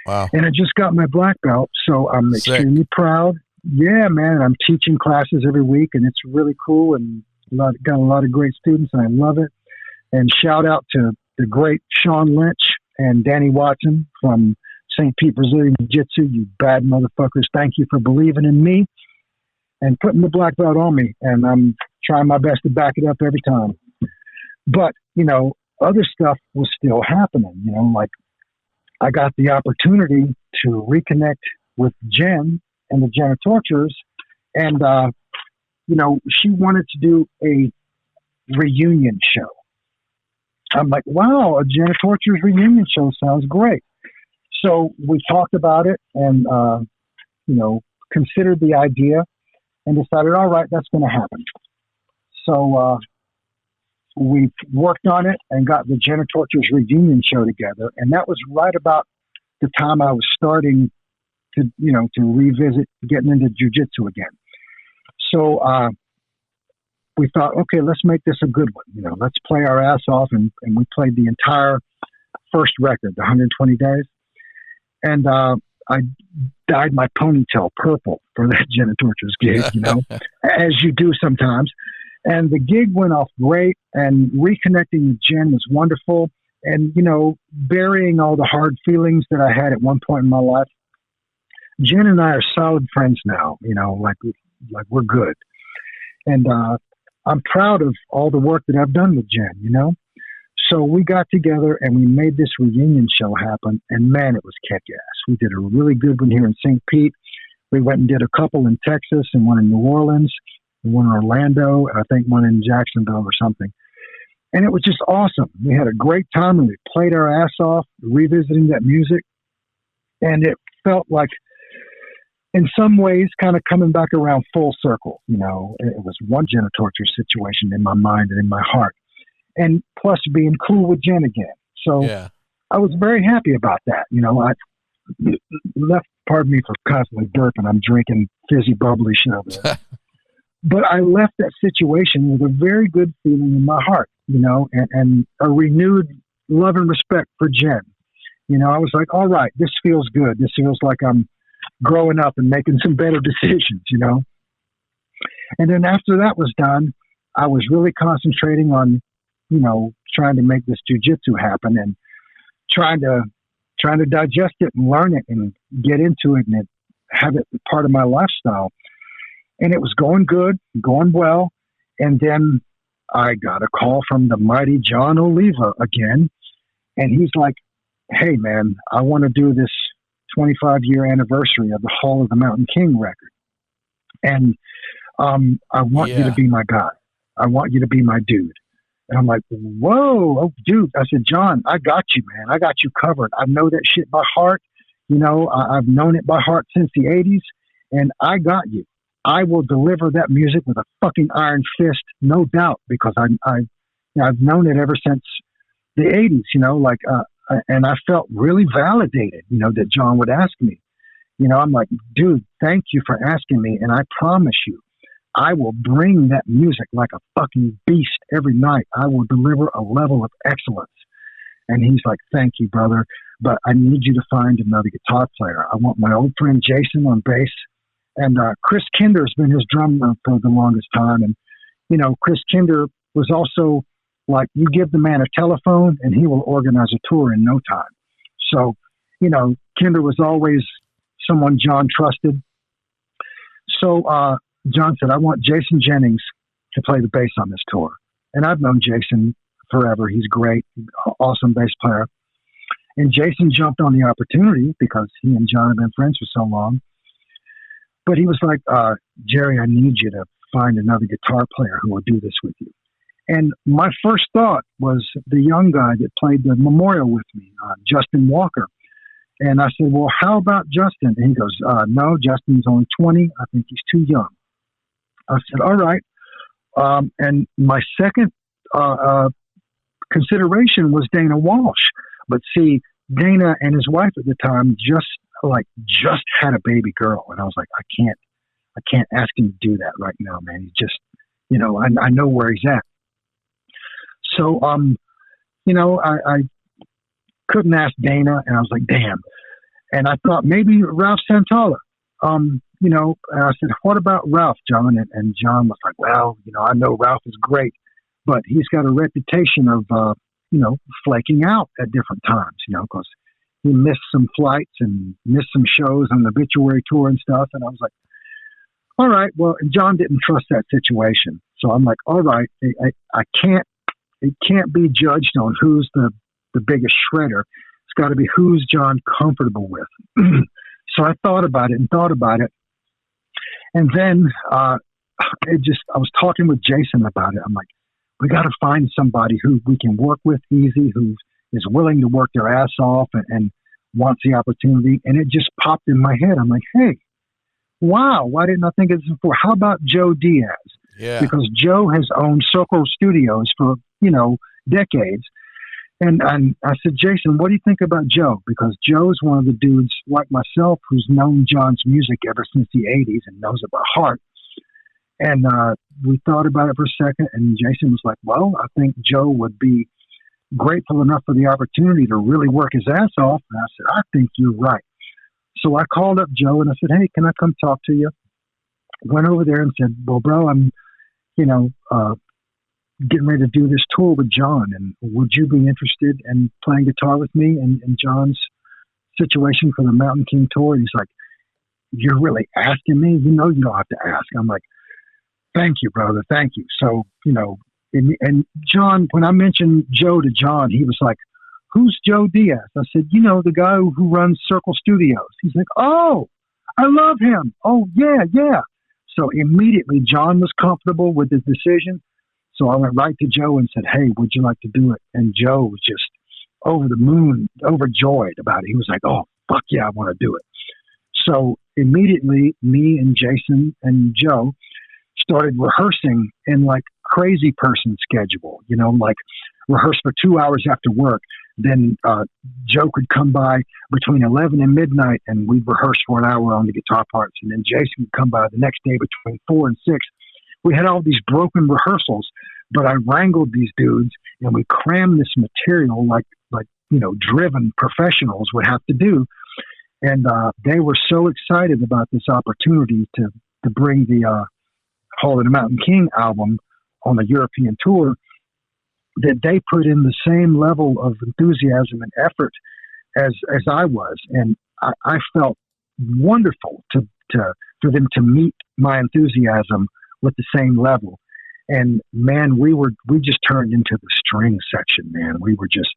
Speaker 2: Wow.
Speaker 1: And I just got my black belt, so I'm extremely proud. Yeah, man, I'm teaching classes every week, and it's really cool, and got a lot of great students, and I love it. And shout out to the great Sean Lynch and Danny Watson from St. Pete Brazilian Jiu-Jitsu. You bad motherfuckers. Thank you for believing in me and putting the black belt on me. And I'm trying my best to back it up every time. But, you know, other stuff was still happening. You know, like I got the opportunity to reconnect with Jen and the Genitorturers. And, you know, she wanted to do a reunion show. I'm like, wow, a Genitorturers reunion show sounds great. So we talked about it and, you know, considered the idea and decided, all right, that's going to happen. So we worked on it and got the Genitorturers reunion show together. And that was right about the time I was starting to, you know, to revisit getting into jiu-jitsu again. So we thought, okay, let's make this a good one. You know, let's play our ass off. And we played the entire first record, the 120 Days. And I dyed my ponytail purple for that Genitorturers gig, you know, as you do sometimes. And the gig went off great, and reconnecting with Jen was wonderful. And, you know, burying all the hard feelings that I had at one point in my life, Jen and I are solid friends now, you know, like we're good. And I'm proud of all the work that I've done with Jen, you know. So we got together and we made this reunion show happen, and man, it was kick-ass. We did a really good one here in St. Pete. We went and did a couple in Texas and one in New Orleans, and one in Orlando, and I think one in Jacksonville or something. And it was just awesome. We had a great time, and we played our ass off, revisiting that music. And it felt like, in some ways, kind of coming back around full circle. You know, it was one Genitorturers situation in my mind and in my heart. And plus being cool with Jen again. So yeah. I was very happy about that. You know, I left, pardon me for constantly burping, I'm drinking fizzy bubbly shit over there. But I left that situation with a very good feeling in my heart, you know, and a renewed love and respect for Jen. You know, I was like, all right, this feels good. This feels like I'm growing up and making some better decisions, you know. And then after that was done, I was really concentrating on, trying to make this jujitsu happen and trying to digest it and learn it and get into it and have it part of my lifestyle. And it was going good, going well. And then I got a call from the mighty John Oliva again. And he's like, hey, man, I want to do this 25-year anniversary of the Hall of the Mountain King record. And I want you to be my guy. I want you to be my dude. And I'm like, whoa, oh, dude. I said, John, I got you, man. I got you covered. I know that shit by heart. I've known it by heart since the 80s, and I got you. I will deliver that music with a fucking iron fist, no doubt, because I've known it ever since the 80s, and I felt really validated, that John would ask me. I'm like, dude, thank you for asking me, and I promise you, I will bring that music like a fucking beast every night. I will deliver a level of excellence. And he's like, thank you, brother, but I need you to find another guitar player. I want my old friend Jason on bass, and Chris Kinder's been his drummer for the longest time. And, Chris Kinder was also like, you give the man a telephone and he will organize a tour in no time. So, Kinder was always someone John trusted. So John said, I want Jason Jennings to play the bass on this tour. And I've known Jason forever. He's great, awesome bass player. And Jason jumped on the opportunity because he and John have been friends for so long. But he was like, Jerry, I need you to find another guitar player who will do this with you. And my first thought was the young guy that played the memorial with me, Justin Walker. And I said, well, how about Justin? And he goes, no, Justin's only 20. I think he's too young. I said, all right. And my second consideration was Dana Walsh. But see, Dana and his wife at the time just had a baby girl. And I was like, I can't ask him to do that right now, man. He just, I know where he's at. So, I couldn't ask Dana, and I was like, damn. And I thought maybe Ralph Santala, and I said, what about Ralph, John? And John was like, well, I know Ralph is great, but he's got a reputation of, flaking out at different times, because he missed some flights and missed some shows on the Obituary tour and stuff. And I was like, all right, well, and John didn't trust that situation. So I'm like, all right, it can't be judged on who's the biggest shredder. It's got to be who's John comfortable with. So I thought about it. And then I was talking with Jason about it. I'm like, we got to find somebody who we can work with easy, who is willing to work their ass off and wants the opportunity. And it just popped in my head. I'm like, hey, wow, why didn't I think of this before? How about Joe Diaz?
Speaker 2: Yeah.
Speaker 1: Because Joe has owned Circle Studios for, decades. And I said, Jason, what do you think about Joe? Because Joe's one of the dudes like myself who's known John's music ever since the 80s and knows it by heart. And we thought about it for a second, and Jason was like, well, I think Joe would be grateful enough for the opportunity to really work his ass off. And I said, I think you're right. So I called up Joe and I said, hey, can I come talk to you? Went over there and said, well, bro, I'm, getting ready to do this tour with John, and would you be interested in playing guitar with me in John's situation for the Mountain King tour? And he's like, you're really asking me? You don't have to ask. I'm like, thank you, brother. Thank you. So, and John, when I mentioned Joe to John, he was like, who's Joe Diaz? I said, the guy who runs Circle Studios. He's like, oh, I love him. Oh, yeah. So immediately John was comfortable with his decision. So I went right to Joe and said, hey, would you like to do it? And Joe was just over the moon, overjoyed about it. He was like, oh, fuck yeah, I want to do it. So immediately me and Jason and Joe started rehearsing in like crazy person schedule, like rehearse for 2 hours after work. Then Joe could come by between 11 and midnight and we'd rehearse for an hour on the guitar parts. And then Jason would come by the next day between 4 and 6. We had all these broken rehearsals, but I wrangled these dudes and we crammed this material like driven professionals would have to do. And they were so excited about this opportunity to bring the Hall of the Mountain King album on the European tour, that they put in the same level of enthusiasm and effort as I was. And I felt wonderful for them to meet my enthusiasm with the same level. And man, we just turned into the string section, man. We were just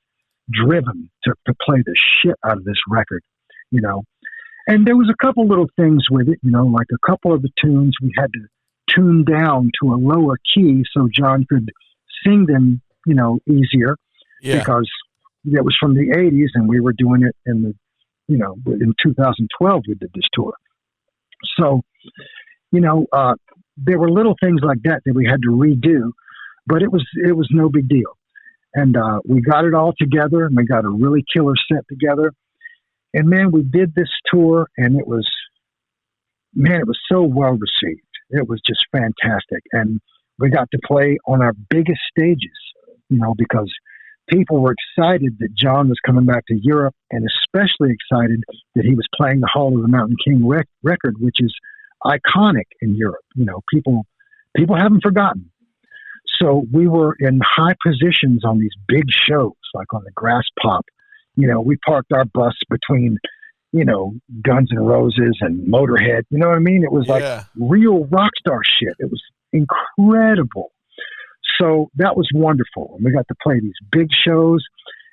Speaker 1: driven to play the shit out of this record, you know. And there was a couple little things with it, you know, like a couple of the tunes we had to tune down to a lower key so John could sing them, you know, easier, because it was from the 80s and we were doing it in 2012 we did this tour. So, you know, there were little things like that we had to redo, but it was no big deal. And we got it all together, and we got a really killer set together. And man, we did this tour, and it was so well received. It was just fantastic. And we got to play on our biggest stages, you know, because people were excited that John was coming back to Europe, and especially excited that he was playing the Hall of the Mountain King record, which is iconic in Europe. You know, people haven't forgotten. So we were in high positions on these big shows, like on the Grass Pop. You know, we parked our bus between, you know, Guns N' Roses and Motorhead. You know what I mean? It was like real rock star shit. It was incredible. So that was wonderful. And we got to play these big shows,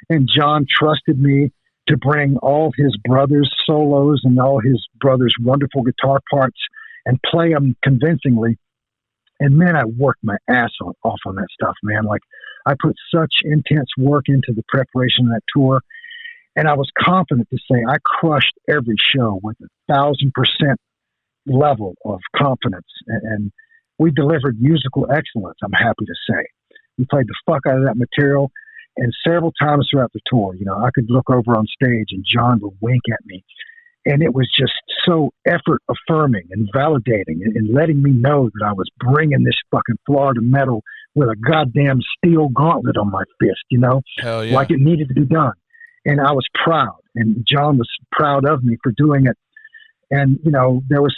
Speaker 1: and John trusted me to bring all his brothers' solos and all his brothers' wonderful guitar parts and play them convincingly. And man, I worked my ass off on that stuff, man. Like, I put such intense work into the preparation of that tour, and I was confident to say I crushed every show with 1,000% level of confidence. And we delivered musical excellence, I'm happy to say. We played the fuck out of that material, and several times throughout the tour, you know, I could look over on stage and John would wink at me. And it was just so effort affirming and validating and letting me know that I was bringing this fucking Florida metal with a goddamn steel gauntlet on my fist, you know, like it needed to be done. And I was proud, and John was proud of me for doing it. And, you know, there was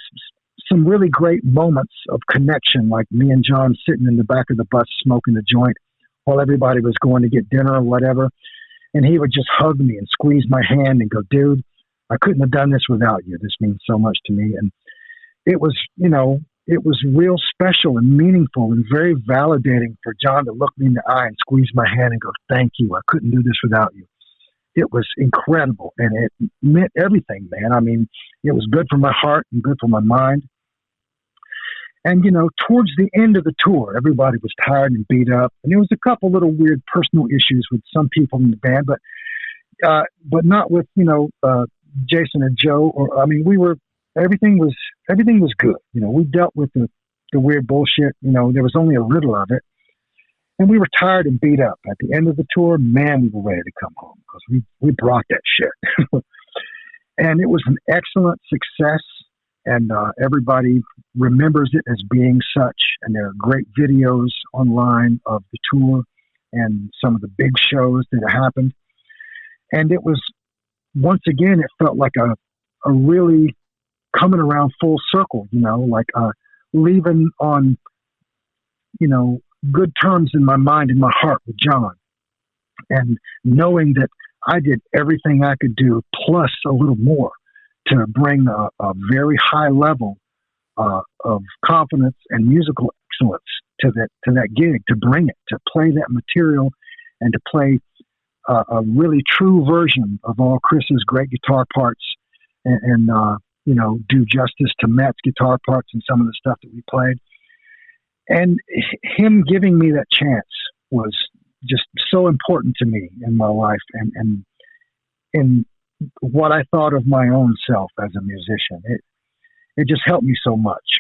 Speaker 1: some really great moments of connection, like me and John sitting in the back of the bus smoking a joint while everybody was going to get dinner or whatever. And he would just hug me and squeeze my hand and go, dude, I couldn't have done this without you. This means so much to me. And it was, you know, it was real special and meaningful and very validating for John to look me in the eye and squeeze my hand and go, thank you. I couldn't do this without you. It was incredible, and it meant everything, man. I mean, it was good for my heart and good for my mind. And, you know, towards the end of the tour, everybody was tired and beat up. And there was a couple little weird personal issues with some people in the band, but not with, you know, Jason or Joe. Or, I mean, everything was good. You know, we dealt with the weird bullshit. You know, there was only a little of it. And we were tired and beat up. At the end of the tour, man, we were ready to come home because we brought that shit. And it was an excellent success. And everybody remembers it as being such. And there are great videos online of the tour and some of the big shows that happened. And it was, once again, it felt like a really coming around full circle, you know, like leaving on, you know, good terms in my mind and my heart with John. And knowing that I did everything I could do, plus a little more, to bring a very high level of confidence and musical excellence to that gig, to bring it, to play that material, and to play a really true version of all Chris's great guitar parts, and you know, do justice to Matt's guitar parts and some of the stuff that we played. And him giving me that chance was just so important to me in my life, and in what I thought of my own self as a musician. It just helped me so much.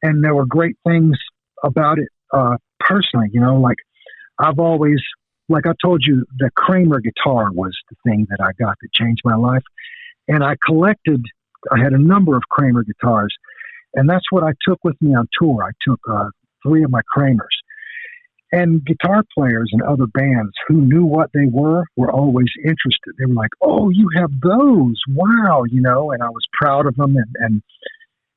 Speaker 1: And there were great things about it personally, you know, like I've always, like I told you, the Kramer guitar was the thing that I got that changed my life. And I had a number of Kramer guitars, and that's what I took with me on tour. I took 3 of my Kramers. And guitar players in other bands who knew what they were always interested. They were like, oh, you have those. Wow. You know, and I was proud of them. And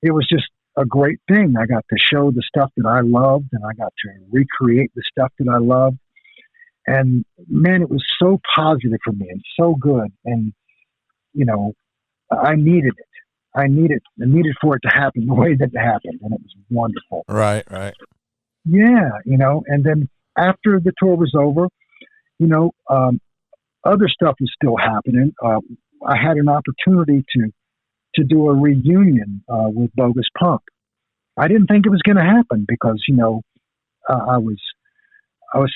Speaker 1: it was just a great thing. I got to show the stuff that I loved, and I got to recreate the stuff that I loved. And man, it was so positive for me and so good. And, you know, I needed it. I needed for it to happen the way that it happened. And it was wonderful.
Speaker 2: Right, right.
Speaker 1: Yeah, you know, and then after the tour was over, you know, other stuff was still happening. I had an opportunity to do a reunion with Bogus Pomp. I didn't think it was going to happen because, you know, I was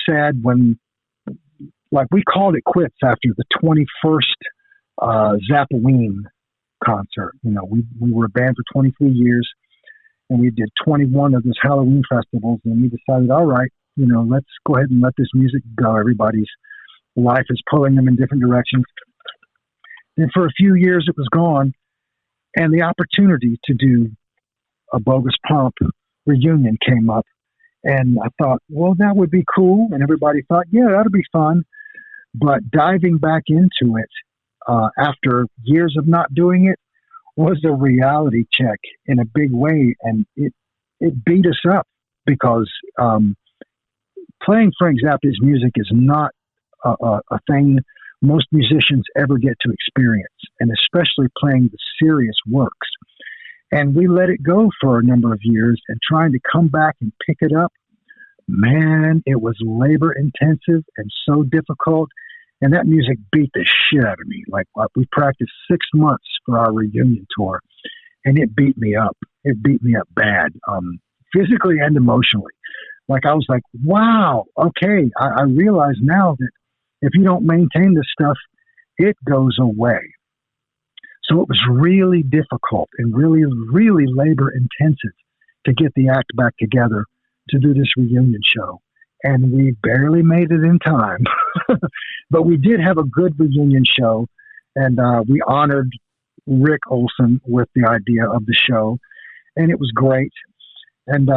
Speaker 1: sad when, like, we called it quits after the 21st Zappoween concert. You know, we were a band for 23 years, and we did 21 of those Halloween festivals, and we decided, all right, you know, let's go ahead and let this music go. Everybody's life is pulling them in different directions. And for a few years, it was gone, and the opportunity to do a Bogus Pomp reunion came up, and I thought, well, that would be cool, and everybody thought, yeah, that'll be fun. But diving back into it after years of not doing it was a reality check in a big way, and it beat us up because playing Frank Zappa's music is not a thing most musicians ever get to experience, and especially playing the serious works. And we let it go for a number of years, and trying to come back and pick it up, man, it was labor intensive and so difficult. And that music beat the shit out of me. Like, we practiced 6 months for our reunion tour, and it beat me up. It beat me up bad, physically and emotionally. Like, I was like, wow, okay, I realize now that if you don't maintain this stuff, it goes away. So it was really difficult and really, really labor intensive to get the act back together to do this reunion show. And we barely made it in time. But we did have a good reunion show, and we honored Rick Olson with the idea of the show, and it was great. And,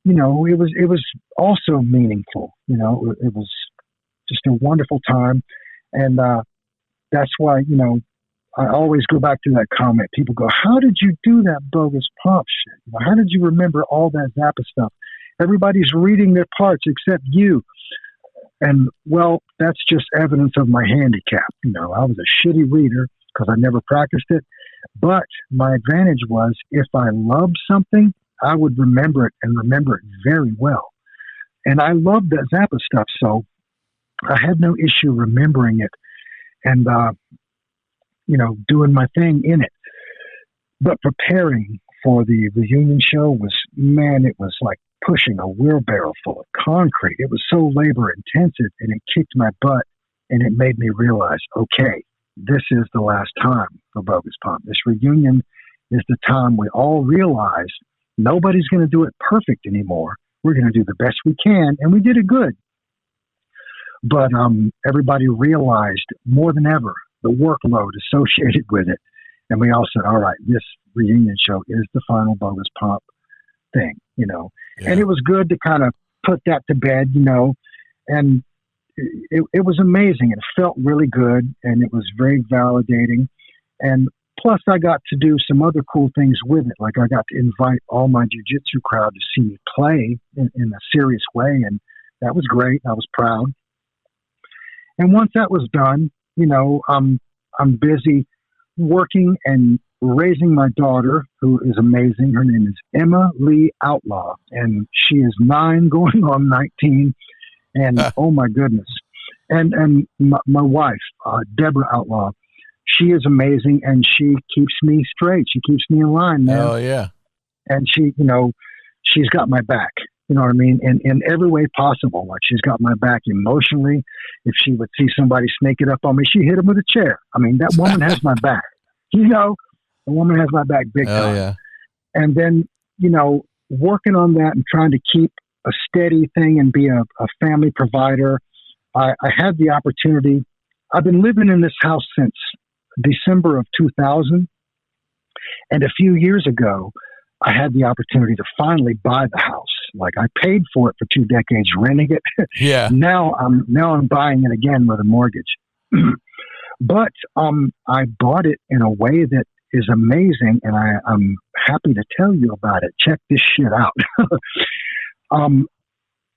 Speaker 1: you know, it was also meaningful. You know, it was just a wonderful time. And that's why, you know, I always go back to that comment. People go, how did you do that Bogus Pomp shit? You know, how did you remember all that Zappa stuff? Everybody's reading their parts except you. And, well, that's just evidence of my handicap. You know, I was a shitty reader because I never practiced it. But my advantage was if I loved something, I would remember it and remember it very well. And I loved that Zappa stuff, so I had no issue remembering it and, you know, doing my thing in it. But preparing for the reunion show was, man, it was like pushing a wheelbarrow full of concrete. It was so labor intensive, and it kicked my butt, and it made me realize, okay, this is the last time for Bogus Pomp. This reunion is the time we all realize nobody's going to do it perfect anymore. We're going to do the best we can, and we did it good. But everybody realized more than ever the workload associated with it. And we all said, all right, this reunion show is the final Bogus Pomp thing, you know. Yeah. And it was good to kind of put that to bed, you know. And it was amazing. It felt really good, and it was very validating. And plus, I got to do some other cool things with it. Like, I got to invite all my jiu-jitsu crowd to see me play in a serious way, and that was great. I was proud. And once that was done, you know, I'm busy working and raising my daughter, who is amazing. Her name is Emma Lee Outlaw, and she is 9 going on 19. And oh my goodness. And my wife, Deborah Outlaw, she is amazing, and she keeps me straight. She keeps me in line, man.
Speaker 2: Oh yeah.
Speaker 1: And she, you know, she's got my back. You know what I mean? In every way possible. Like, she's got my back emotionally. If she would see somebody sneaking up on me, she hit him with a chair. I mean, that woman has my back. You know, the woman has my back big time.
Speaker 2: Yeah.
Speaker 1: And then, you know, working on that and trying to keep a steady thing and be a family provider. I had the opportunity. I've been living in this house since December of 2000. And a few years ago, I had the opportunity to finally buy the house. Like, I paid for it for 2 decades renting it.
Speaker 2: Yeah.
Speaker 1: Now I'm buying it again with a mortgage. But I bought it in a way that is amazing, and I'm happy to tell you about it. Check this shit out.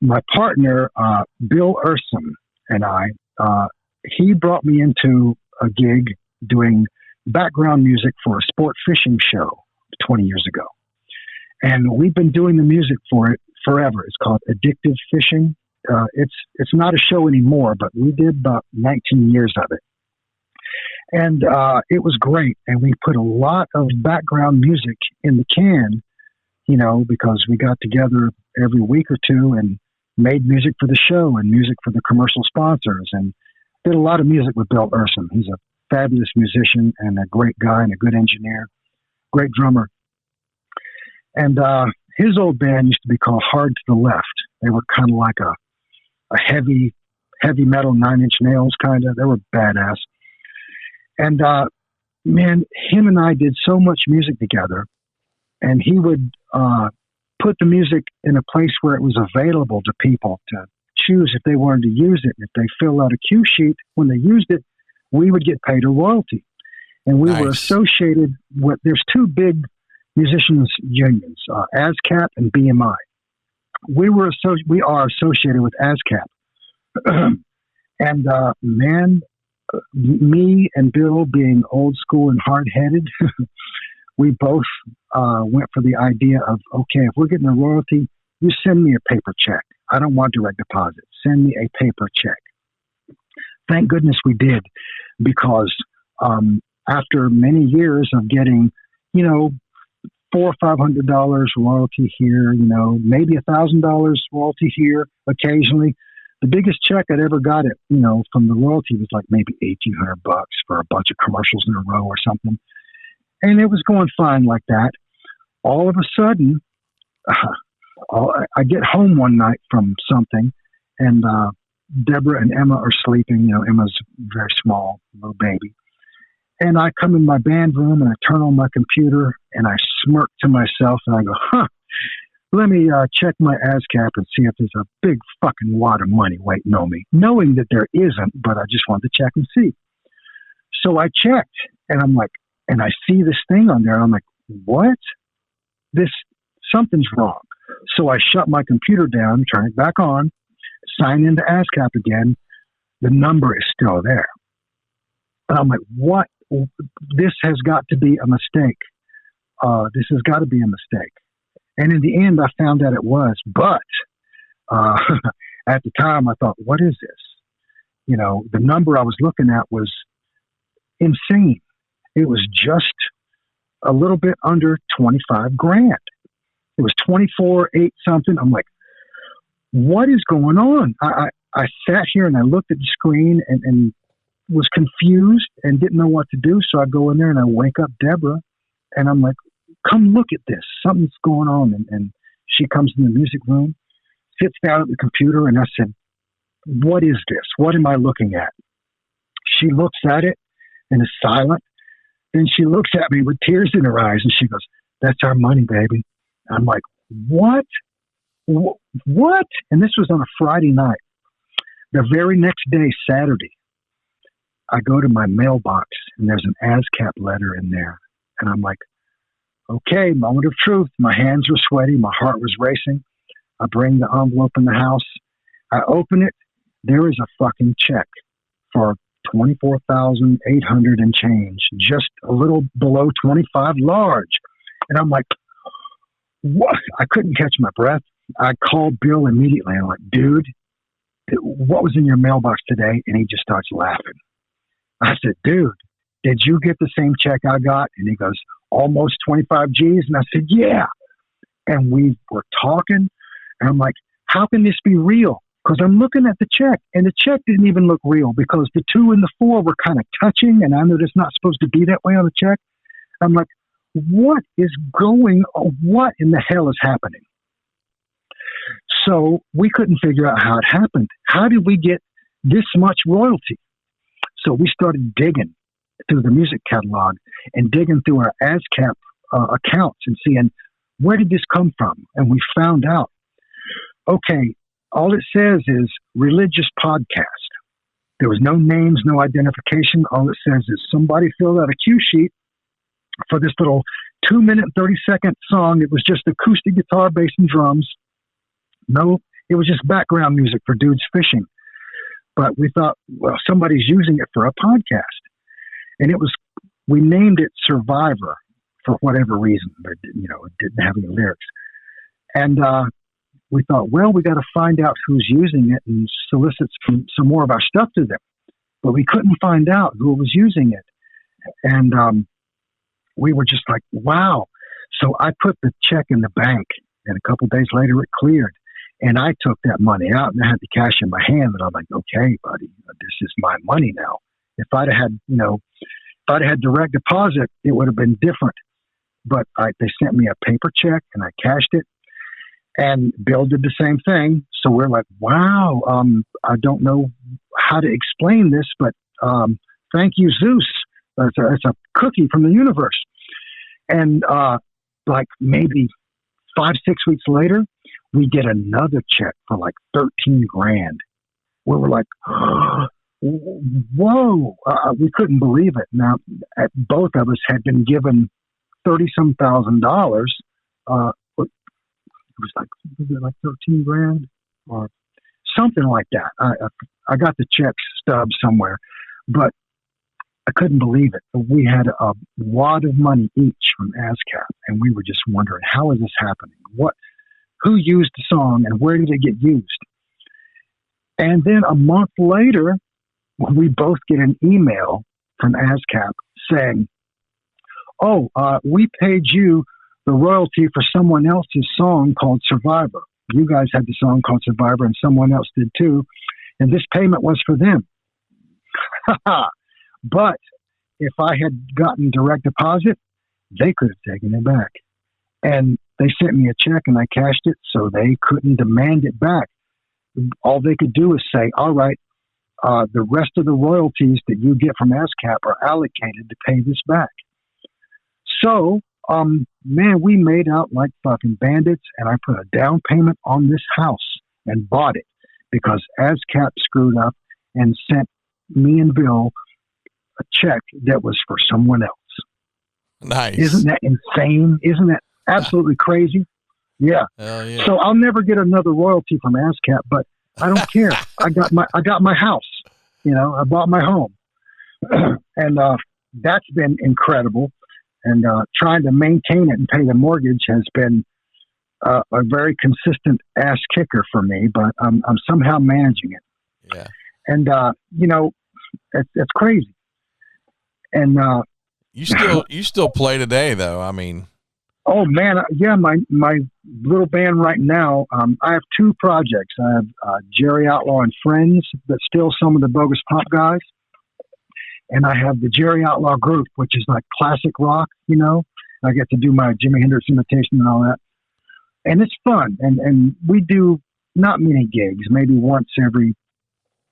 Speaker 1: My partner, Bill Ursom, and he brought me into a gig doing background music for a sport fishing show 20 years ago. And we've been doing the music for it forever. It's called Addictive Fishing. It's not a show anymore, but we did about 19 years of it. And it was great. And we put a lot of background music in the can, because we got together every week or two and made music for the show and music for the commercial sponsors, and did a lot of music with Bill Ursom. He's a fabulous musician and a great guy and a good engineer, great drummer. And his old band used to be called Hard to the Left. They were kind of like a heavy metal, Nine Inch Nails kind of. They were badass. And man, him and I did so much music together, and he would put the music in a place where it was available to people to choose if they wanted to use it. If they fill out a cue sheet, when they used it, we would get paid a royalty. And we were associated with, there's two big musicians unions, ASCAP and BMI. We are associated with ASCAP. And man, me and Bill, being old school and hard-headed, we both went for the idea of, okay, if we're getting a royalty, you send me a paper check. I don't want direct deposit. Send me a paper check. Thank goodness we did, because after many years of getting, $400 or $500 royalty here, maybe $1,000 royalty here occasionally. The biggest check I'd ever got from the royalty was like maybe $1,800 for a bunch of commercials in a row or something. And it was going fine like that. All of a sudden, I get home one night from something, and Deborah and Emma are sleeping. Emma's very small, little baby. And I come in my band room, and I turn on my computer, and I smirk to myself, and I go, let me check my ASCAP and see if there's a big fucking wad of money waiting on me, knowing that there isn't, but I just wanted to check and see. So I checked, and I'm like, and I see this thing on there. I'm like, what? Something's wrong. So I shut my computer down, turn it back on, sign into ASCAP again. The number is still there. And I'm like, what? This has got to be a mistake. This has got to be a mistake. And in the end, I found out it was. But at the time, I thought, what is this? The number I was looking at was insane. It was just a little bit under $25,000. It was 24.8 something. I'm like, what is going on? I sat here and I looked at the screen and was confused and didn't know what to do. So I go in there and I wake up Deborah, and I'm like, come look at this. Something's going on. And she comes in the music room, sits down at the computer, and I said, what is this? What am I looking at? She looks at it and is silent. Then she looks at me with tears in her eyes, and she goes, that's our money, baby. I'm like, what? What? And this was on a Friday night. The very next day, Saturday, I go to my mailbox, and there's an ASCAP letter in there. And I'm like, okay, moment of truth. My hands were sweaty. My heart was racing. I bring the envelope in the house. I open it. There is a fucking check for $24,800 and change, just a little below 25 large. And I'm like, what? I couldn't catch my breath. I called Bill immediately. I'm like, dude, what was in your mailbox today? And he just starts laughing. I said, dude, did you get the same check I got? And he goes, almost 25 G's. And I said, yeah. And we were talking, and I'm like, how can this be real? Because I'm looking at the check, and the check didn't even look real, because the 2 and the 4 were kind of touching, and I know it's not supposed to be that way on the check. I'm like, what is going on? What in the hell is happening? So we couldn't figure out how it happened. How did we get this much royalty? So we started digging through the music catalog and digging through our ASCAP accounts and seeing, where did this come from? And we found out, okay, all it says is religious podcast. There was no names, no identification. All it says is somebody filled out a cue sheet for this little 2-minute, 30-second song. It was just acoustic guitar, bass, and drums. No, it was just background music for dudes fishing. But we thought, well, somebody's using it for a podcast. And we named it Survivor for whatever reason. But, you know, it didn't have any lyrics. And we thought, well, we got to find out who's using it and solicit some more of our stuff to them. But we couldn't find out who was using it. And we were just like, wow. So I put the check in the bank, and a couple of days later it cleared. And I took that money out, and I had the cash in my hand, and I'm like, okay, buddy, this is my money now. If I'd have had direct deposit, it would have been different. But they sent me a paper check, and I cashed it. And Bill did the same thing. So we're like, wow, I don't know how to explain this, but thank you, Zeus. It's a cookie from the universe. And like maybe 5-6 weeks later, we get another check for like $13,000. We were like, whoa, we couldn't believe it. Now, both of us had been given $30-some thousand. It was like $13,000 or something like that. I got the check stub somewhere, but I couldn't believe it. We had a wad of money each from ASCAP, and we were just wondering, how is this happening? Who used the song, and where did it get used? And then a month later, we both get an email from ASCAP saying, oh, we paid you the royalty for someone else's song called Survivor. You guys had the song called Survivor, and someone else did too. And this payment was for them. But if I had gotten direct deposit, they could have taken it back. And they sent me a check, and I cashed it, so they couldn't demand it back. All they could do is say, all right, the rest of the royalties that you get from ASCAP are allocated to pay this back. So, man, we made out like fucking bandits, and I put a down payment on this house and bought it because ASCAP screwed up and sent me and Bill a check that was for someone else.
Speaker 2: Nice.
Speaker 1: Isn't that insane? Isn't that absolutely crazy? Yeah.
Speaker 2: Yeah.
Speaker 1: So I'll never get another royalty from ASCAP, but I don't care. I got my house. You know, I bought my home, and that's been incredible. And trying to maintain it and pay the mortgage has been a very consistent ass kicker for me. But I'm somehow managing it.
Speaker 2: Yeah.
Speaker 1: And you know, it's crazy. And
Speaker 2: you still play today, though. I mean,
Speaker 1: oh man, yeah. My little band right now. I have 2 projects. I have Jerry Outlaw and Friends, but still some of the Bogus Pomp guys. And I have the Jerry Outlaw group, which is like classic rock, you know. I get to do my Jimi Hendrix imitation and all that. And it's fun. And we do not many gigs, maybe once every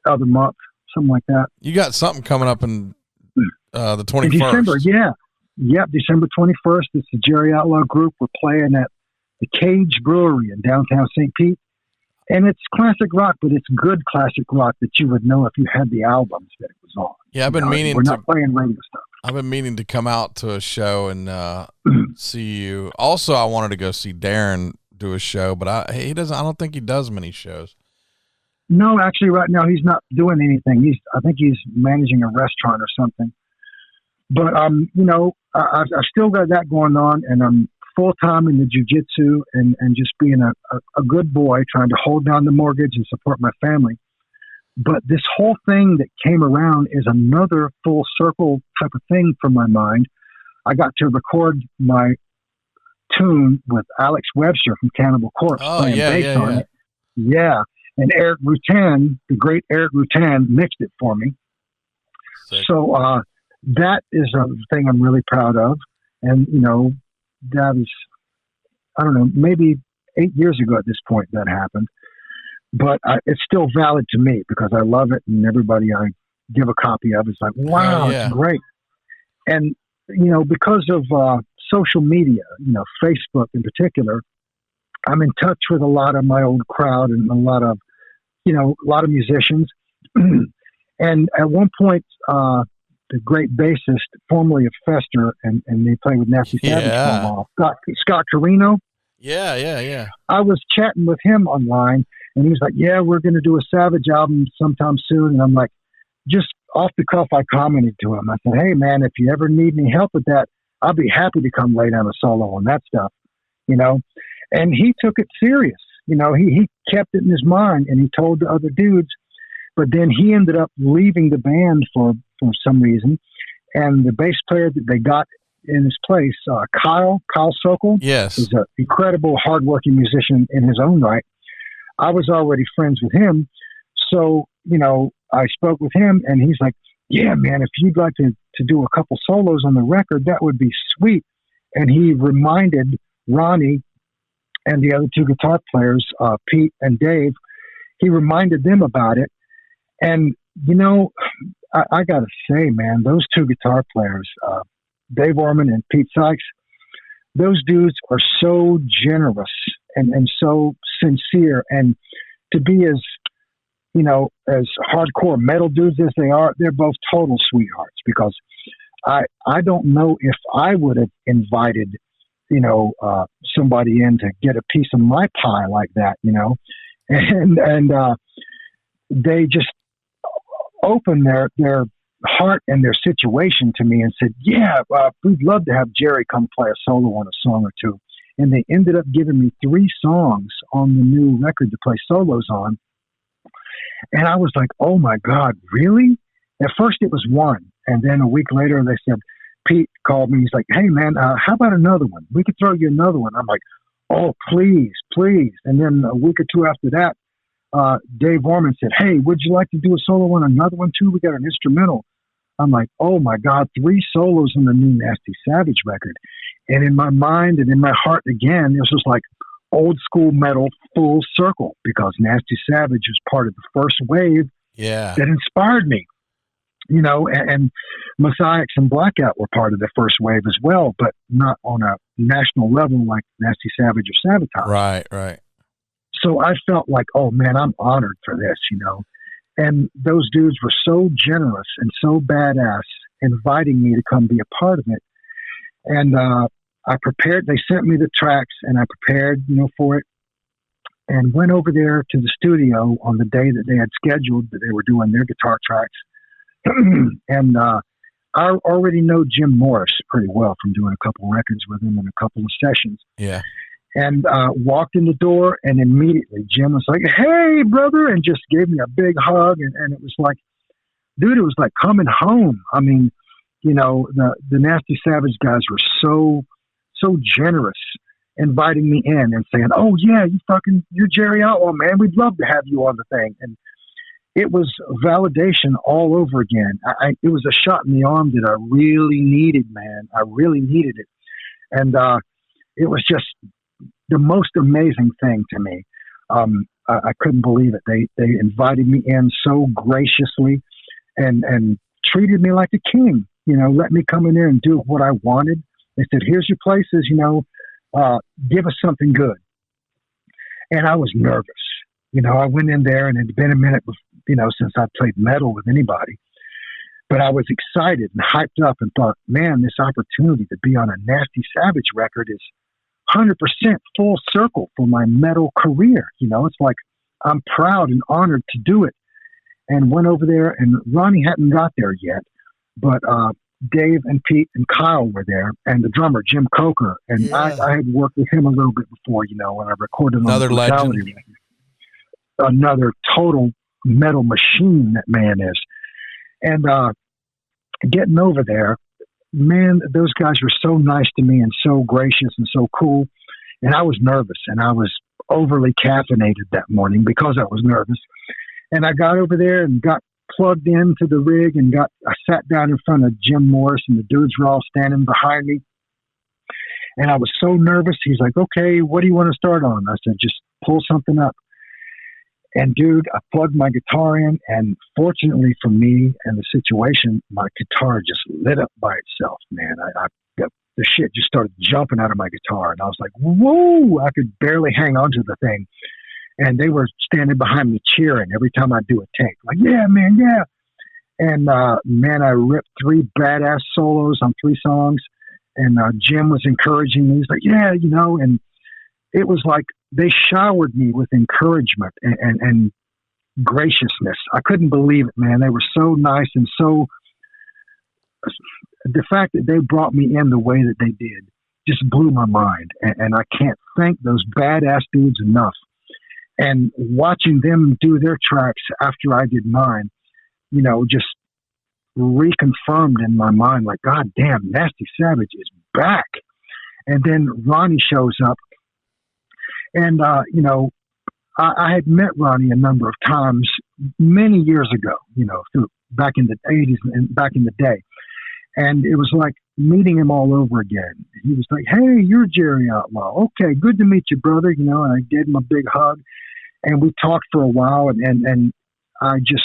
Speaker 1: other month, something like that.
Speaker 2: You got something coming up in the 21st.
Speaker 1: In December, yeah. Yep, December 21st. It's the Jerry Outlaw group. We're playing at the Cage Brewery in downtown St. Pete. And it's classic rock, but it's good classic rock that you would know if you had the albums that it was on.
Speaker 2: Yeah, I've been meaning
Speaker 1: we're not playing radio stuff.
Speaker 2: I've been meaning to come out to a show and see you. Also, I wanted to go see Darren do a show, but I don't think he does many shows.
Speaker 1: No, actually, right now he's not doing anything. I think he's managing a restaurant or something. But you know, I've still got that going on, and I'm full time in the jiu-jitsu and just being a good boy, trying to hold down the mortgage and support my family. But this whole thing that came around is another full circle type of thing from my mind. I got to record my tune with Alex Webster from Cannibal Corpse playing bass on it. Yeah. And Eric Rutan, the great Eric Rutan, mixed it for me. Sick. So that is a thing I'm really proud of. And, you know, that is, I don't know, maybe 8 years ago at this point that happened. But it's still valid to me because I love it, and everybody I give a copy of is like, wow, it's great. And, you know, because of social media, you know, Facebook in particular, I'm in touch with a lot of my old crowd and a lot of musicians. And at one point, the great bassist, formerly of Fester, and they played with Nasty Savage for a while, Scott Carino.
Speaker 2: Yeah.
Speaker 1: I was chatting with him online, and he was like, yeah, we're going to do a Savage album sometime soon. And I'm like, just off the cuff, I commented to him. I said, hey, man, if you ever need any help with that, I'll be happy to come lay down a solo on that stuff, you know? And he took it serious. You know, he kept it in his mind, and he told the other dudes. But then he ended up leaving the band for some reason. And the bass player that they got in his place, Kyle Sokol,
Speaker 2: yes,
Speaker 1: is an incredible, hardworking musician in his own right. I was already friends with him. So, you know, I spoke with him, and he's like, yeah, man, if you'd like to do a couple solos on the record, that would be sweet. And he reminded Ronnie and the other two guitar players, Pete and Dave, he reminded them about it. And, you know, I got to say, man, those two guitar players, Dave Orman and Pete Sykes, those dudes are so generous and so sincere. And to be as, you know, as hardcore metal dudes as they are, they're both total sweethearts, because I don't know if I would have invited, you know, somebody in to get a piece of my pie like that, you know, and they just opened their heart and their situation to me and said, yeah, we'd love to have Jerry come play a solo on a song or two. And they ended up giving me 3 songs on the new record to play solos on. And I was like, oh my God, really? At first it was 1. And then a week later they said, Pete called me. He's like, hey man, how about another one? We could throw you another one. I'm like, oh, please. And then a week or 2 after that, Dave Orman said, hey, would you like to do a solo on another one too? We got an instrumental. I'm like, oh my God, 3 solos on the new Nasty Savage record. And in my mind and in my heart again, this was like old school metal full circle, because Nasty Savage was part of the first wave that inspired me, you know, and Messiaxx and Blackout were part of the first wave as well, but not on a national level like Nasty Savage or Sabotage.
Speaker 2: Right.
Speaker 1: So I felt like, oh man, I'm honored for this, you know. And those dudes were so generous and so badass, inviting me to come be a part of it. And I prepared, they sent me the tracks, and I prepared, you know, for it, and went over there to the studio on the day that they had scheduled that they were doing their guitar tracks. And I already know Jim Morris pretty well from doing a couple records with him and a couple of sessions.
Speaker 2: Yeah.
Speaker 1: And walked in the door, and immediately Jim was like, hey, brother, and just gave me a big hug. And it was like, dude, it was like coming home. I mean, you know, the Nasty Savage guys were so generous, inviting me in and saying, oh, yeah, you're Jerry Outlaw, man. We'd love to have you on the thing. And it was validation all over again. It was a shot in the arm that I really needed, man. I really needed it. And it was just the most amazing thing to me. I couldn't believe it. They invited me in so graciously and treated me like a king, you know, let me come in there and do what I wanted. They said, here's your places, you know, give us something good. And I was nervous. You know, I went in there, and it had been a minute, you know, since I played metal with anybody. But I was excited and hyped up and thought, man, this opportunity to be on a Nasty Savage record is 100% full circle for my metal career. You know, it's like I'm proud and honored to do it. And went over there, and Ronnie hadn't got there yet, but Dave and Pete and Kyle were there, and the drummer, Jim Coker. And I had worked with him a little bit before, you know, when I recorded
Speaker 2: another legend.
Speaker 1: Another total metal machine that man is. And getting over there, man, those guys were so nice to me and so gracious and so cool. And I was nervous, and I was overly caffeinated that morning because I was nervous. And I got over there and got plugged into the rig, and I sat down in front of Jim Morris, and the dudes were all standing behind me. And I was so nervous. He's like, okay, what do you want to start on? I said, just pull something up. And dude, I plugged my guitar in, and fortunately for me and the situation, my guitar just lit up by itself, man. The shit just started jumping out of my guitar, and I was like, whoa, I could barely hang on to the thing. And they were standing behind me cheering every time I do a take. Like, yeah, man, yeah. And man, I ripped 3 badass solos on 3 songs. And Jim was encouraging me. He's like, yeah, you know, and it was like they showered me with encouragement and graciousness. I couldn't believe it, man. They were so nice and so. The fact that they brought me in the way that they did just blew my mind. And I can't thank those badass dudes enough. And watching them do their tracks after I did mine, you know, just reconfirmed in my mind, like, God damn, Nasty Savage is back. And then Ronnie shows up. And, you know, I had met Ronnie a number of times many years ago, you know, back in the 80s and back in the day. And it was like meeting him all over again. He was like, hey, you're Jerry Outlaw. Okay, good to meet you, brother. You know, and I gave him a big hug. And we talked for a while, and I just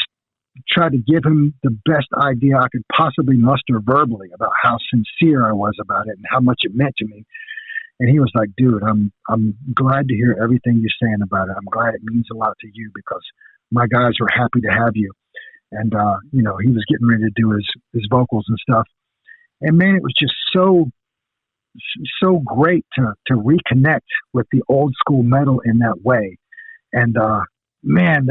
Speaker 1: tried to give him the best idea I could possibly muster verbally about how sincere I was about it and how much it meant to me. And he was like, dude, I'm glad to hear everything you're saying about it. I'm glad it means a lot to you because my guys were happy to have you. And, you know, he was getting ready to do his vocals and stuff. And man, it was just so great to reconnect with the old school metal in that way. And, man,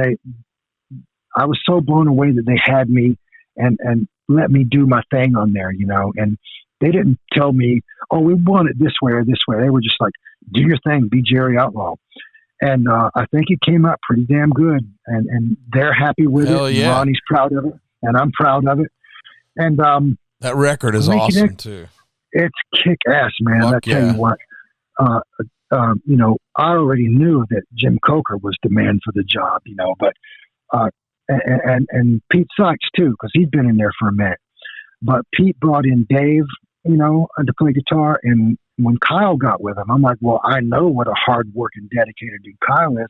Speaker 1: I was so blown away that they had me and let me do my thing on there, you know, and they didn't tell me, oh, we want it this way or this way. They were just like, do your thing, be Jerry Outlaw. And I think it came out pretty damn good. And they're happy with
Speaker 2: Hell
Speaker 1: it.
Speaker 2: Yeah.
Speaker 1: Ronnie's proud of it. And I'm proud of it. And
Speaker 2: that record is awesome, too.
Speaker 1: It's kick-ass, man.
Speaker 2: Fuck
Speaker 1: I tell you what. You know, I already knew that Jim Coker was the man for the job, you know, but and Pete Sykes, too, because he'd been in there for a minute. But Pete brought in Dave, you know, to play guitar. And when Kyle got with him, I'm like, well, I know what a hard-working, dedicated dude Kyle is.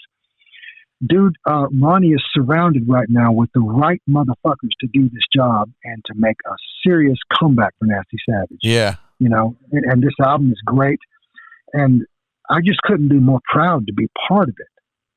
Speaker 1: Dude, Ronnie is surrounded right now with the right motherfuckers to do this job and to make a serious comeback for Nasty Savage.
Speaker 2: Yeah.
Speaker 1: You know, and this album is great. And I just couldn't be more proud to be part of it.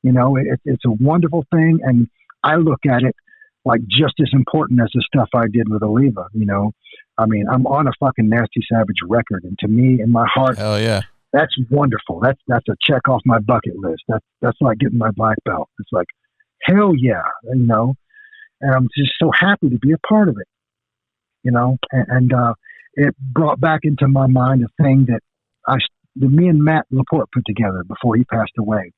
Speaker 1: You know, it's a wonderful thing. And I look at it like just as important as the stuff I did with Oliva, you know. I mean, I'm on a fucking Nasty Savage record. And to me, in my heart,
Speaker 2: hell yeah,
Speaker 1: that's wonderful. That's a check off my bucket list. That's like getting my black belt. It's like, hell yeah, you know. And I'm just so happy to be a part of it, you know. And it brought back into my mind a thing that me and Matt Laporte put together before he passed away.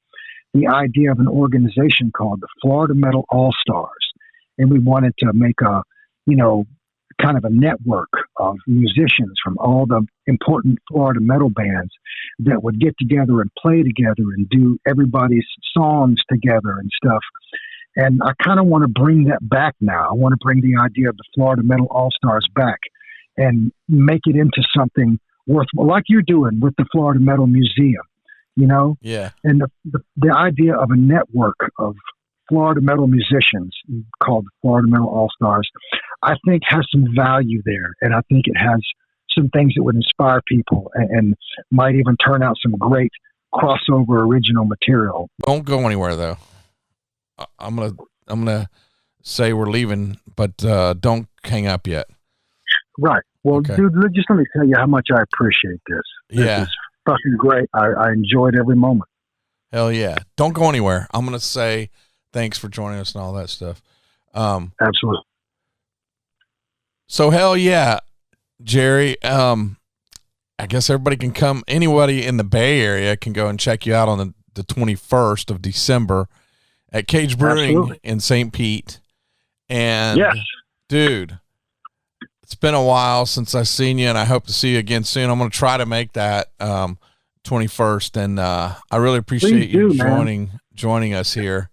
Speaker 1: The idea of an organization called the Florida Metal All-Stars. And we wanted to make a, you know, kind of a network of musicians from all the important Florida metal bands that would get together and play together and do everybody's songs together and stuff. And I kind of want to bring that back now. I want to bring the idea of the Florida Metal All-Stars back and make it into something worthwhile, like you're doing with the Florida Metal Museum, you know?
Speaker 2: Yeah.
Speaker 1: And the idea of a network of Florida metal musicians called the Florida Metal All-Stars, I think has some value there. And I think it has some things that would inspire people and might even turn out some great crossover original material.
Speaker 2: Don't go anywhere though. I'm gonna say we're leaving, but don't hang up yet.
Speaker 1: Right. Well,
Speaker 2: okay.
Speaker 1: Dude, just let me tell you how much I appreciate this. This is fucking great. I enjoyed every moment.
Speaker 2: Hell yeah. Don't go anywhere. I'm going to say thanks for joining us and all that stuff.
Speaker 1: Absolutely.
Speaker 2: So hell yeah, Jerry. I guess everybody can come. Anybody in the Bay Area can go and check you out on the 21st of December at Cage Brewing in St. Pete. And
Speaker 1: yes,
Speaker 2: dude, it's been a while since I've seen you, and I hope to see you again soon. I'm going to try to make that 21st, and I really appreciate you joining us here.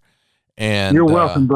Speaker 2: And
Speaker 1: you're welcome, bro.